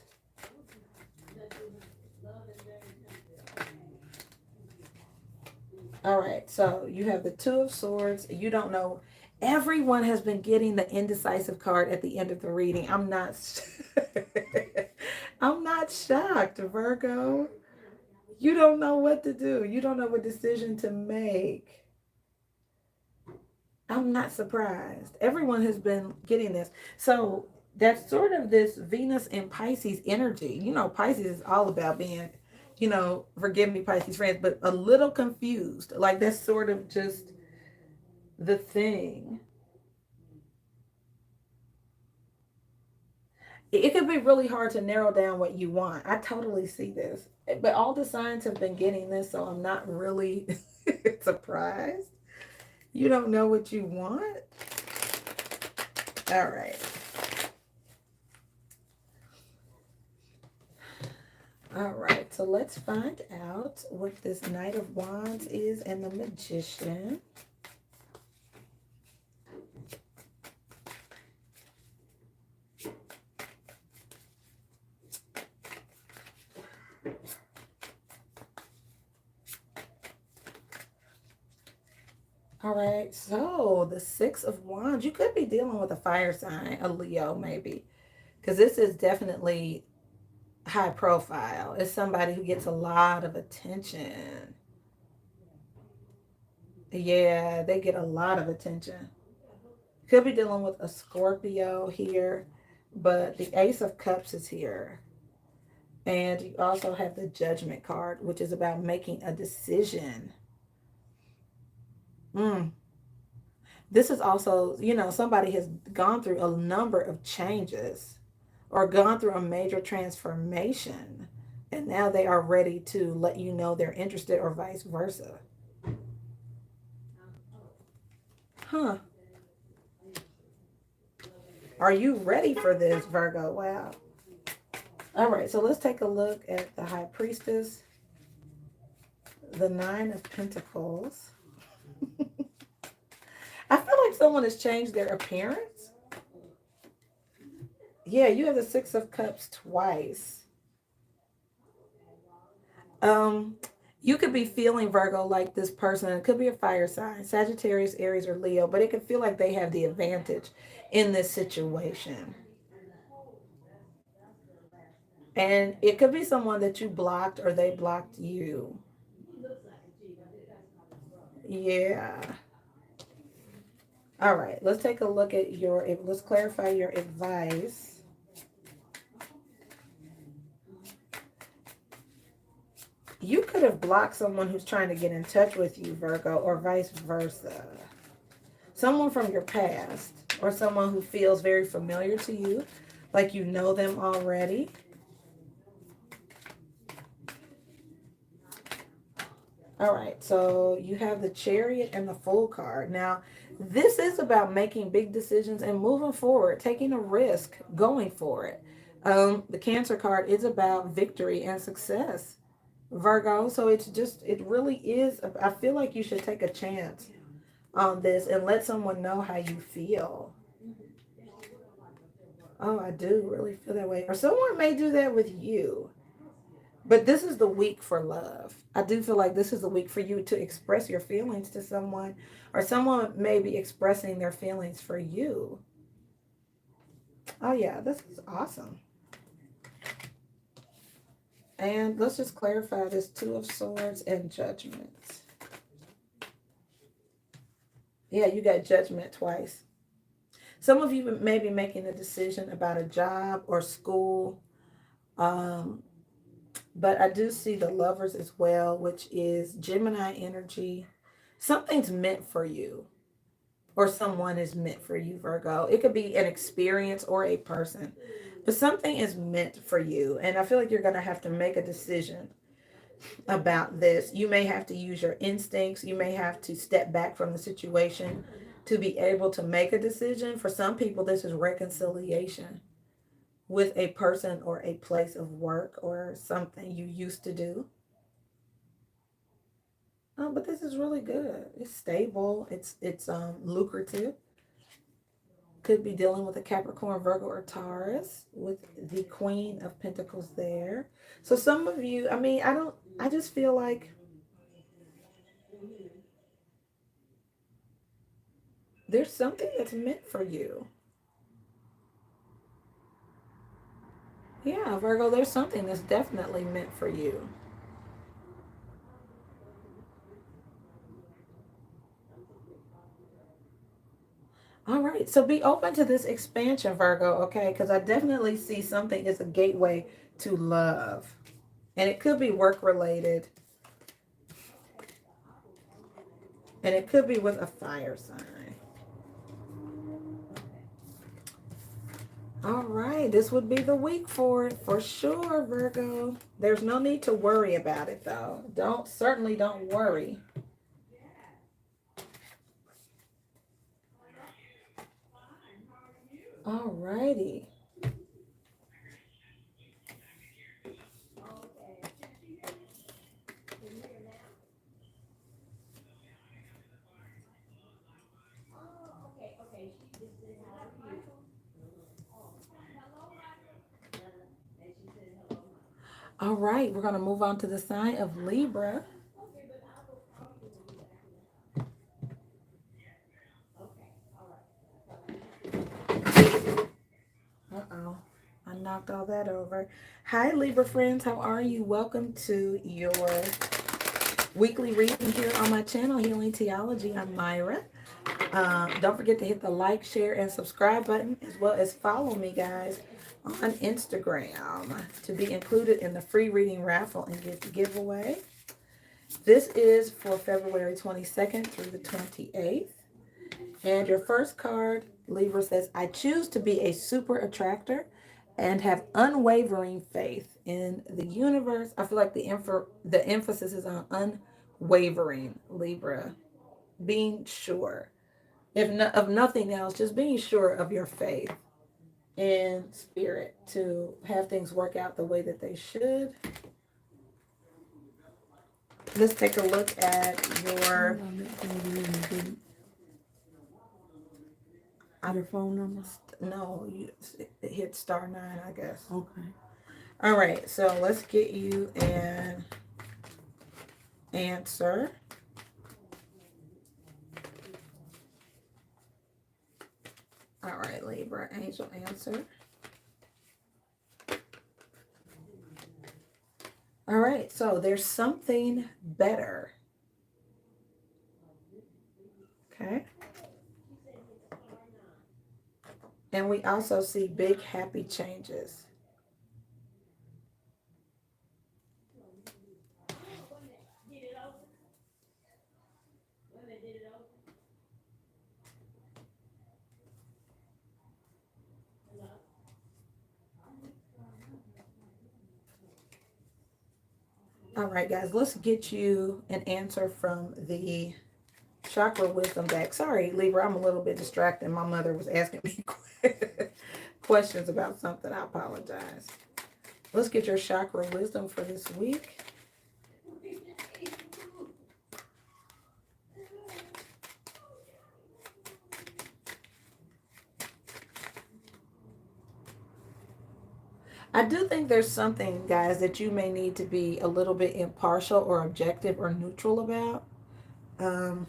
All right, so you have the Two of Swords. You don't know. Everyone has been getting the indecisive card at the end of the reading. I'm not I'm not shocked, Virgo. You don't know what to do. You don't know what decision to make. I'm not surprised. Everyone has been getting this. So that's sort of this Venus and Pisces energy. You know, Pisces is all about being, forgive me, Pisces friends, but a little confused. Like that's sort of just the thing. It could be really hard to narrow down what you want. I totally see this. But all the signs have been getting this, so I'm not really surprised. You don't know what you want? All right. All right, so let's find out what this Knight of Wands is and the Magician. All right, so the Six of Wands. You could be dealing with a fire sign, a Leo maybe, because this is definitely high profile. It's somebody who gets a lot of attention. Yeah, they get a lot of attention. Could be dealing with a Scorpio here, but the Ace of Cups is here. And you also have the Judgment card, which is about making a decision. This is also, somebody has gone through a number of changes or gone through a major transformation. And now they are ready to let you know they're interested or vice versa. Huh. Are you ready for this, Virgo? Wow. All right, so let's take a look at the High Priestess, the Nine of Pentacles. I feel like someone has changed their appearance. Yeah, you have the Six of Cups twice. You could be feeling, Virgo, like this person. It could be a fire sign, Sagittarius, Aries, or Leo, but it could feel like they have the advantage in this situation. And it could be someone that you blocked or they blocked you. Yeah. All right. Let's take a look at let's clarify your advice. You could have blocked someone who's trying to get in touch with you, Virgo, or vice versa. Someone from your past or someone who feels very familiar to you, like you know them already. All right, so you have the Chariot and the Fool card. Now, this is about making big decisions and moving forward, taking a risk, going for it. The Cancer card is about victory and success, Virgo. So it really is. I feel like you should take a chance on this and let someone know how you feel. Oh, I do really feel that way. Or someone may do that with you. But this is the week for love. I do feel like this is the week for you to express your feelings to someone, or someone may be expressing their feelings for you. Oh, yeah, this is awesome. And let's just clarify this Two of Swords and Judgment. Yeah, you got Judgment twice. Some of you may be making a decision about a job or school. But I do see the Lovers as well, which is Gemini energy. Something's meant for you, or someone is meant for you, Virgo. It could be an experience or a person, but something is meant for you. And I feel like you're going to have to make a decision about this. You may have to use your instincts. You may have to step back from the situation to be able to make a decision. For some people, this is reconciliation with a person or a place of work or something you used to do. But this is really good. It's stable. It's lucrative. Could be dealing with a Capricorn, Virgo, or Taurus with the Queen of Pentacles there. So some of you, I just feel like there's something that's meant for you. Yeah, Virgo, there's something that's definitely meant for you. All right, so be open to this expansion, Virgo, okay? Because I definitely see something as a gateway to love. And it could be work related. And it could be with a fire sign. All right, this would be the week for it, for sure, Virgo. There's no need to worry about it, though. Certainly don't worry. All righty. All right, we're going to move on to the sign of Libra. Uh-oh, I knocked all that over. Hi, Libra friends. How are you? Welcome to your weekly reading here on my channel, Healing Theology. I'm Myra. Don't forget to hit the like, share, and subscribe button, as well as follow me, guys, on Instagram to be included in the free reading raffle and gift giveaway. This is for February 22nd through the 28th. And your first card, Libra, says, I choose to be a super attractor and have unwavering faith in the universe. I feel like the emphasis is on unwavering, Libra. Being sure. Of nothing else, just being sure of your faith and spirit to have things work out the way that they should. Let's take a look at your Your phone number? No, you hit *9, I guess. Okay. All right, so let's get you an answer. All right, Libra, angel answer. All right, so there's something better. Okay. And we also see big happy changes. All right, guys, let's get you an answer from the chakra wisdom deck. Sorry, Libra, I'm a little bit distracted. My mother was asking me questions about something. I apologize. Let's get your chakra wisdom for this week. I do think there's something, guys, that you may need to be a little bit impartial or objective or neutral about. Um,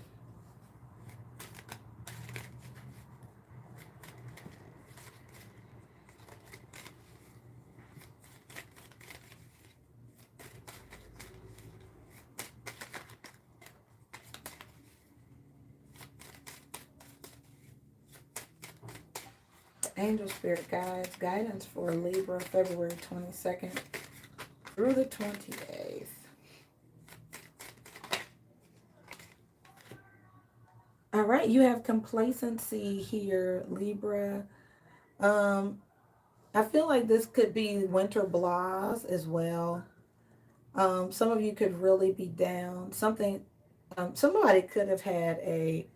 Angel Spirit Guides, guidance for Libra, February 22nd through the 28th. All right, you have complacency here, Libra. I feel like this could be winter blahs as well. Some of you could really be down. Somebody could have had a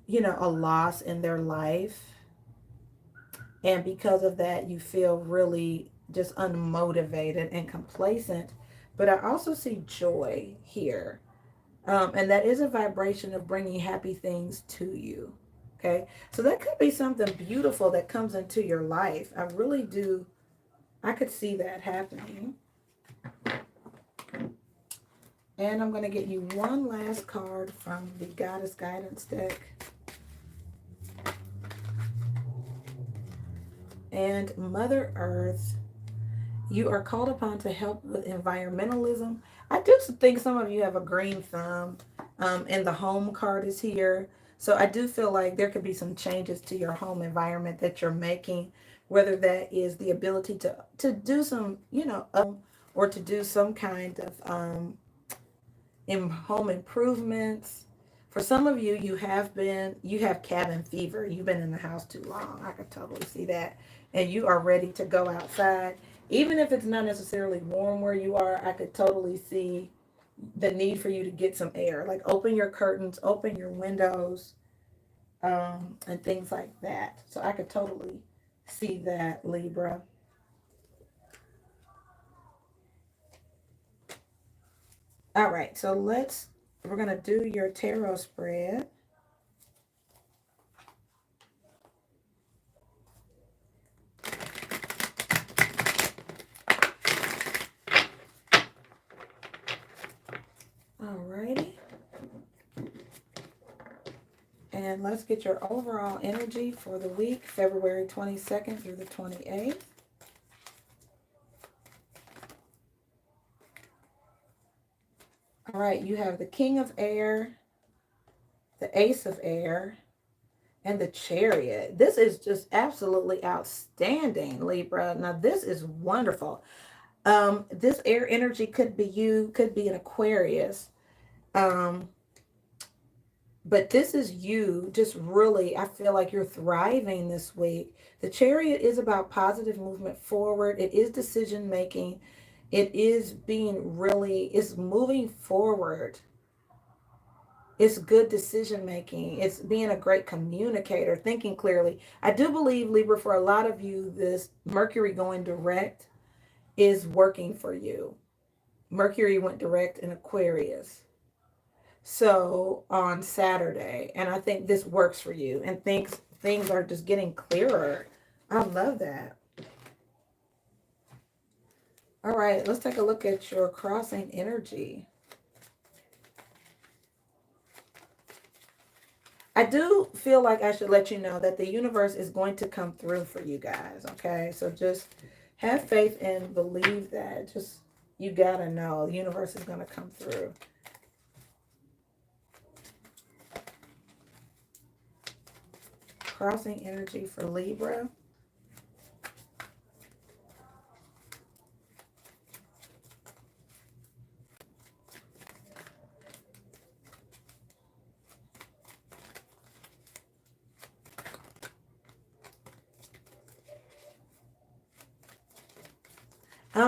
loss in their life. And because of that, you feel really just unmotivated and complacent. But I also see joy here. And that is a vibration of bringing happy things to you. Okay. So that could be something beautiful that comes into your life. I really do. I could see that happening. And I'm going to get you one last card from the Goddess Guidance deck. And Mother Earth, you are called upon to help with environmentalism. I do think some of you have a green thumb, and the home card is here. So I do feel like there could be some changes to your home environment that you're making, whether that is the ability to do some, or to do some kind of in home improvements. For some of you, you have cabin fever. You've been in the house too long. I could totally see that. And you are ready to go outside. Even if it's not necessarily warm where you are, I could totally see the need for you to get some air. Like open your curtains, open your windows, and things like that. So I could totally see that, Libra. All right, so we're going to do your tarot spread. Alrighty. And let's get your overall energy for the week, February 22nd through the 28th. All right, you have the King of Air, the Ace of Air, and the Chariot. This is just absolutely outstanding, Libra. Now, this is wonderful. This air energy could be you, could be an Aquarius. But this is you just really, I feel like you're thriving this week. The Chariot is about positive movement forward. It is decision making. It is it's moving forward. It's good decision making. It's being a great communicator, thinking clearly. I do believe, Libra, for a lot of you, this Mercury going direct is working for you. Mercury went direct in Aquarius. So on Saturday, and I think this works for you, and things are just getting clearer. I love that. All right, let's take a look at your crossing energy. I do feel like I should let you know that the universe is going to come through for you guys, okay? So just have faith and believe that. Just, you gotta know the universe is going to come through. Crossing energy for Libra.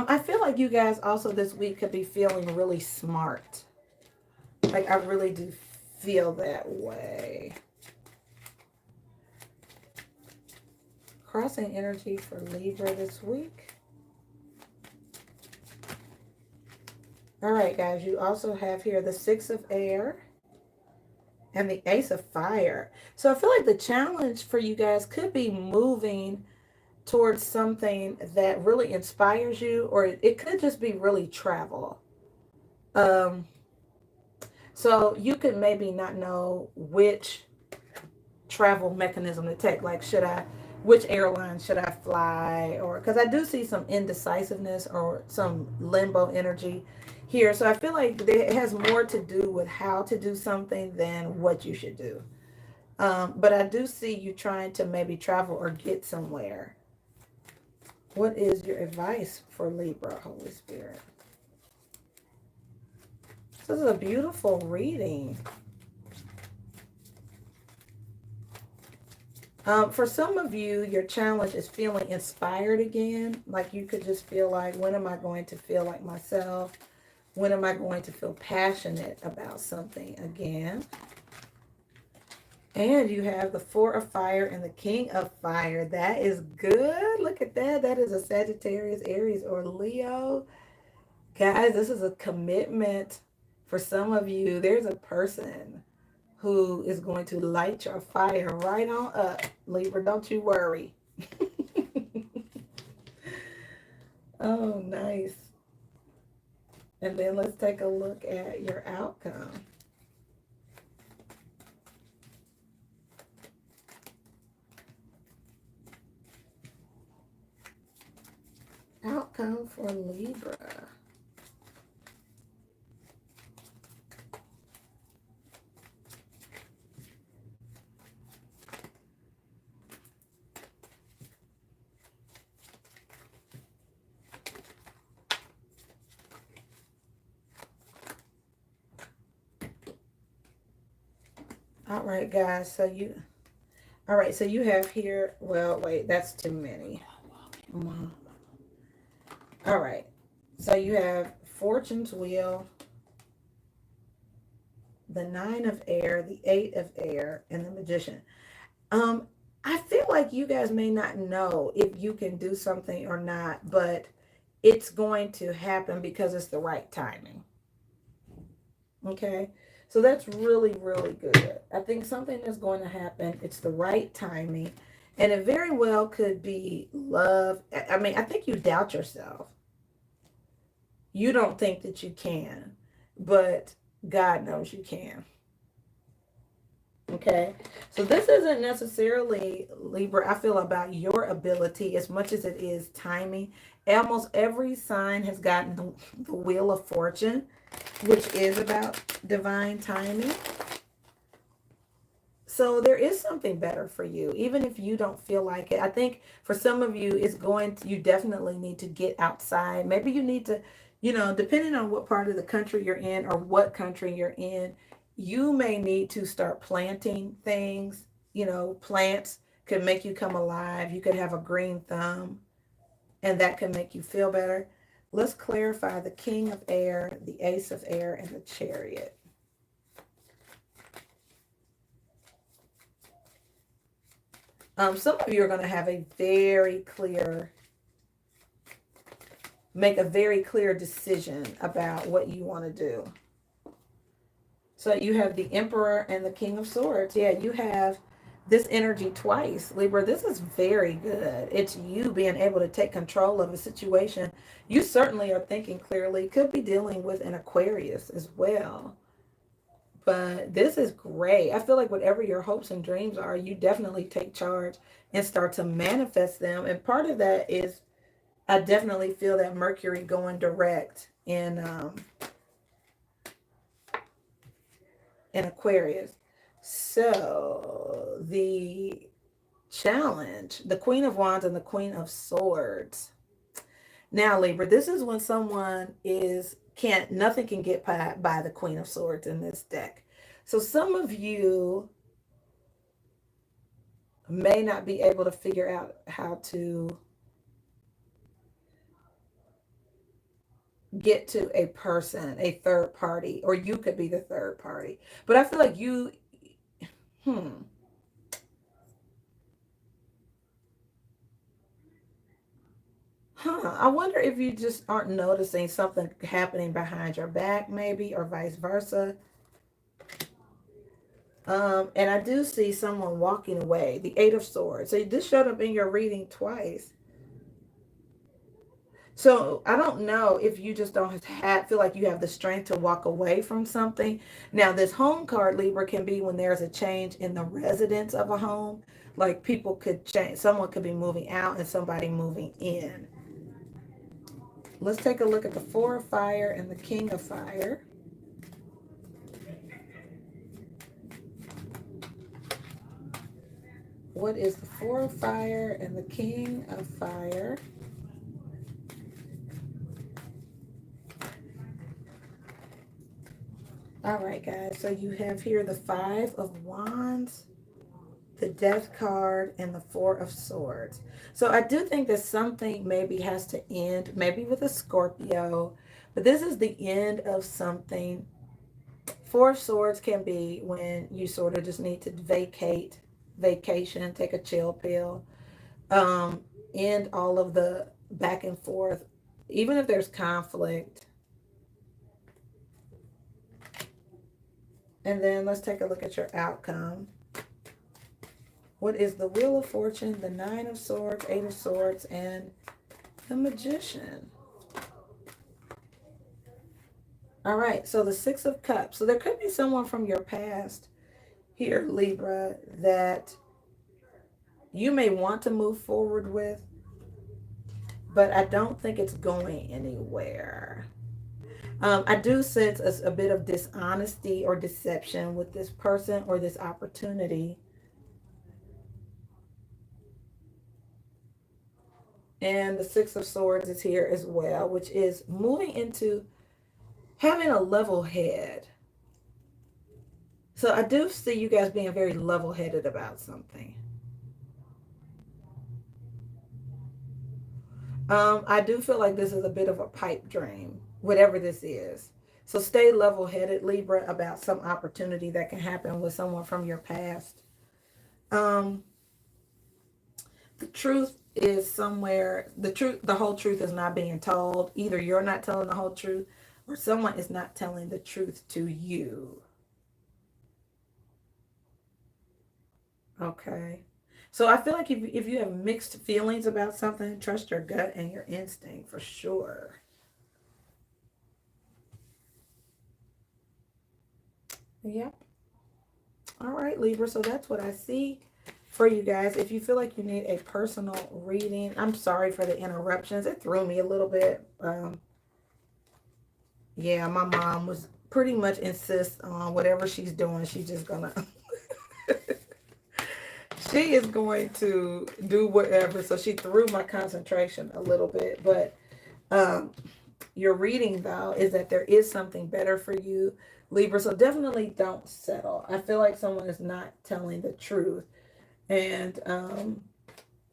I feel like you guys also this week could be feeling really smart. Like, I really do feel that way. Crossing energy for Libra this week. All right, guys, you also have here the Six of Air and the Ace of Fire. So I feel like the challenge for you guys could be moving towards something that really inspires you, or it could just be really travel. Um, so you could maybe not know which travel mechanism to take. Like, which airline should I fly? Or, because I do see some indecisiveness or some limbo energy here. So I feel like it has more to do with how to do something than what you should do. But I do see you trying to maybe travel or get somewhere. What is your advice for Libra, Holy Spirit? This is a beautiful reading. For some of you, your challenge is feeling inspired again. Like, you could just feel like, when am I going to feel like myself? When am I going to feel passionate about something again? And you have the Four of Fire and the King of Fire. That is good. Look at that. That is a Sagittarius, Aries, or Leo. Guys, this is a commitment. For some of you, there's a person who is going to light your fire right on up. Libra, don't you worry. Oh, nice. And then let's take a look at your outcome. Outcome for Libra. All right, guys. So you have here, well, wait, that's too many. All right. So you have Fortune's Wheel, the Nine of Air, the Eight of Air, and the Magician. I feel like you guys may not know if you can do something or not, but it's going to happen because it's the right timing. Okay? So that's really, really good. I think something is going to happen. It's the right timing. And it very well could be love. I mean, I think you doubt yourself. You don't think that you can, but God knows you can. Okay, so this isn't necessarily, Libra, I feel, about your ability as much as it is timing. Almost every sign has gotten the Wheel of Fortune, which is about divine timing. So there is something better for you, even if you don't feel like it. I think for some of you, you definitely need to get outside. Maybe you need to, depending on what part of the country you're in or what country you're in, you may need to start planting things. Plants could make you come alive. You could have a green thumb, and that can make you feel better. Let's clarify the King of Air, the Ace of Air, and the Chariot. Some of you are going to have make a very clear decision about what you want to do. So you have the Emperor and the King of Swords. Yeah, you have this energy twice, Libra. This is very good. It's you being able to take control of a situation. You certainly are thinking clearly. Could be dealing with an Aquarius as well. But this is great. I feel like whatever your hopes and dreams are, you definitely take charge and start to manifest them. And part of that is I definitely feel that Mercury going direct in Aquarius. So the challenge, the Queen of Wands and the Queen of Swords. Now, Libra, this is when someone is can't nothing can get by the Queen of Swords in this deck. So some of you may not be able to figure out how to get to a person, a third party, or you could be the third party. But I feel like you, hmm, I wonder if you just aren't noticing something happening behind your back, maybe, or vice versa. And I do see someone walking away, the Eight of Swords. So this showed up in your reading twice. So I don't know if you just don't feel like you have the strength to walk away from something. Now, this home card, Libra, can be when there's a change in the residence of a home. Like people could change, someone could be moving out and somebody moving in. Let's take a look at the Four of Fire and the King of Fire. What is the Four of Fire and the King of Fire? All right, guys. So you have here the Five of Wands, the Death card, and the Four of Swords. So I do think that something maybe has to end, maybe with a Scorpio, but this is the end of something. Four of Swords can be when you sort of just need to vacation, take a chill pill, end all of the back and forth, even if there's conflict. And then let's take a look at your outcome. What is the Wheel of Fortune, the Nine of Swords, Eight of Swords, and the Magician? All right, so the Six of Cups. So there could be someone from your past here, Libra, that you may want to move forward with, but I don't think it's going anywhere. I do sense a bit of dishonesty or deception with this person or this opportunity. And the Six of Swords is here as well, which is moving into having a level head. So I do see you guys being very level-headed about something. I do feel like this is a bit of a pipe dream, whatever this is. So stay level-headed, Libra, about some opportunity that can happen with someone from your past. The truth is somewhere, the whole truth is not being told. Either you're not telling the whole truth or someone is not telling the truth to you. Okay. So I feel like if you have mixed feelings about something, trust your gut and your instinct for sure. Yep. All right, Libra. So that's what I see for you guys. If you feel like you need a personal reading, I'm sorry for the interruptions. It threw me a little bit. Yeah, my mom was pretty much insists on whatever she's doing. She's just gonna she is going to do whatever. So she threw my concentration a little bit. But your reading, though, is that there is something better for you, Libra. So definitely don't settle. I feel like someone is not telling the truth. And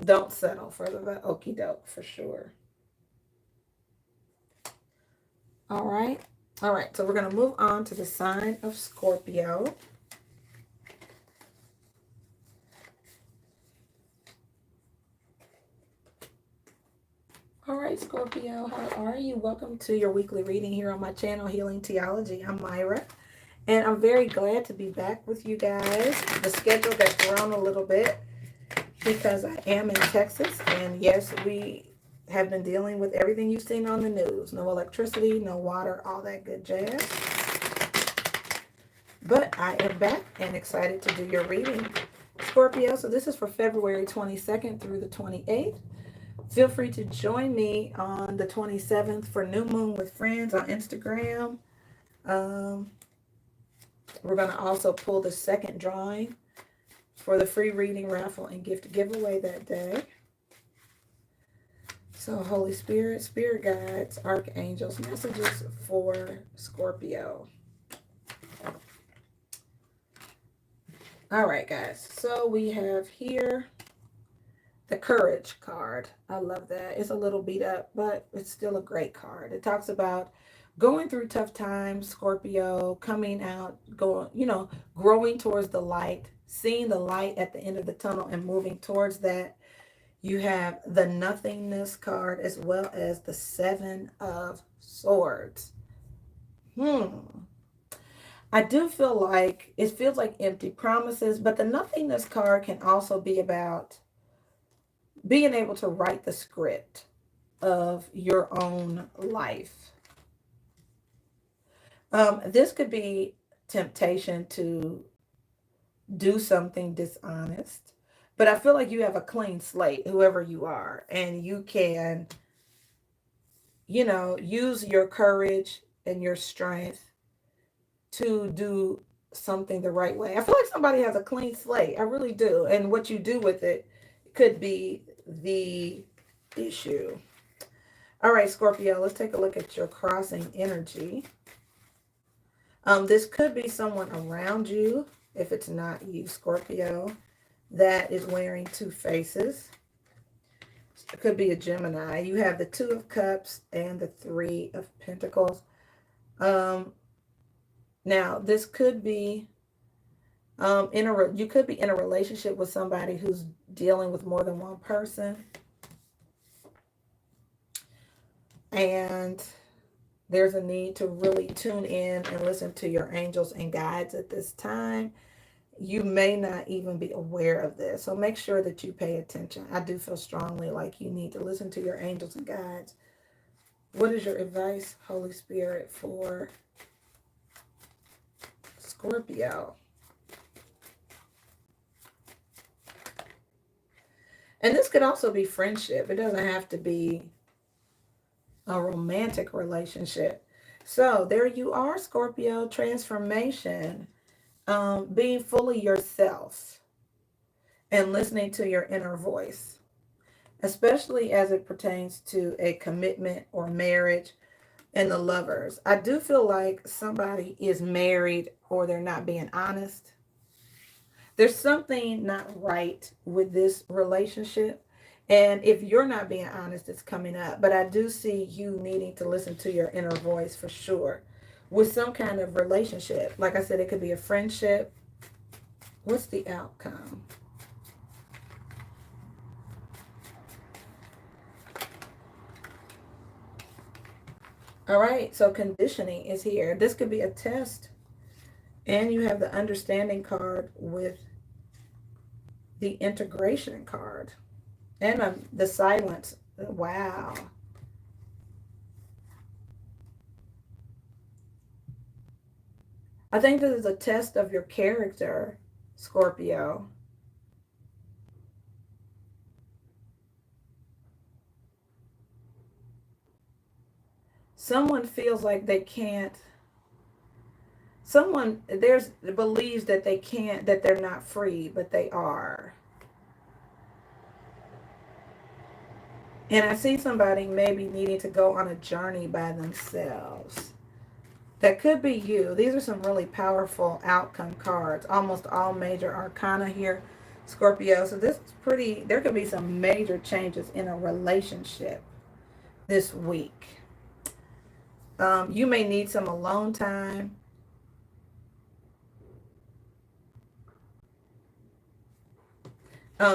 don't settle for the okie doke for sure. All right. All right. So we're going to move on to the sign of Scorpio. All right, Scorpio, how are you? Welcome to your weekly reading here on my channel, Healing Theology. I'm Myra, And I'm very glad to be back with you guys. The schedule got thrown a little bit because I am in Texas. And yes, we have been dealing with everything you've seen on the news. No electricity, no water, all that good jazz. But I am back and excited to do your reading, Scorpio. So this is for February 22nd through the 28th. Feel free to join me on the 27th for New Moon with Friends on Instagram. We're going to also pull the second drawing for the free reading raffle and gift giveaway that day. So Holy Spirit, Spirit Guides, Archangels, messages for Scorpio. All right, guys. So we have here the Courage card. I love that. It's a little beat up, but it's still a great card. It talks about going through tough times, Scorpio, coming out, growing towards the light, seeing the light at the end of the tunnel and moving towards that. You have the Nothingness card as well as the Seven of Swords. I do feel like it feels like empty promises, but the Nothingness card can also be about being able to write the script of your own life. This could be temptation to do something dishonest, but I feel like you have a clean slate, whoever you are, and you can, use your courage and your strength to do something the right way. I feel like somebody has a clean slate. I really do. And what you do with it could be the issue. All right, Scorpio, let's take a look at your crossing energy. This could be someone around you, if it's not you, Scorpio, that is wearing two faces. It could be a Gemini. You have the Two of Cups and the Three of Pentacles. Now, this could be you could be in a relationship with somebody who's dealing with more than one person. And there's a need to really tune in and listen to your angels and guides at this time. You may not even be aware of this. So make sure that you pay attention. I do feel strongly like you need to listen to your angels and guides. What is your advice, Holy Spirit, for Scorpio? And this could also be friendship. It doesn't have to be a romantic relationship. So there you are, Scorpio. Transformation. Being fully yourself and listening to your inner voice, especially as it pertains to a commitment or marriage and the lovers. I do feel like somebody is married or they're not being honest. There's something not right with this relationship. And if you're not being honest, it's coming up. But I do see you needing to listen to your inner voice for sure with some kind of relationship. Like I said, it could be a friendship. What's the outcome? All right, so conditioning is here. This could be a test. And you have the understanding card with the integration card. And the silence. Wow. I think this is a test of your character, Scorpio. Someone feels like they can't. Someone believes that they can't, that they're not free, but they are. And I see somebody maybe needing to go on a journey by themselves. That could be you. These are some really powerful outcome cards. Almost all major arcana here, Scorpio. So this is pretty, there could be some major changes in a relationship this week. You may need some alone time.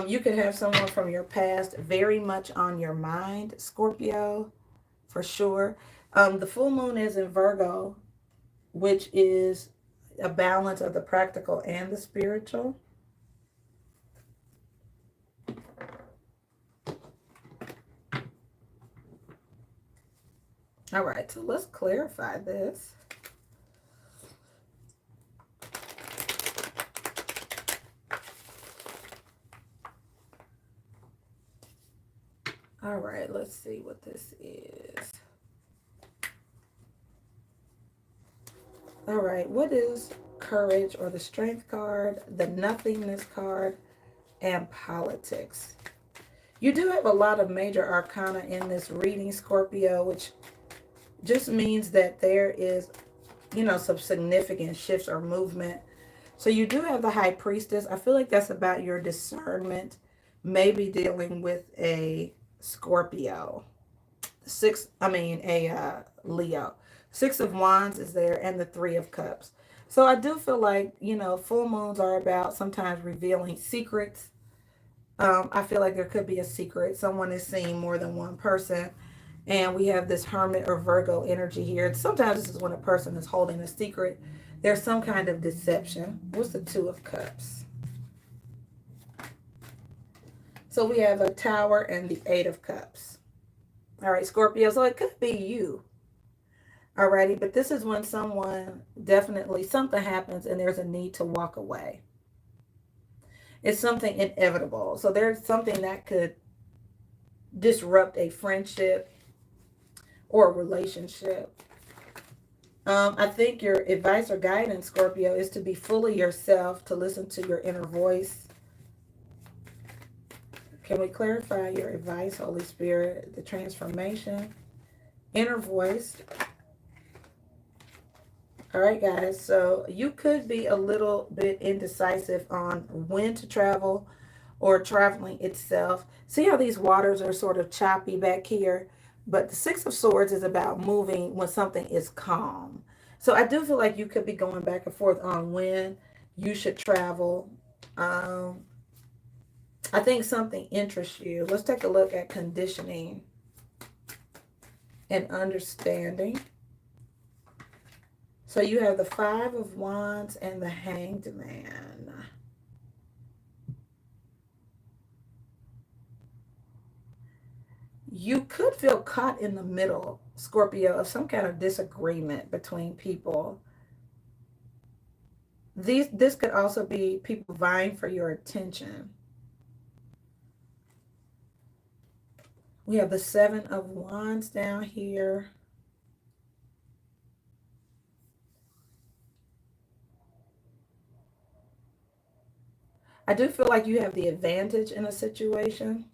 You could have someone from your past very much on your mind, Scorpio, for sure. The full moon is in Virgo, which is a balance of the practical and the spiritual. All right, so let's clarify this. All right, let's see what this is. All right, what is courage or the strength card, the nothingness card, and politics? You do have a lot of major arcana in this reading, Scorpio, which just means that there is, you know, some significant shifts or movement. So you do have the High Priestess. I feel like that's about your discernment, maybe dealing with a Scorpio. Leo. Six of Wands is there, and the Three of Cups. So I do feel like, you know, full moons are about sometimes revealing secrets. I feel like there could be a secret. Someone is seeing more than one person. And we have this Hermit or Virgo energy here. Sometimes this is when a person is holding a secret. There's some kind of deception. What's the Two of Cups? So we have a Tower and the Eight of Cups. All right, Scorpio. So it could be you. Alrighty, but this is when someone definitely, something happens and there's a need to walk away. It's something inevitable. So there's something that could disrupt a friendship or a relationship. I think your advice or guidance, Scorpio, is to be fully yourself, to listen to your inner voice. Can we clarify your advice, Holy Spirit? The transformation, inner voice. All right, guys. So you could be a little bit indecisive on when to travel or traveling itself. See how these waters are sort of choppy back here? But the Six of Swords is about moving when something is calm. So I do feel like you could be going back and forth on when you should travel. I think something interests you. Let's take a look at conditioning and understanding. So you have the Five of Wands and the Hanged Man. You could feel caught in the middle, Scorpio, of some kind of disagreement between people. This could also be people vying for your attention. We have the Seven of Wands down here. I do feel like you have the advantage in a situation.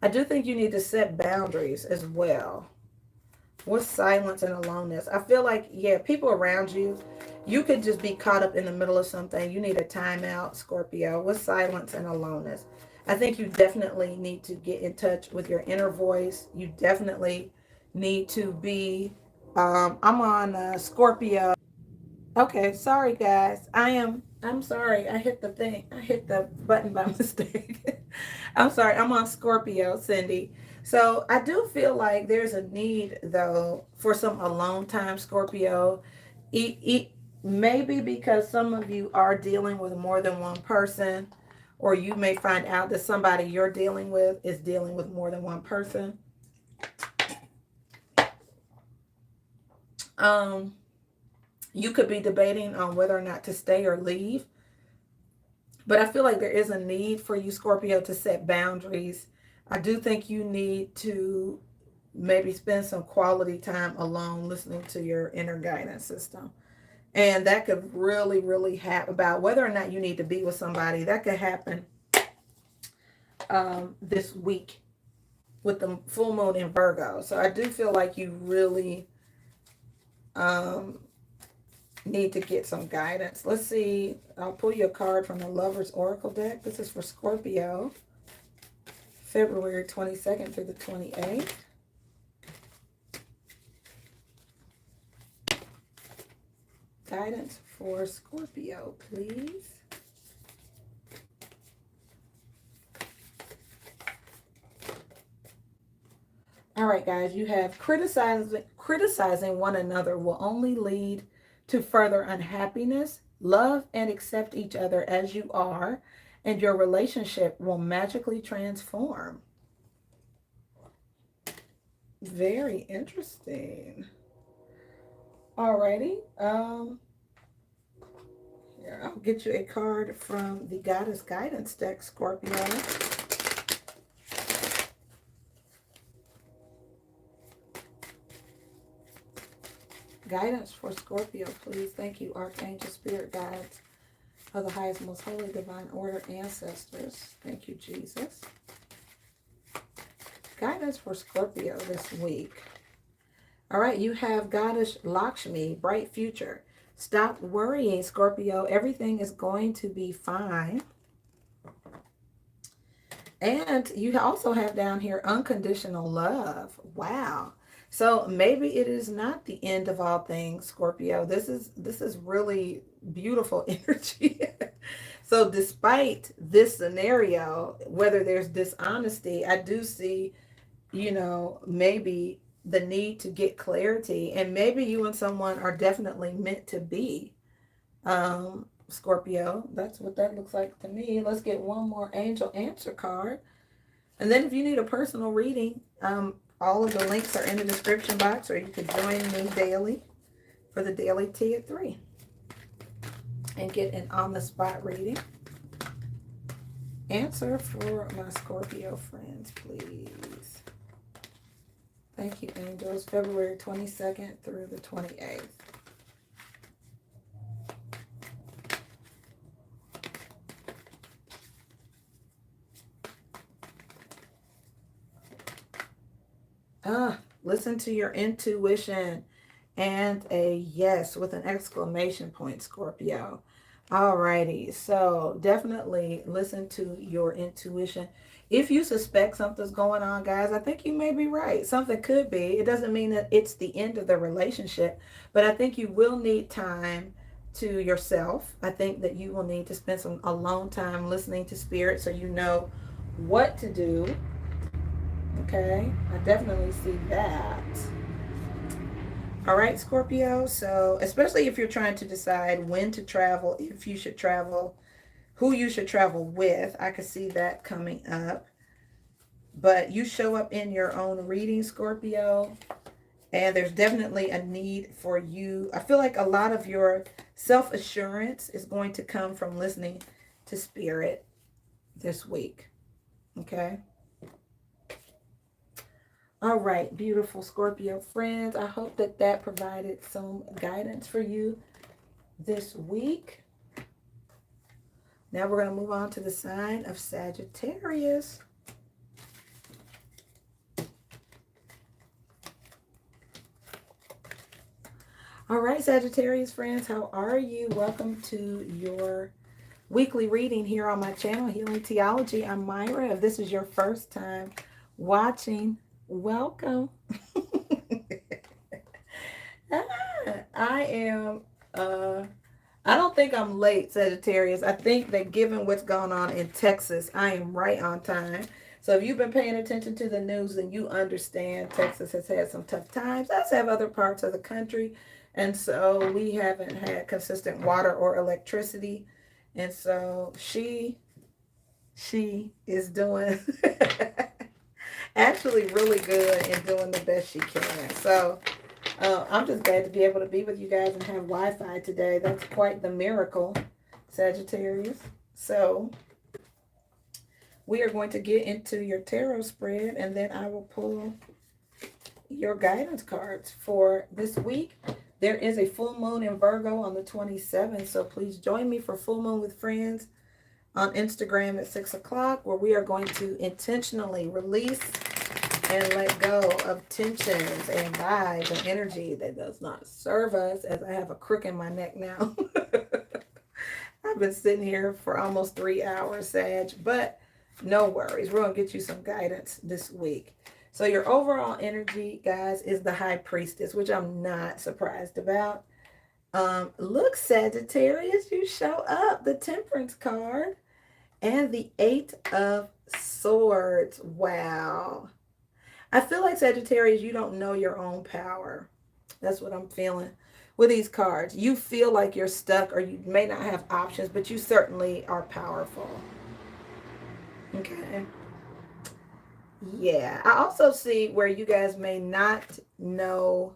I do think you need to set boundaries as well. With silence and aloneness. I feel like, yeah, people around you, you could just be caught up in the middle of something. You need a timeout, Scorpio, with silence and aloneness. I think you definitely need to get in touch with your inner voice. You definitely need to be, I'm on Scorpio. Okay, sorry guys. I'm sorry. I hit the thing. I hit the button by mistake. I'm sorry. I'm on Scorpio, Cindy. So I do feel like there's a need though for some alone time, Scorpio. Maybe because some of you are dealing with more than one person, or you may find out that somebody you're dealing with is dealing with more than one person. You could be debating on whether or not to stay or leave. But I feel like there is a need for you, Scorpio, to set boundaries. I do think you need to maybe spend some quality time alone listening to your inner guidance system. And that could really, really happen. About whether or not you need to be with somebody, that could happen this week with the full moon in Virgo. So I do feel like you really need to get some guidance. Let's see. I'll pull you a card from the Lover's Oracle deck. This is for Scorpio, February 22nd through the 28th. Guidance for Scorpio, please. All right, guys, you have criticizing one another will only lead to further unhappiness. Love and accept each other as you are, and your relationship will magically transform. Very interesting. Alrighty. Here, I'll get you a card from the Goddess Guidance deck, Scorpio. Guidance for Scorpio, please. Thank you, Archangel, Spirit Guides of the highest, most holy, divine order, ancestors. Thank you, Jesus. Guidance for Scorpio this week. All right, you have Goddess Lakshmi, bright future. Stop worrying, Scorpio. Everything is going to be fine. And you also have down here unconditional love. Wow. So maybe it is not the end of all things, Scorpio. This is really beautiful energy. So despite this scenario, whether there's dishonesty, I do see, maybe the need to get clarity, and maybe you and someone are definitely meant to be. Scorpio, that's what that looks like to me. Let's get one more angel answer card. And then if you need a personal reading, all of the links are in the description box, or you can join me daily for the daily tea at 3 and get an on-the-spot reading. Answer for my Scorpio friends, please. Thank you, angels. February 22nd through the 28th. Listen to your intuition, and a yes with an exclamation point, Scorpio. Alrighty, so definitely listen to your intuition. If you suspect something's going on, guys, I think you may be right. Something could be. It doesn't mean that it's the end of the relationship, but I think you will need time to yourself. I think that you will need to spend some alone time listening to spirit so you know what to do. Okay, I definitely see that. All right, Scorpio. So especially if you're trying to decide when to travel, if you should travel, who you should travel with, I could see that coming up. But you show up in your own reading, Scorpio, and there's definitely a need for you. I feel like a lot of your self-assurance is going to come from listening to spirit this week. Okay. All right, beautiful Scorpio friends. I hope that that provided some guidance for you this week. Now we're going to move on to the sign of Sagittarius. All right, Sagittarius friends, how are you? Welcome to your weekly reading here on my channel, Healing Theology. I'm Myra. If this is your first time watching, welcome. I am, I don't think I'm late, Sagittarius. I think that given what's going on in Texas, I am right on time. So if you've been paying attention to the news, then you understand Texas has had some tough times, as have other parts of the country. And so we haven't had consistent water or electricity. And so she is doing actually really good and doing the best she can. So I'm just glad to be able to be with you guys and have Wi-Fi today. That's quite the miracle, Sagittarius. So we are going to get into your tarot spread, and then I will pull your guidance cards for this week. There is a full moon in Virgo on the 27th, so please join me for Full Moon with Friends on Instagram at 6 o'clock, where we are going to intentionally release and let go of tensions and vibes and energy that does not serve us, as I have a crook in my neck now. I've been sitting here for almost 3 hours, Sag, but no worries. We're going to get you some guidance this week. So your overall energy, guys, is the High Priestess, which I'm not surprised about. Look, Sagittarius, you show up. The Temperance card and the 8 of Swords. Wow. I feel like Sagittarius, you don't know your own power. That's what I'm feeling with these cards. You feel like you're stuck or you may not have options, but you certainly are powerful. Okay. Yeah. I also see where you guys may not know.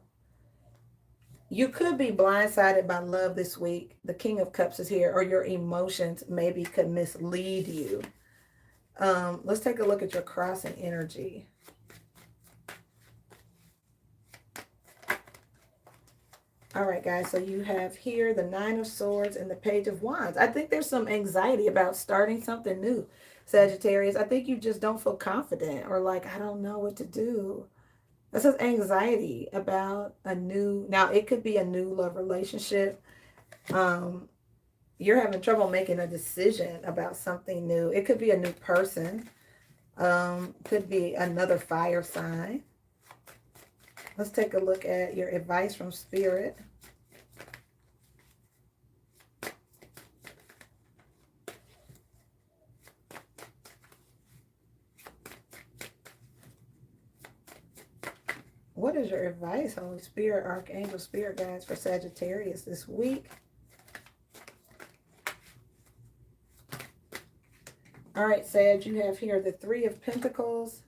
You could be blindsided by love this week. The King of Cups is here, or your emotions maybe could mislead you. Let's take a look at your crossing energy. All right, guys, so you have here the Nine of Swords and the Page of Wands. I think there's some anxiety about starting something new, Sagittarius. I think you just don't feel confident or like, I don't know what to do. This is anxiety about a new, now it could be a new love relationship. You're having trouble making a decision about something new. It could be a new person. Could be another fire sign. Let's take a look at your advice from Spirit. What is your advice, Holy Spirit, Archangel, Spirit Guides for Sagittarius this week? All right, Sag, you have here the Three of Pentacles,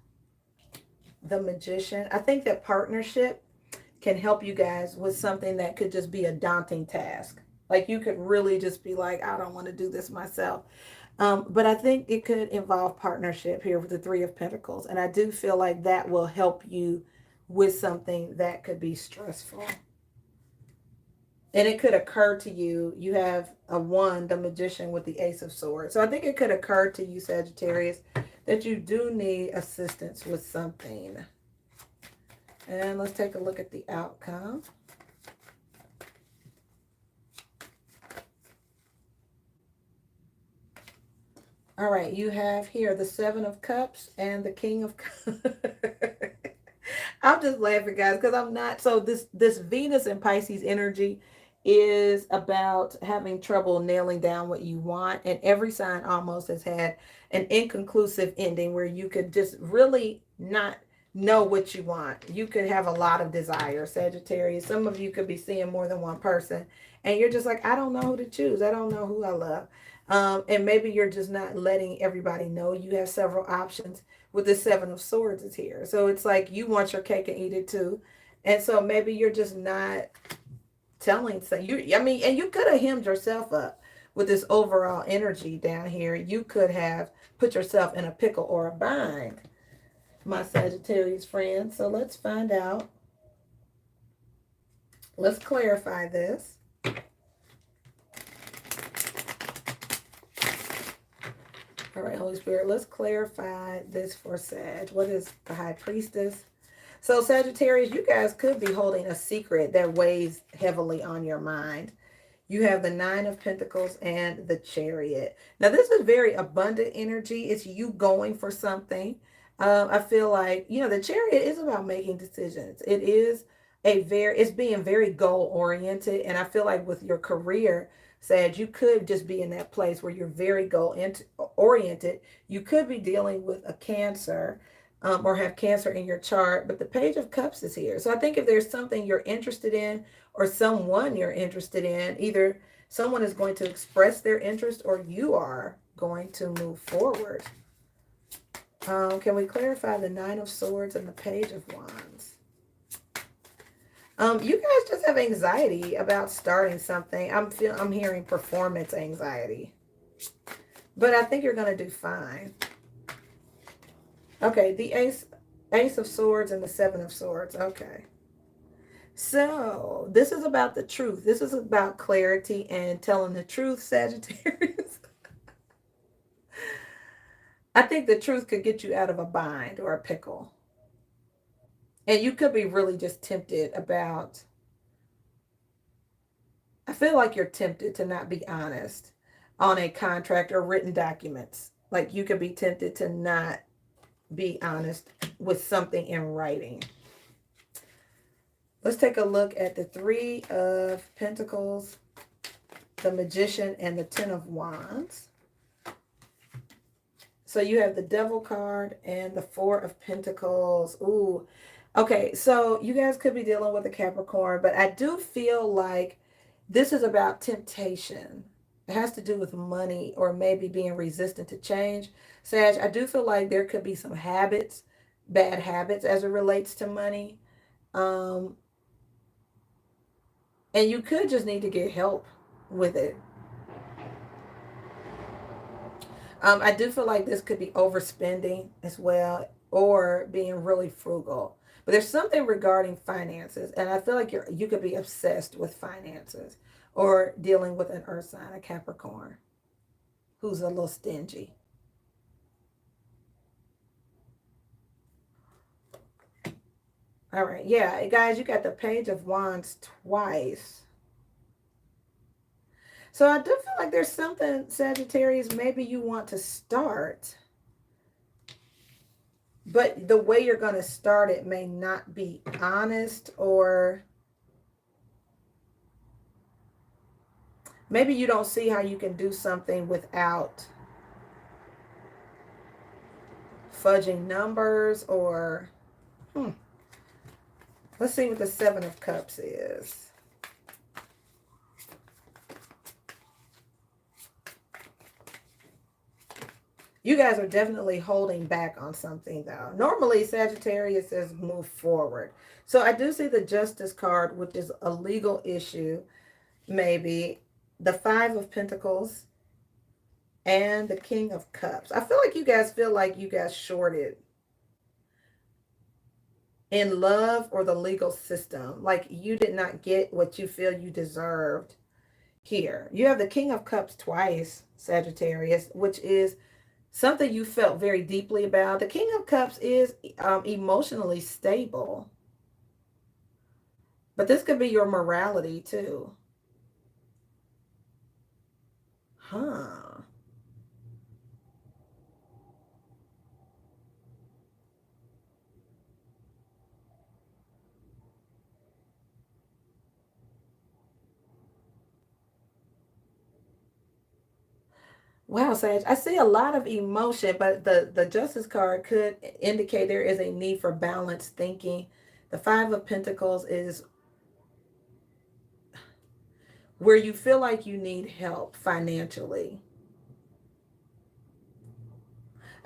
the Magician. I think that partnership can help you guys with something that could just be a daunting task. Like you could really just be like, I don't want to do this myself. But I think it could involve partnership here with the Three of Pentacles. And I do feel like that will help you with something that could be stressful. And it could occur to you, you have a one, the Magician with the Ace of Swords. So I think it could occur to you, Sagittarius, that you do need assistance with something. And let's take a look at the outcome. All right, you have here the Seven of Cups and the King of Cups. I'm just laughing, guys, because I'm not. So this Venus and Pisces energy is about having trouble nailing down what you want. And every sign almost has had an inconclusive ending where you could just really not know what you want. You could have a lot of desire, Sagittarius. Some of you could be seeing more than one person. And you're just like, I don't know who to choose. I don't know who I love. And maybe you're just not letting everybody know you have several options with the Seven of Swords is here. So it's like you want your cake and eat it too. And so maybe you're just not telling. So I mean, and you could have hemmed yourself up with this overall energy down here. You could have put yourself in a pickle or a bind, my Sagittarius friends. So let's find out. Let's clarify this. All right, Holy Spirit, let's clarify this for Sag. What is the High Priestess? So Sagittarius, you guys could be holding a secret that weighs heavily on your mind. You have the Nine of Pentacles and the Chariot. Now, this is very abundant energy. It's you going for something. I feel like, the Chariot is about making decisions. It is it's being very goal oriented. And I feel like with your career, Sag, you could just be in that place where you're very goal oriented. You could be dealing with a Cancer or have Cancer in your chart, but the Page of Cups is here. So I think if there's something you're interested in or someone you're interested in, either someone is going to express their interest or you are going to move forward. Can we clarify the Nine of Swords and the Page of Wands? You guys just have anxiety about starting something. I'm hearing performance anxiety. But I think you're going to do fine. Okay, the Ace of Swords and the Seven of Swords. Okay. So, this is about the truth. This is about clarity and telling the truth, Sagittarius. I think the truth could get you out of a bind or a pickle. And you could be really just tempted about, I feel like you're tempted to not be honest on a contract or written documents. Like you could be tempted to not be honest with something in writing. Let's take a look at the Three of Pentacles, the Magician, and the Ten of Wands. So you have the Devil card and the Four of Pentacles. Ooh. Okay, so you guys could be dealing with a Capricorn, but I do feel like this is about temptation. It has to do with money or maybe being resistant to change. Sag, I do feel like there could be some habits, bad habits as it relates to money. Um, and you could just need to get help with it. I do feel like this could be overspending as well or being really frugal. But there's something regarding finances, and I feel like you could be obsessed with finances or dealing with an earth sign, a Capricorn, who's a little stingy. All right, yeah, guys, you got the Page of Wands twice. So I do feel like there's something, Sagittarius, maybe you want to start. But the way you're going to start it may not be honest, or maybe you don't see how you can do something without fudging numbers, or let's see what the Seven of Cups is. You guys are definitely holding back on something, though. Normally, Sagittarius says move forward. So I do see the Justice card, which is a legal issue, maybe. The Five of Pentacles and the King of Cups. I feel like you guys feel like you got shorted in love or the legal system. Like you did not get what you feel you deserved here. You have the King of Cups twice, Sagittarius, which is something you felt very deeply about. The King of Cups is emotionally stable. But this could be your morality too. Huh. Wow, Sage, I see a lot of emotion, but the Justice card could indicate there is a need for balanced thinking. The Five of Pentacles is where you feel like you need help financially.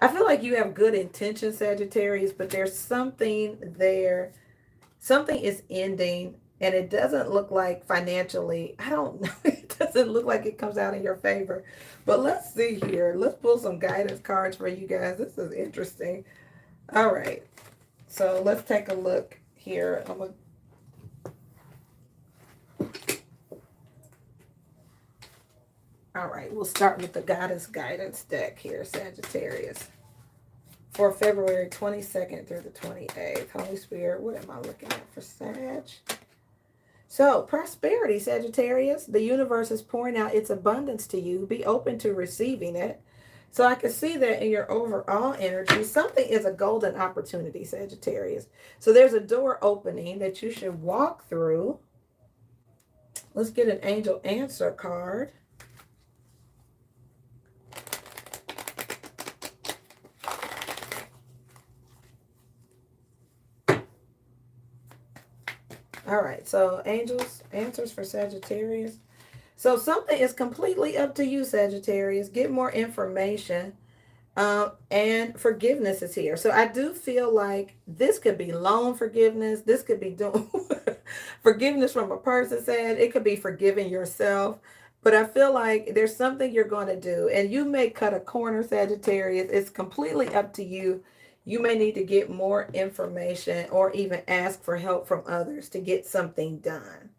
I feel like you have good intentions, Sagittarius, but there's something there. Something is ending, and it doesn't look like financially. I don't know. It doesn't look like it comes out in your favor. But let's see here. Let's pull some guidance cards for you guys. This is interesting. All right. So let's take a look here. All right. We'll start with the Goddess Guidance deck here, Sagittarius. For February 22nd through the 28th. Holy Spirit, what am I looking at for Sag? So, prosperity, Sagittarius. The universe is pouring out its abundance to you. Be open to receiving it. So I can see that in your overall energy, something is a golden opportunity, Sagittarius. So there's a door opening that you should walk through. Let's get an angel answer card. All right, so angels, answers for Sagittarius. So something is completely up to you, Sagittarius. Get more information. And forgiveness is here. So I do feel like this could be loan forgiveness. This could be doing forgiveness from a person, said it could be forgiving yourself. But I feel like there's something you're going to do. And you may cut a corner, Sagittarius. It's completely up to you. You may need to get more information or even ask for help from others to get something done.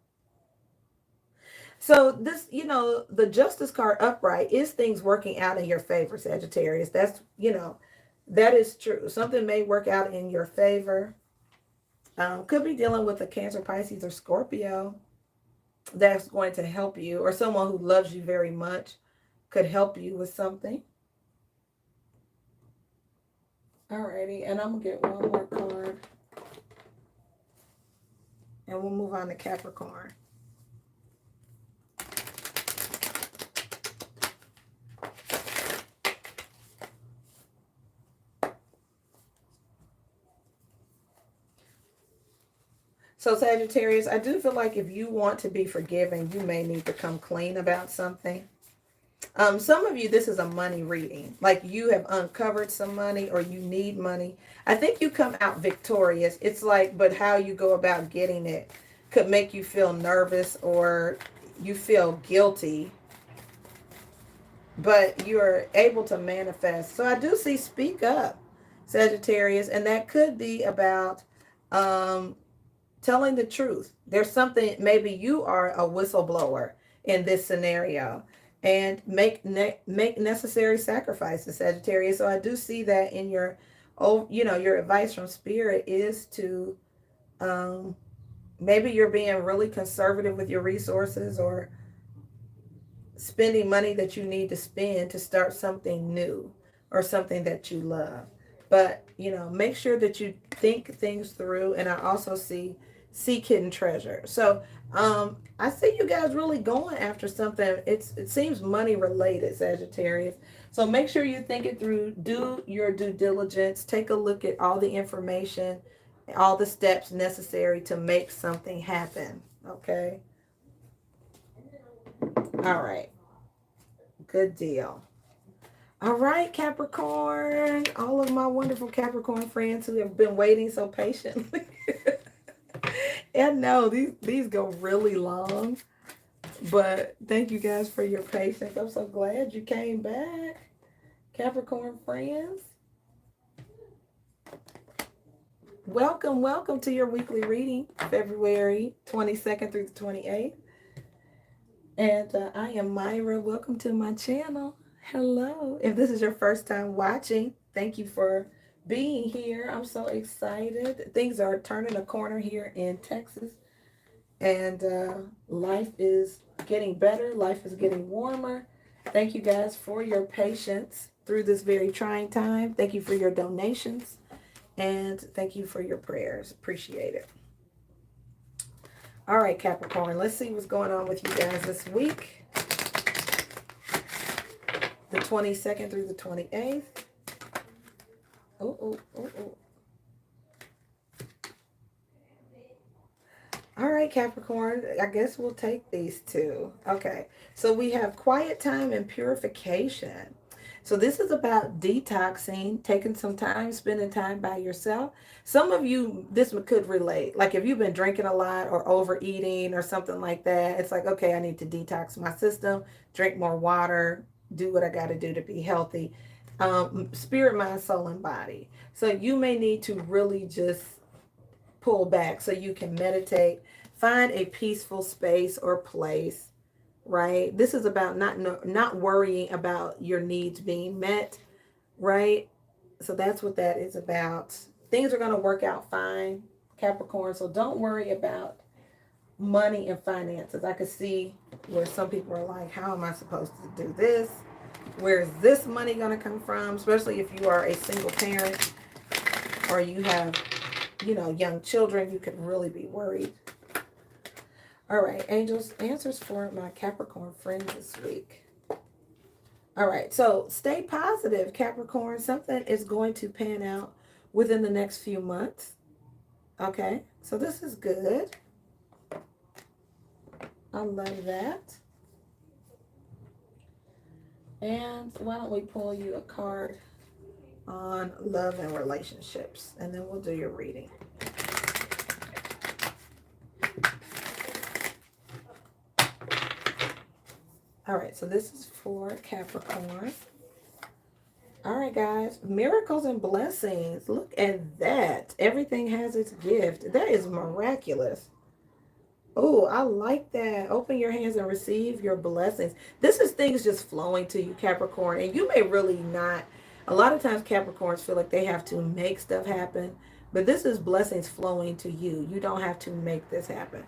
So this, the Justice card upright is things working out in your favor, Sagittarius. That's, that is true. Something may work out in your favor. Could be dealing with a Cancer, Pisces, or Scorpio that's going to help you, or someone who loves you very much could help you with something. Alrighty, and I'm going to get one more card. And we'll move on to Capricorn. So Sagittarius, I do feel like if you want to be forgiven, you may need to come clean about something. Some of you, this is a money reading. Like you have uncovered some money or you need money. I think you come out victorious. It's like, but how you go about getting it could make you feel nervous or you feel guilty. But you're able to manifest. So I do see speak up, Sagittarius. And that could be about telling the truth. There's something, maybe you are a whistleblower in this scenario and make necessary sacrifices, Sagittarius. So I do see that in your, your advice from Spirit is to, maybe you're being really conservative with your resources or spending money that you need to spend to start something new or something that you love. But, make sure that you think things through. And I also see seek hidden treasure. So I see you guys really going after something. It seems money related, Sagittarius. So make sure you think it through. Do your due diligence. Take a look at all the information, all the steps necessary to make something happen. Okay. All right. Good deal. All right, Capricorn. All of my wonderful Capricorn friends who have been waiting so patiently. And no, these go really long. But thank you guys for your patience. I'm so glad you came back, Capricorn friends. Welcome to your weekly reading, February 22nd through the 28th. And I am Myra. Welcome to my channel. Hello. If this is your first time watching, thank you for being here. I'm so excited. Things are turning a corner here in Texas. And life is getting better. Life is getting warmer. Thank you guys for your patience through this very trying time. Thank you for your donations. And thank you for your prayers. Appreciate it. All right, Capricorn, let's see what's going on with you guys this week. The 22nd through the 28th. Oh. All right, Capricorn, I guess we'll take these two. Okay, so we have quiet time and purification. So this is about detoxing, taking some time, spending time by yourself. Some of you, this could relate. Like if you've been drinking a lot or overeating or something like that, it's like, okay, I need to detox my system, drink more water, do what I got to do to be healthy. Spirit, mind, soul, and body. So you may need to really just pull back so you can meditate, find a peaceful space or place. Right? This is about not worrying about your needs being met, right? So that's what that is about. Things are going to work out fine, Capricorn. So don't worry about money and finances. I could see where some people are like, how am I supposed to do this? Where is this money going to come from? Especially if you are a single parent or you have, young children, you could really be worried. All right, angels, answers for my Capricorn friends this week. All right, so stay positive, Capricorn. Something is going to pan out within the next few months. Okay, so this is good. I love that. And why don't we pull you a card on love and relationships, and then we'll do your reading. All right, so this is for Capricorn. All right, guys, miracles and blessings. Look at that. Everything has its gift. That is miraculous. Oh, I like that. Open your hands and receive your blessings. This is things just flowing to you, Capricorn. And you may really not. A lot of times Capricorns feel like they have to make stuff happen. But this is blessings flowing to you. You don't have to make this happen.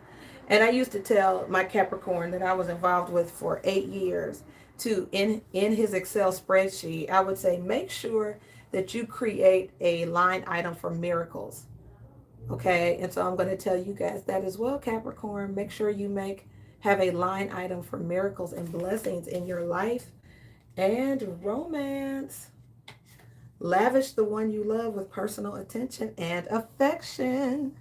And I used to tell my Capricorn that I was involved with for 8 years to, in his Excel spreadsheet, I would say, make sure that you create a line item for miracles. Okay, and so I'm going to tell you guys that as well, Capricorn. Make sure you have a line item for miracles and blessings in your life and romance. Lavish the one you love with personal attention and affection.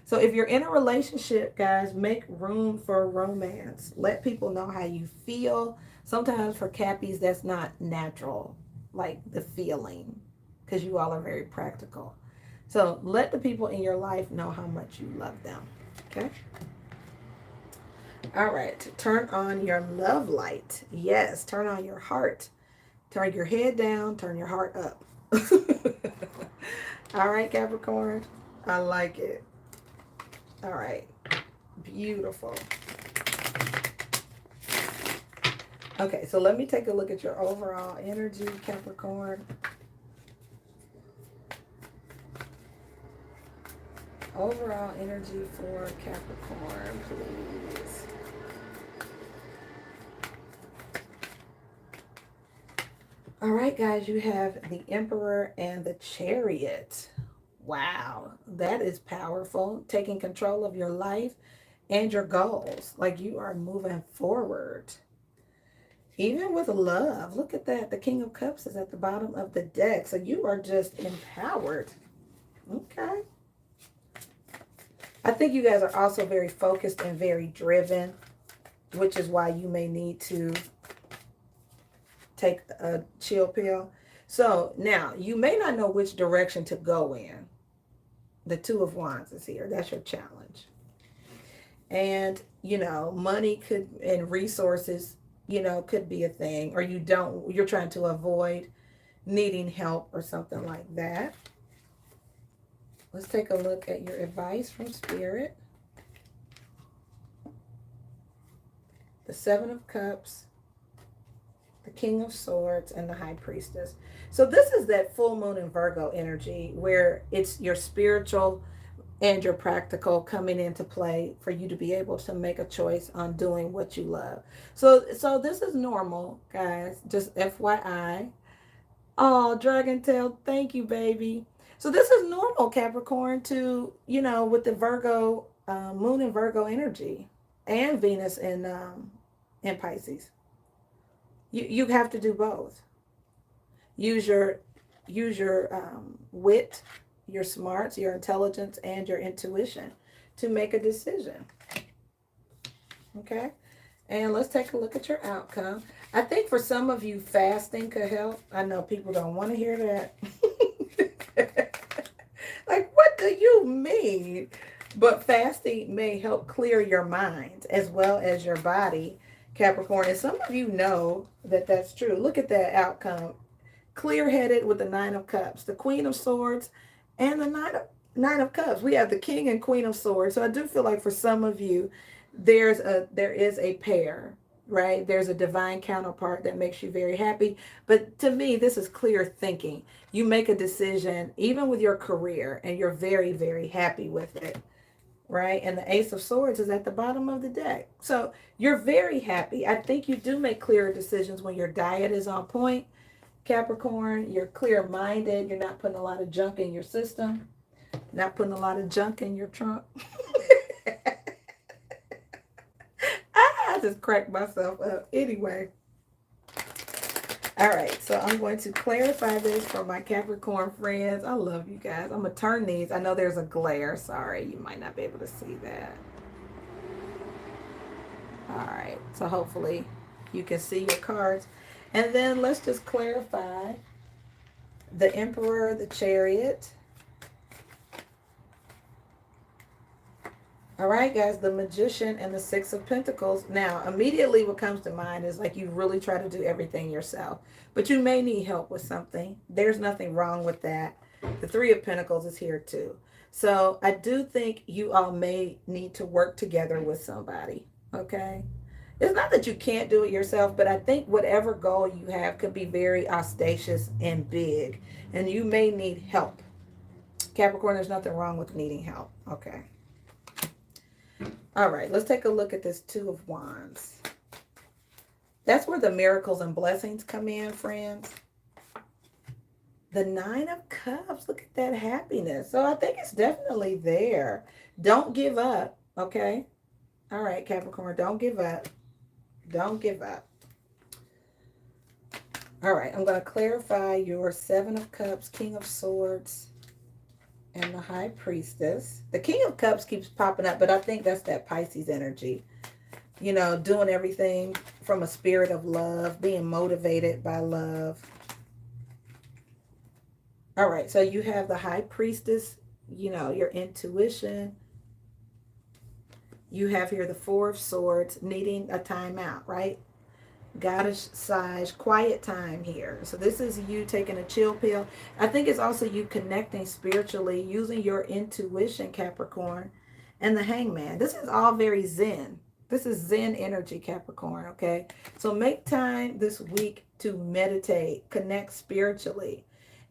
So if you're in a relationship, guys, make room for romance. Let people know how you feel. Sometimes for Cappies, that's not natural, like the feeling, because you all are very practical. So let the people in your life know how much you love them. Okay? All right. Turn on your love light. Yes, turn on your heart. Turn your head down, turn your heart up. All right, Capricorn. I like it. All right. Beautiful. Okay, so let me take a look at your overall energy, Capricorn. Overall energy for Capricorn, please. All right, guys, you have the Emperor and the Chariot. Wow, that is powerful. Taking control of your life and your goals. Like you are moving forward. Even with love. Look at that. The King of Cups is at the bottom of the deck. So you are just empowered. Okay. I think you guys are also very focused and very driven, which is why you may need to take a chill pill. So now you may not know which direction to go in. The Two of Wands is here. That's your challenge. And, you know, money could, and resources, you know, could be a thing, or you're trying to avoid needing help or something like that. Let's take a look at your advice from Spirit. The Seven of Cups, the King of Swords, and the High Priestess. So this is that full moon in Virgo energy where it's your spiritual and your practical coming into play for you to be able to make a choice on doing what you love. So this is normal, guys. Just FYI. Oh, Dragon Tail, thank you, baby. So this is normal, Capricorn, to, you know, with the Virgo, moon in Virgo energy and Venus in Pisces. You have to do both. Use your wit, your smarts, your intelligence, and your intuition to make a decision. Okay? And let's take a look at your outcome. I think for some of you, fasting could help. I know people don't want to hear that. Like, what do you mean? But fasting may help clear your mind as well as your body, Capricorn. And some of you know that that's true. Look at that outcome. Clear-headed with the Nine of Cups, the Queen of Swords, and the Nine of Cups. We have the King and Queen of Swords. So I do feel like for some of you, there is a pair, right? There's a divine counterpart that makes you very happy. But to me, this is clear thinking. You make a decision, even with your career, and you're very, very happy with it, right? And the Ace of Swords is at the bottom of the deck. So you're very happy. I think you do make clearer decisions when your diet is on point, Capricorn. You're clear-minded. You're not putting a lot of junk in your system, not putting a lot of junk in your trunk. I just cracked myself up. Anyway. All right. So I'm going to clarify this for my Capricorn friends. I love you guys. I'm going to turn these. I know there's a glare. Sorry. You might not be able to see that. All right. So hopefully you can see your cards. And then let's just clarify the Emperor, the Chariot. All right, guys, the Magician and the Six of Pentacles. Now, immediately what comes to mind is like you really try to do everything yourself, but you may need help with something. There's nothing wrong with that. The Three of Pentacles is here too. So I do think you all may need to work together with somebody, okay? It's not that you can't do it yourself, but I think whatever goal you have could be very audacious and big, and you may need help. Capricorn, there's nothing wrong with needing help, okay? All right, let's take a look at this Two of Wands. That's where the miracles and blessings come in, friends. The Nine of Cups, look at that happiness. So I think it's definitely there. Don't give up, okay? All right, Capricorn, don't give up. Don't give up. All right, I'm going to clarify your Seven of Cups, King of Swords, and the High Priestess. The King of Cups keeps popping up, but I think that's that Pisces energy. You know, doing everything from a spirit of love, being motivated by love. All right, so you have the High Priestess, you know, your intuition. You have here the Four of Swords, needing a timeout, right? Goddess Sage, quiet time here. So this is you taking a chill pill. I think it's also you connecting spiritually, using your intuition, Capricorn, and the Hangman. This is all very Zen. This is Zen energy, Capricorn, okay? So make time this week to meditate, connect spiritually.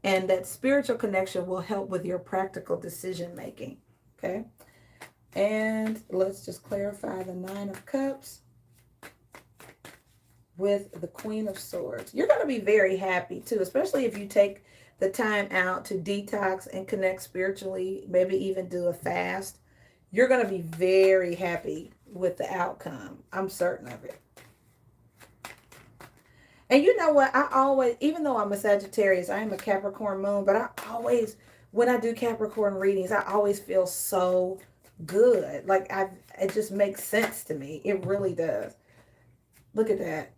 And that spiritual connection will help with your practical decision making, okay? And let's just clarify the Nine of Cups with the Queen of Swords. You're going to be very happy too, especially if you take the time out to detox and connect spiritually, maybe even do a fast. You're going to be very happy with the outcome. I'm certain of it. And you know what? I always, even though I'm a Sagittarius, I am a Capricorn moon, but I always, when I do Capricorn readings, I always feel so good. Like it just makes sense to me. It really does. Look at that.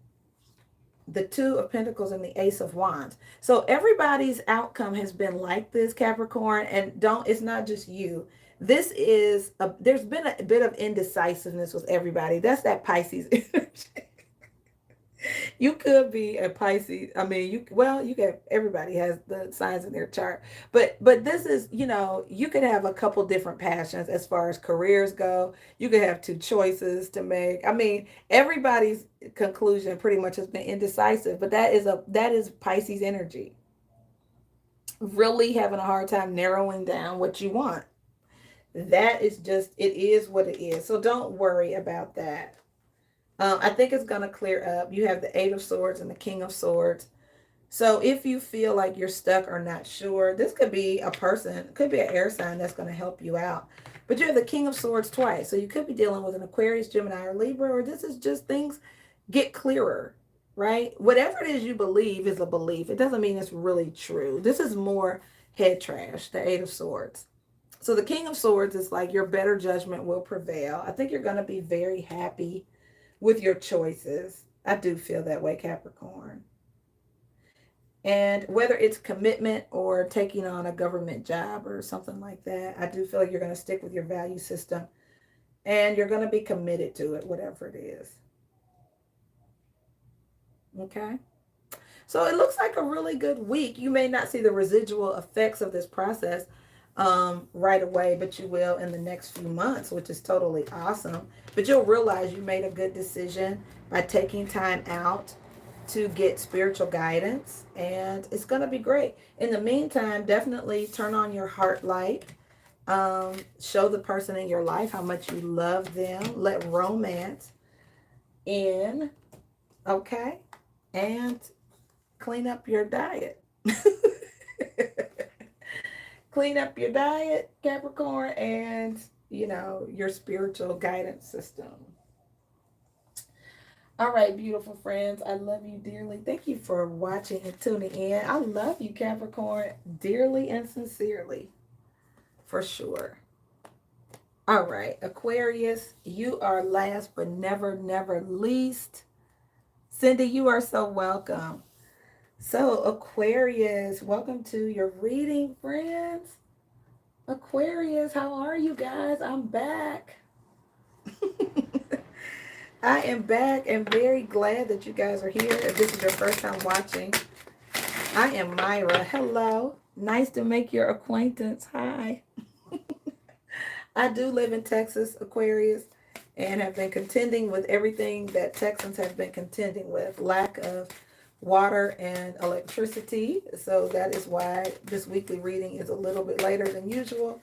The Two of Pentacles and the Ace of Wands. So everybody's outcome has been like this, Capricorn, and it's not just you. This is there's been a bit of indecisiveness with everybody. That's that Pisces energy. You could be a Pisces. I mean, you get, everybody has the signs in their chart. But this is, you know, you could have a couple different passions as far as careers go. You could have two choices to make. I mean, everybody's conclusion pretty much has been indecisive, but that is Pisces energy. Really having a hard time narrowing down what you want. That is just, it is what it is. So don't worry about that. I think it's going to clear up. You have the Eight of Swords and the King of Swords. So if you feel like you're stuck or not sure, this could be a person, could be an air sign that's going to help you out. But you have the King of Swords twice. So you could be dealing with an Aquarius, Gemini, or Libra, or this is just things get clearer, right? Whatever it is you believe is a belief. It doesn't mean it's really true. This is more head trash, the Eight of Swords. So the King of Swords is like your better judgment will prevail. I think you're going to be very happy with your choices. I do feel that way, Capricorn. And whether it's commitment or taking on a government job or something like that, I do feel like you're going to stick with your value system and you're going to be committed to it, whatever it is. Okay. So it looks like a really good week. You may not see the residual effects of this process right away, but you will in the next few months, which is totally awesome. But you'll realize you made a good decision by taking time out to get spiritual guidance, and it's going to be great. In the meantime, definitely turn on your heart light. Show the person in your life how much you love them. Let romance in, okay? And clean up your diet. Clean up your diet, Capricorn, and, you know, your spiritual guidance system. All right, beautiful friends. I love you dearly. Thank you for watching and tuning in. I love you, Capricorn, dearly and sincerely, for sure. All right, Aquarius, you are last but never, never least. Cindy, you are so welcome. So, Aquarius, welcome to your reading, friends. Aquarius, how are you guys? I'm back. I am back and very glad that you guys are here. If this is your first time watching, I am Myra. Hello. Nice to make your acquaintance. Hi. I do live in Texas, Aquarius, and have been contending with everything that Texans have been contending with. Lack of water and electricity. So that is why this weekly reading is a little bit later than usual.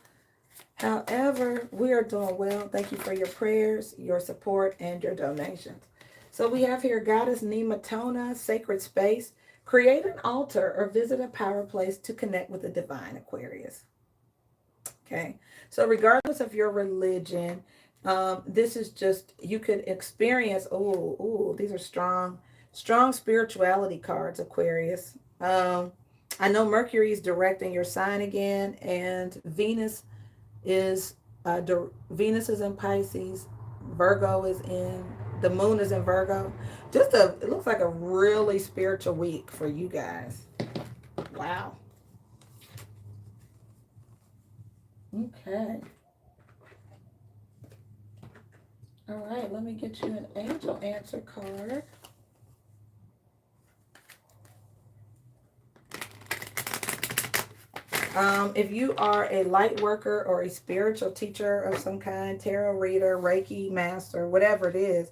However, we are doing well. Thank you for your prayers, your support, and your donations. So we have here Goddess Nematona, Sacred Space. Create an altar or visit a power place to connect with the divine, Aquarius. Okay. So regardless of your religion, this is just, you could experience, these are strong spirituality cards, Aquarius. I know Mercury is directing your sign again, and is Venus is in Pisces, Virgo is in the moon is in Virgo. It looks like a really spiritual week for you guys. Wow. Okay. All right, let me get you an angel answer card. If you are a light worker or a spiritual teacher of some kind, tarot reader, Reiki master, whatever it is,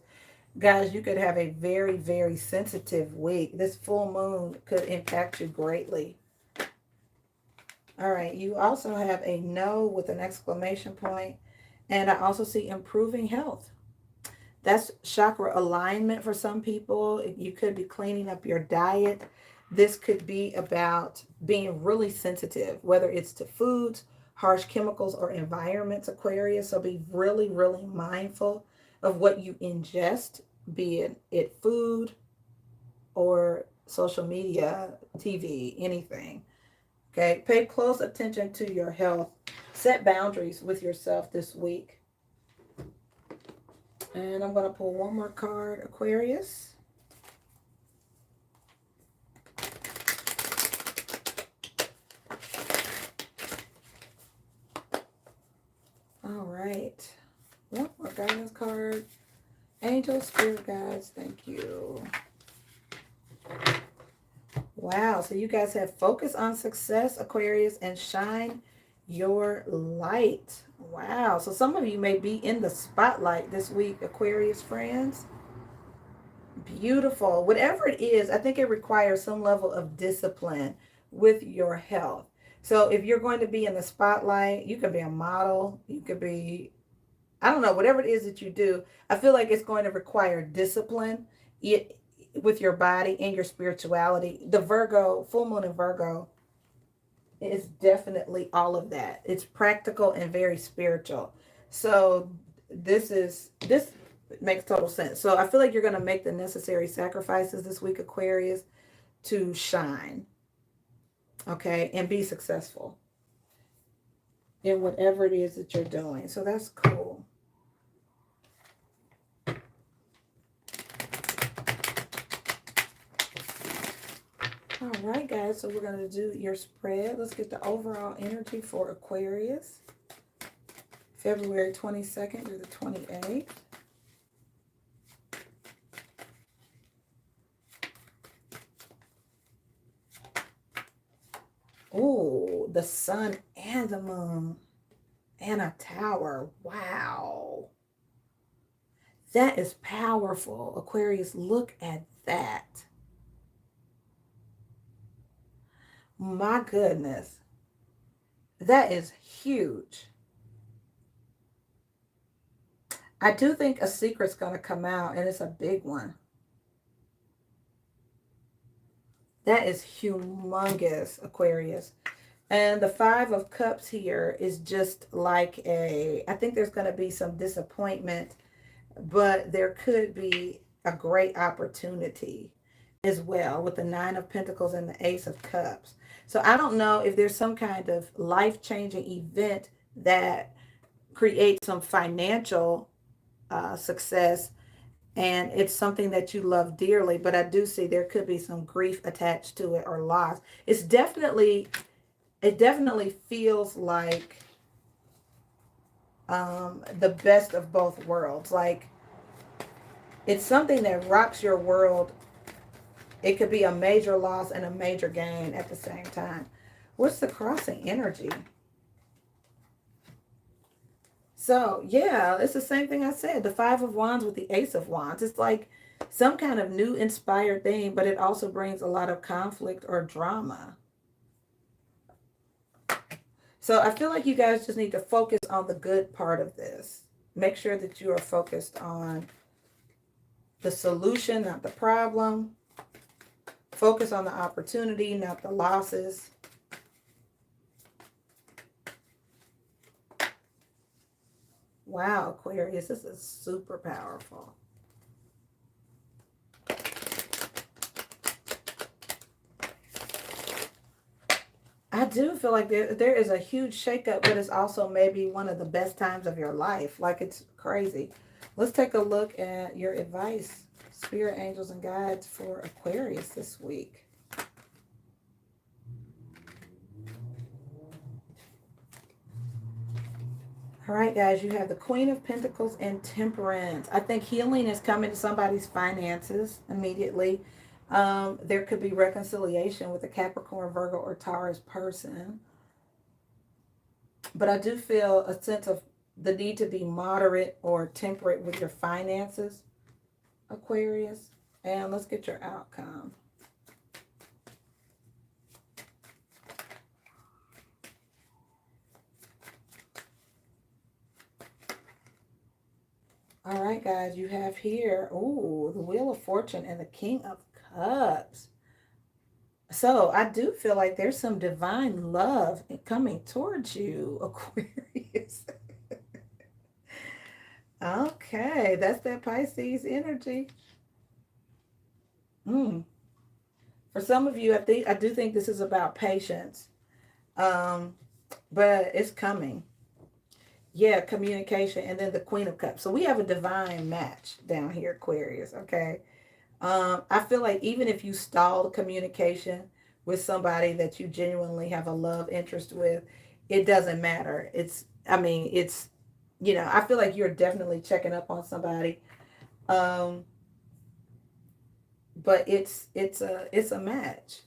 guys, you could have a very, very sensitive week. This full moon could impact you greatly. All right, you also have a no with an exclamation point, and I also see improving health. That's chakra alignment for some people. You could be cleaning up your diet. This could be about being really sensitive, whether it's to foods, harsh chemicals, or environments, Aquarius. So be really, really mindful of what you ingest, be it food or social media, TV, anything. Okay, pay close attention to your health. Set boundaries with yourself this week. And I'm going to pull one more card, Aquarius. All right. One more guidance card. Angel, spirit guides, thank you. Wow, so you guys have focus on success, Aquarius, and shine your light. Wow, so some of you may be in the spotlight this week, Aquarius friends. Beautiful. Whatever it is, I think it requires some level of discipline with your health. So if you're going to be in the spotlight, you could be a model, you could be, I don't know, whatever it is that you do, I feel like it's going to require discipline with your body and your spirituality. The Virgo, full moon in Virgo, is definitely all of that. It's practical and very spiritual. So this makes total sense. So I feel like you're going to make the necessary sacrifices this week, Aquarius, to shine. Okay, and be successful in whatever it is that you're doing. So that's cool. All right, guys, so we're going to do your spread. Let's get the overall energy for Aquarius. February 22nd through the 28th. Oh, the sun and the moon and a tower. Wow. That is powerful. Aquarius, look at that. My goodness. That is huge. I do think a secret's going to come out, and it's a big one. That is humongous, Aquarius. And the Five of Cups here is just like I think there's going to be some disappointment, but there could be a great opportunity as well with the Nine of Pentacles and the Ace of Cups. So I don't know if there's some kind of life-changing event that creates some financial success, and it's something that you love dearly, but I do see there could be some grief attached to it or loss. It definitely feels like the best of both worlds. Like it's something that rocks your world. It could be a major loss and a major gain at the same time. What's the crossing energy? So, yeah, it's the same thing I said. The Five of Wands with the Ace of Wands. It's like some kind of new inspired thing, but it also brings a lot of conflict or drama. So I feel like you guys just need to focus on the good part of this. Make sure that you are focused on the solution, not the problem. Focus on the opportunity, not the losses. Wow, Aquarius, this is super powerful. I do feel like there is a huge shakeup, but it's also maybe one of the best times of your life. Like, it's crazy. Let's take a look at your advice, spirit, angels, and guides for Aquarius this week. All right, guys, you have the Queen of Pentacles and Temperance. I think healing is coming to somebody's finances immediately. There could be reconciliation with a Capricorn, Virgo, or Taurus person. But I do feel a sense of the need to be moderate or temperate with your finances, Aquarius. And let's get your outcome. All right, guys, you have here, ooh, the Wheel of Fortune and the King of Cups. So I do feel like there's some divine love coming towards you, Aquarius. Okay, that's that Pisces energy. For some of you, I do think this is about patience. But it's coming. Yeah, communication, and then the Queen of Cups. So we have a divine match down here, Aquarius, okay? I feel like even if you stall the communication with somebody that you genuinely have a love interest with, it doesn't matter. I feel like you're definitely checking up on somebody. But it's a match.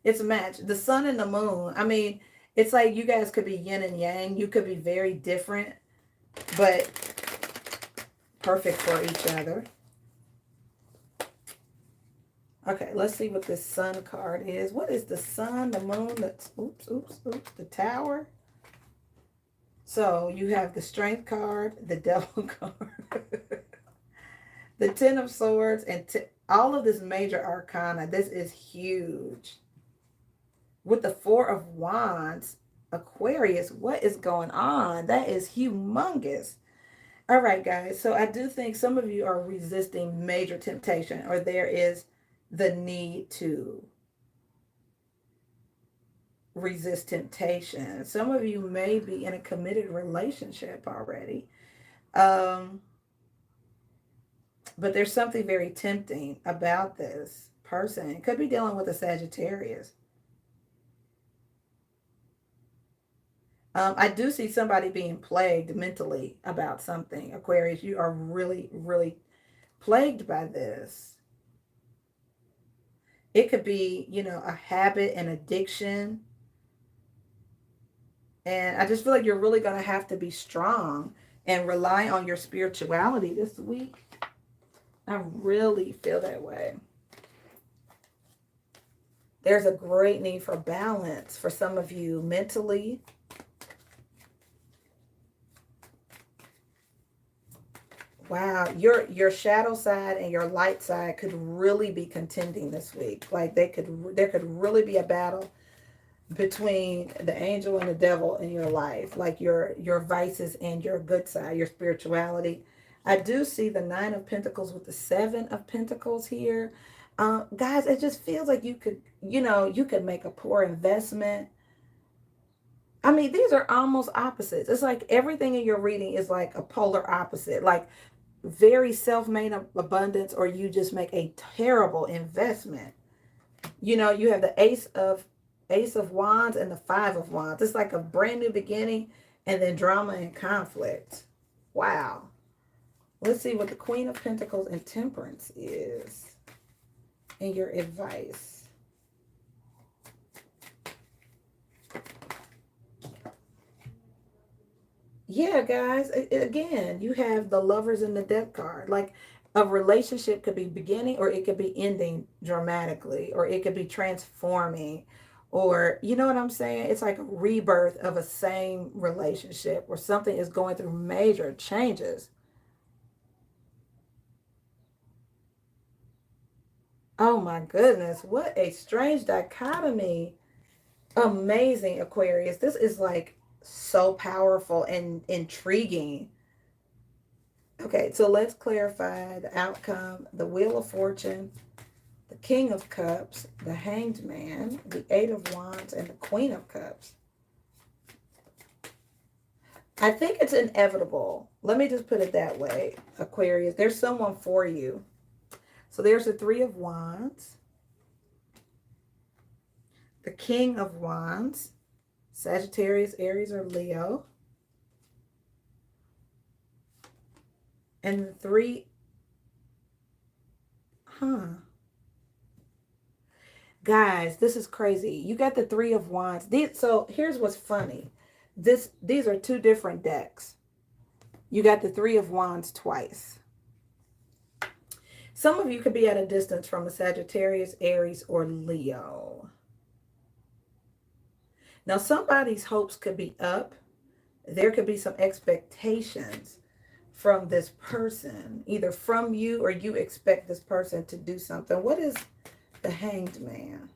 It's a match. The sun and the moon. I mean, it's like you guys could be yin and yang. You could be very different, but perfect for each other. Okay, let's see what this sun card is. What is the sun, the moon, the tower? So you have the strength card, the devil card, the 10 of swords, and all of this major arcana. This is huge. With the 4 of wands, Aquarius, what is going on? That is humongous. All right, guys. So I do think some of you are resisting major temptation, or there is the need to resist temptation. Some of you may be in a committed relationship already. But there's something very tempting about this person. It could be dealing with a Sagittarius. I do see somebody being plagued mentally about something. Aquarius, you are really, really plagued by this. It could be, a habit, an addiction. And I just feel like you're really going to have to be strong and rely on your spirituality this week. I really feel that way. There's a great need for balance for some of you mentally. Wow, your shadow side and your light side could really be contending this week. Like there could really be a battle between the angel and the devil in your life, like your vices and your good side, your spirituality. I do see the 9 of Pentacles with the 7 of Pentacles here. Guys, it just feels like you could make a poor investment. I mean, these are almost opposites. It's like everything in your reading is like a polar opposite. Like very self-made abundance, or you just make a terrible investment. You have the Ace of Wands and the 5 of Wands. It's like a brand new beginning and then drama and conflict. Wow. Let's see what the Queen of Pentacles and Temperance is and your advice. Yeah, guys, again, you have the Lovers and the Death card. Like a relationship could be beginning, or it could be ending dramatically, or it could be transforming, or you know what I'm saying? It's like a rebirth of a same relationship, or something is going through major changes. Oh my goodness, what a strange dichotomy. Amazing, Aquarius. This is like so powerful and intriguing. Okay, so let's clarify the outcome. The Wheel of Fortune, the King of Cups, the Hanged Man, the Eight of Wands, and the Queen of Cups. I think it's inevitable. Let me just put it that way, Aquarius. There's someone for you. So there's the Three of Wands, the King of Wands, Sagittarius, Aries, or Leo, and the three, guys, this is crazy. You got the Three of Wands. So here's what's funny. These are two different decks. You got the Three of Wands twice. Some of you could be at a distance from a Sagittarius, Aries, or Leo. Now, somebody's hopes could be up. There could be some expectations from this person, either from you or you expect this person to do something. What is the Hanged Man?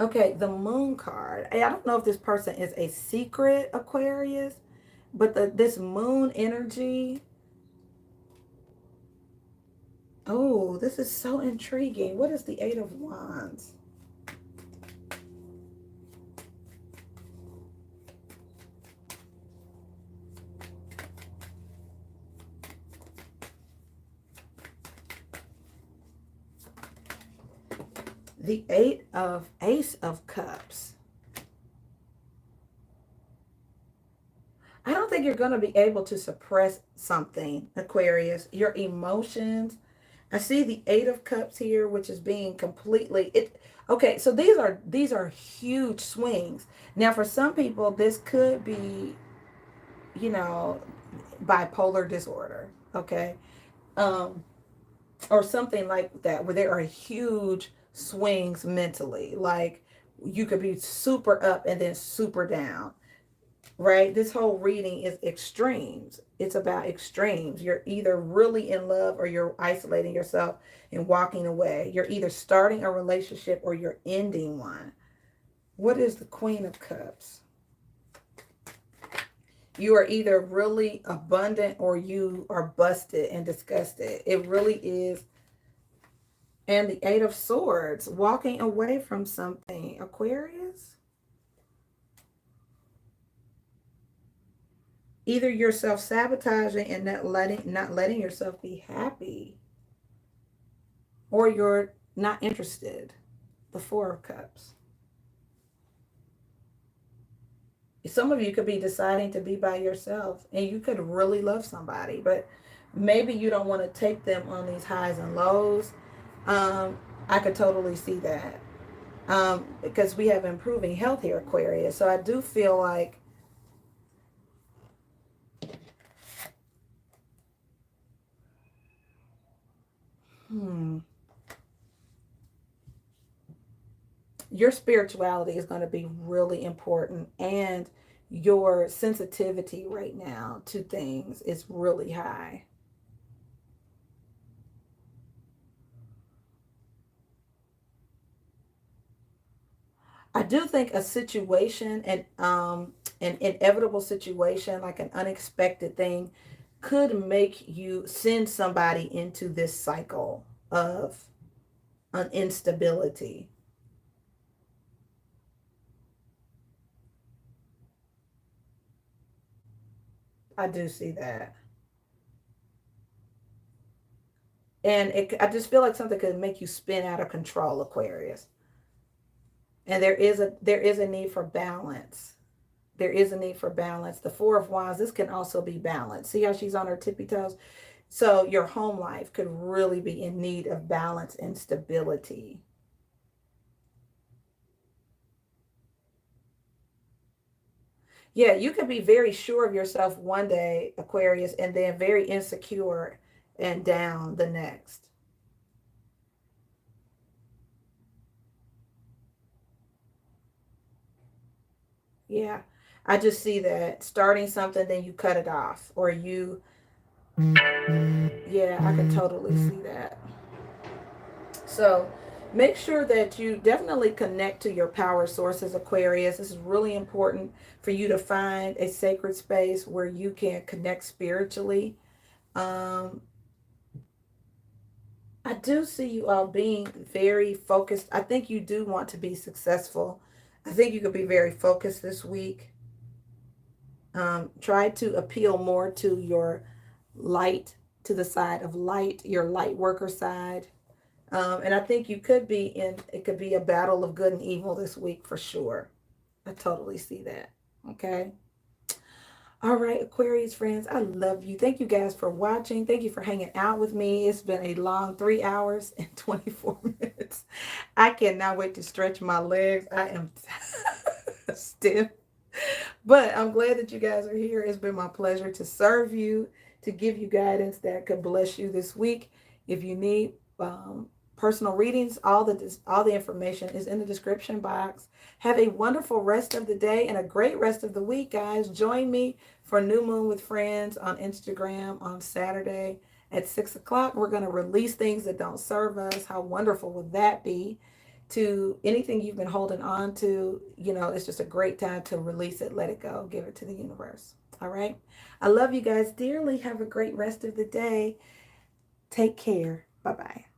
Okay, the Moon card. I don't know if this person is a secret Aquarius, but this Moon energy. Oh, this is so intriguing. What is the Eight of Wands? The Ace of Cups. I don't think you're going to be able to suppress something, Aquarius. Your emotions. I see the Eight of Cups here, which is being completely okay, so these are huge swings. Now, for some people, this could be, you know, bipolar disorder, okay? Or something like that, where there are huge swings mentally. Like you could be super up and then super down, right? This whole reading is extremes. It's about extremes. You're either really in love or you're isolating yourself and walking away. You're either starting a relationship or you're ending one. What is the Queen of Cups? You are either really abundant or you are busted and disgusted. It really is. And the Eight of Swords, walking away from something. Aquarius? Either you're self-sabotaging and not letting yourself be happy, or you're not interested. The Four of Cups. Some of you could be deciding to be by yourself, and you could really love somebody, but maybe you don't want to take them on these highs and lows. I could totally see that, because we have improving health here, Aquarius. So I do feel like your spirituality is going to be really important, and your sensitivity right now to things is really high. I do think a situation and an inevitable situation, like an unexpected thing, could make you send somebody into this cycle of an instability. I do see that. And I just feel like something could make you spin out of control, Aquarius. And there is a need for balance. There is a need for balance. The Four of Wands, this can also be balanced. See how she's on her tippy toes? So your home life could really be in need of balance and stability. Yeah, you could be very sure of yourself one day, Aquarius, and then very insecure and down the next. Yeah, I just see that starting something, then you cut it off, or yeah, I can totally see that. So Make sure that you definitely connect to your power sources, Aquarius. This is really important for you to find a sacred space where you can connect spiritually. Um, I do see you all being very focused. I think you do want to be successful. I think you could be very focused this week. Try to appeal more to your light, to the side of light, your light worker side. And I think you could be in, it could be a battle of good and evil this week for sure. I totally see that. Okay. All right, Aquarius friends, I love you. Thank you guys for watching. Thank you for hanging out with me. It's been a long 3 hours and 24 minutes. I cannot wait to stretch my legs. I am stiff. But I'm glad that you guys are here. It's been my pleasure to serve you, to give you guidance that could bless you this week. If you need personal readings, all the information is in the description box. Have a wonderful rest of the day and a great rest of the week, guys. Join me for New Moon with Friends on Instagram on Saturday at 6 o'clock. We're going to release things that don't serve us. How wonderful would that be? To anything you've been holding on to, it's just a great time to release it, let it go, give it to the universe. All right. I love you guys dearly. Have a great rest of the day. Take care. Bye bye.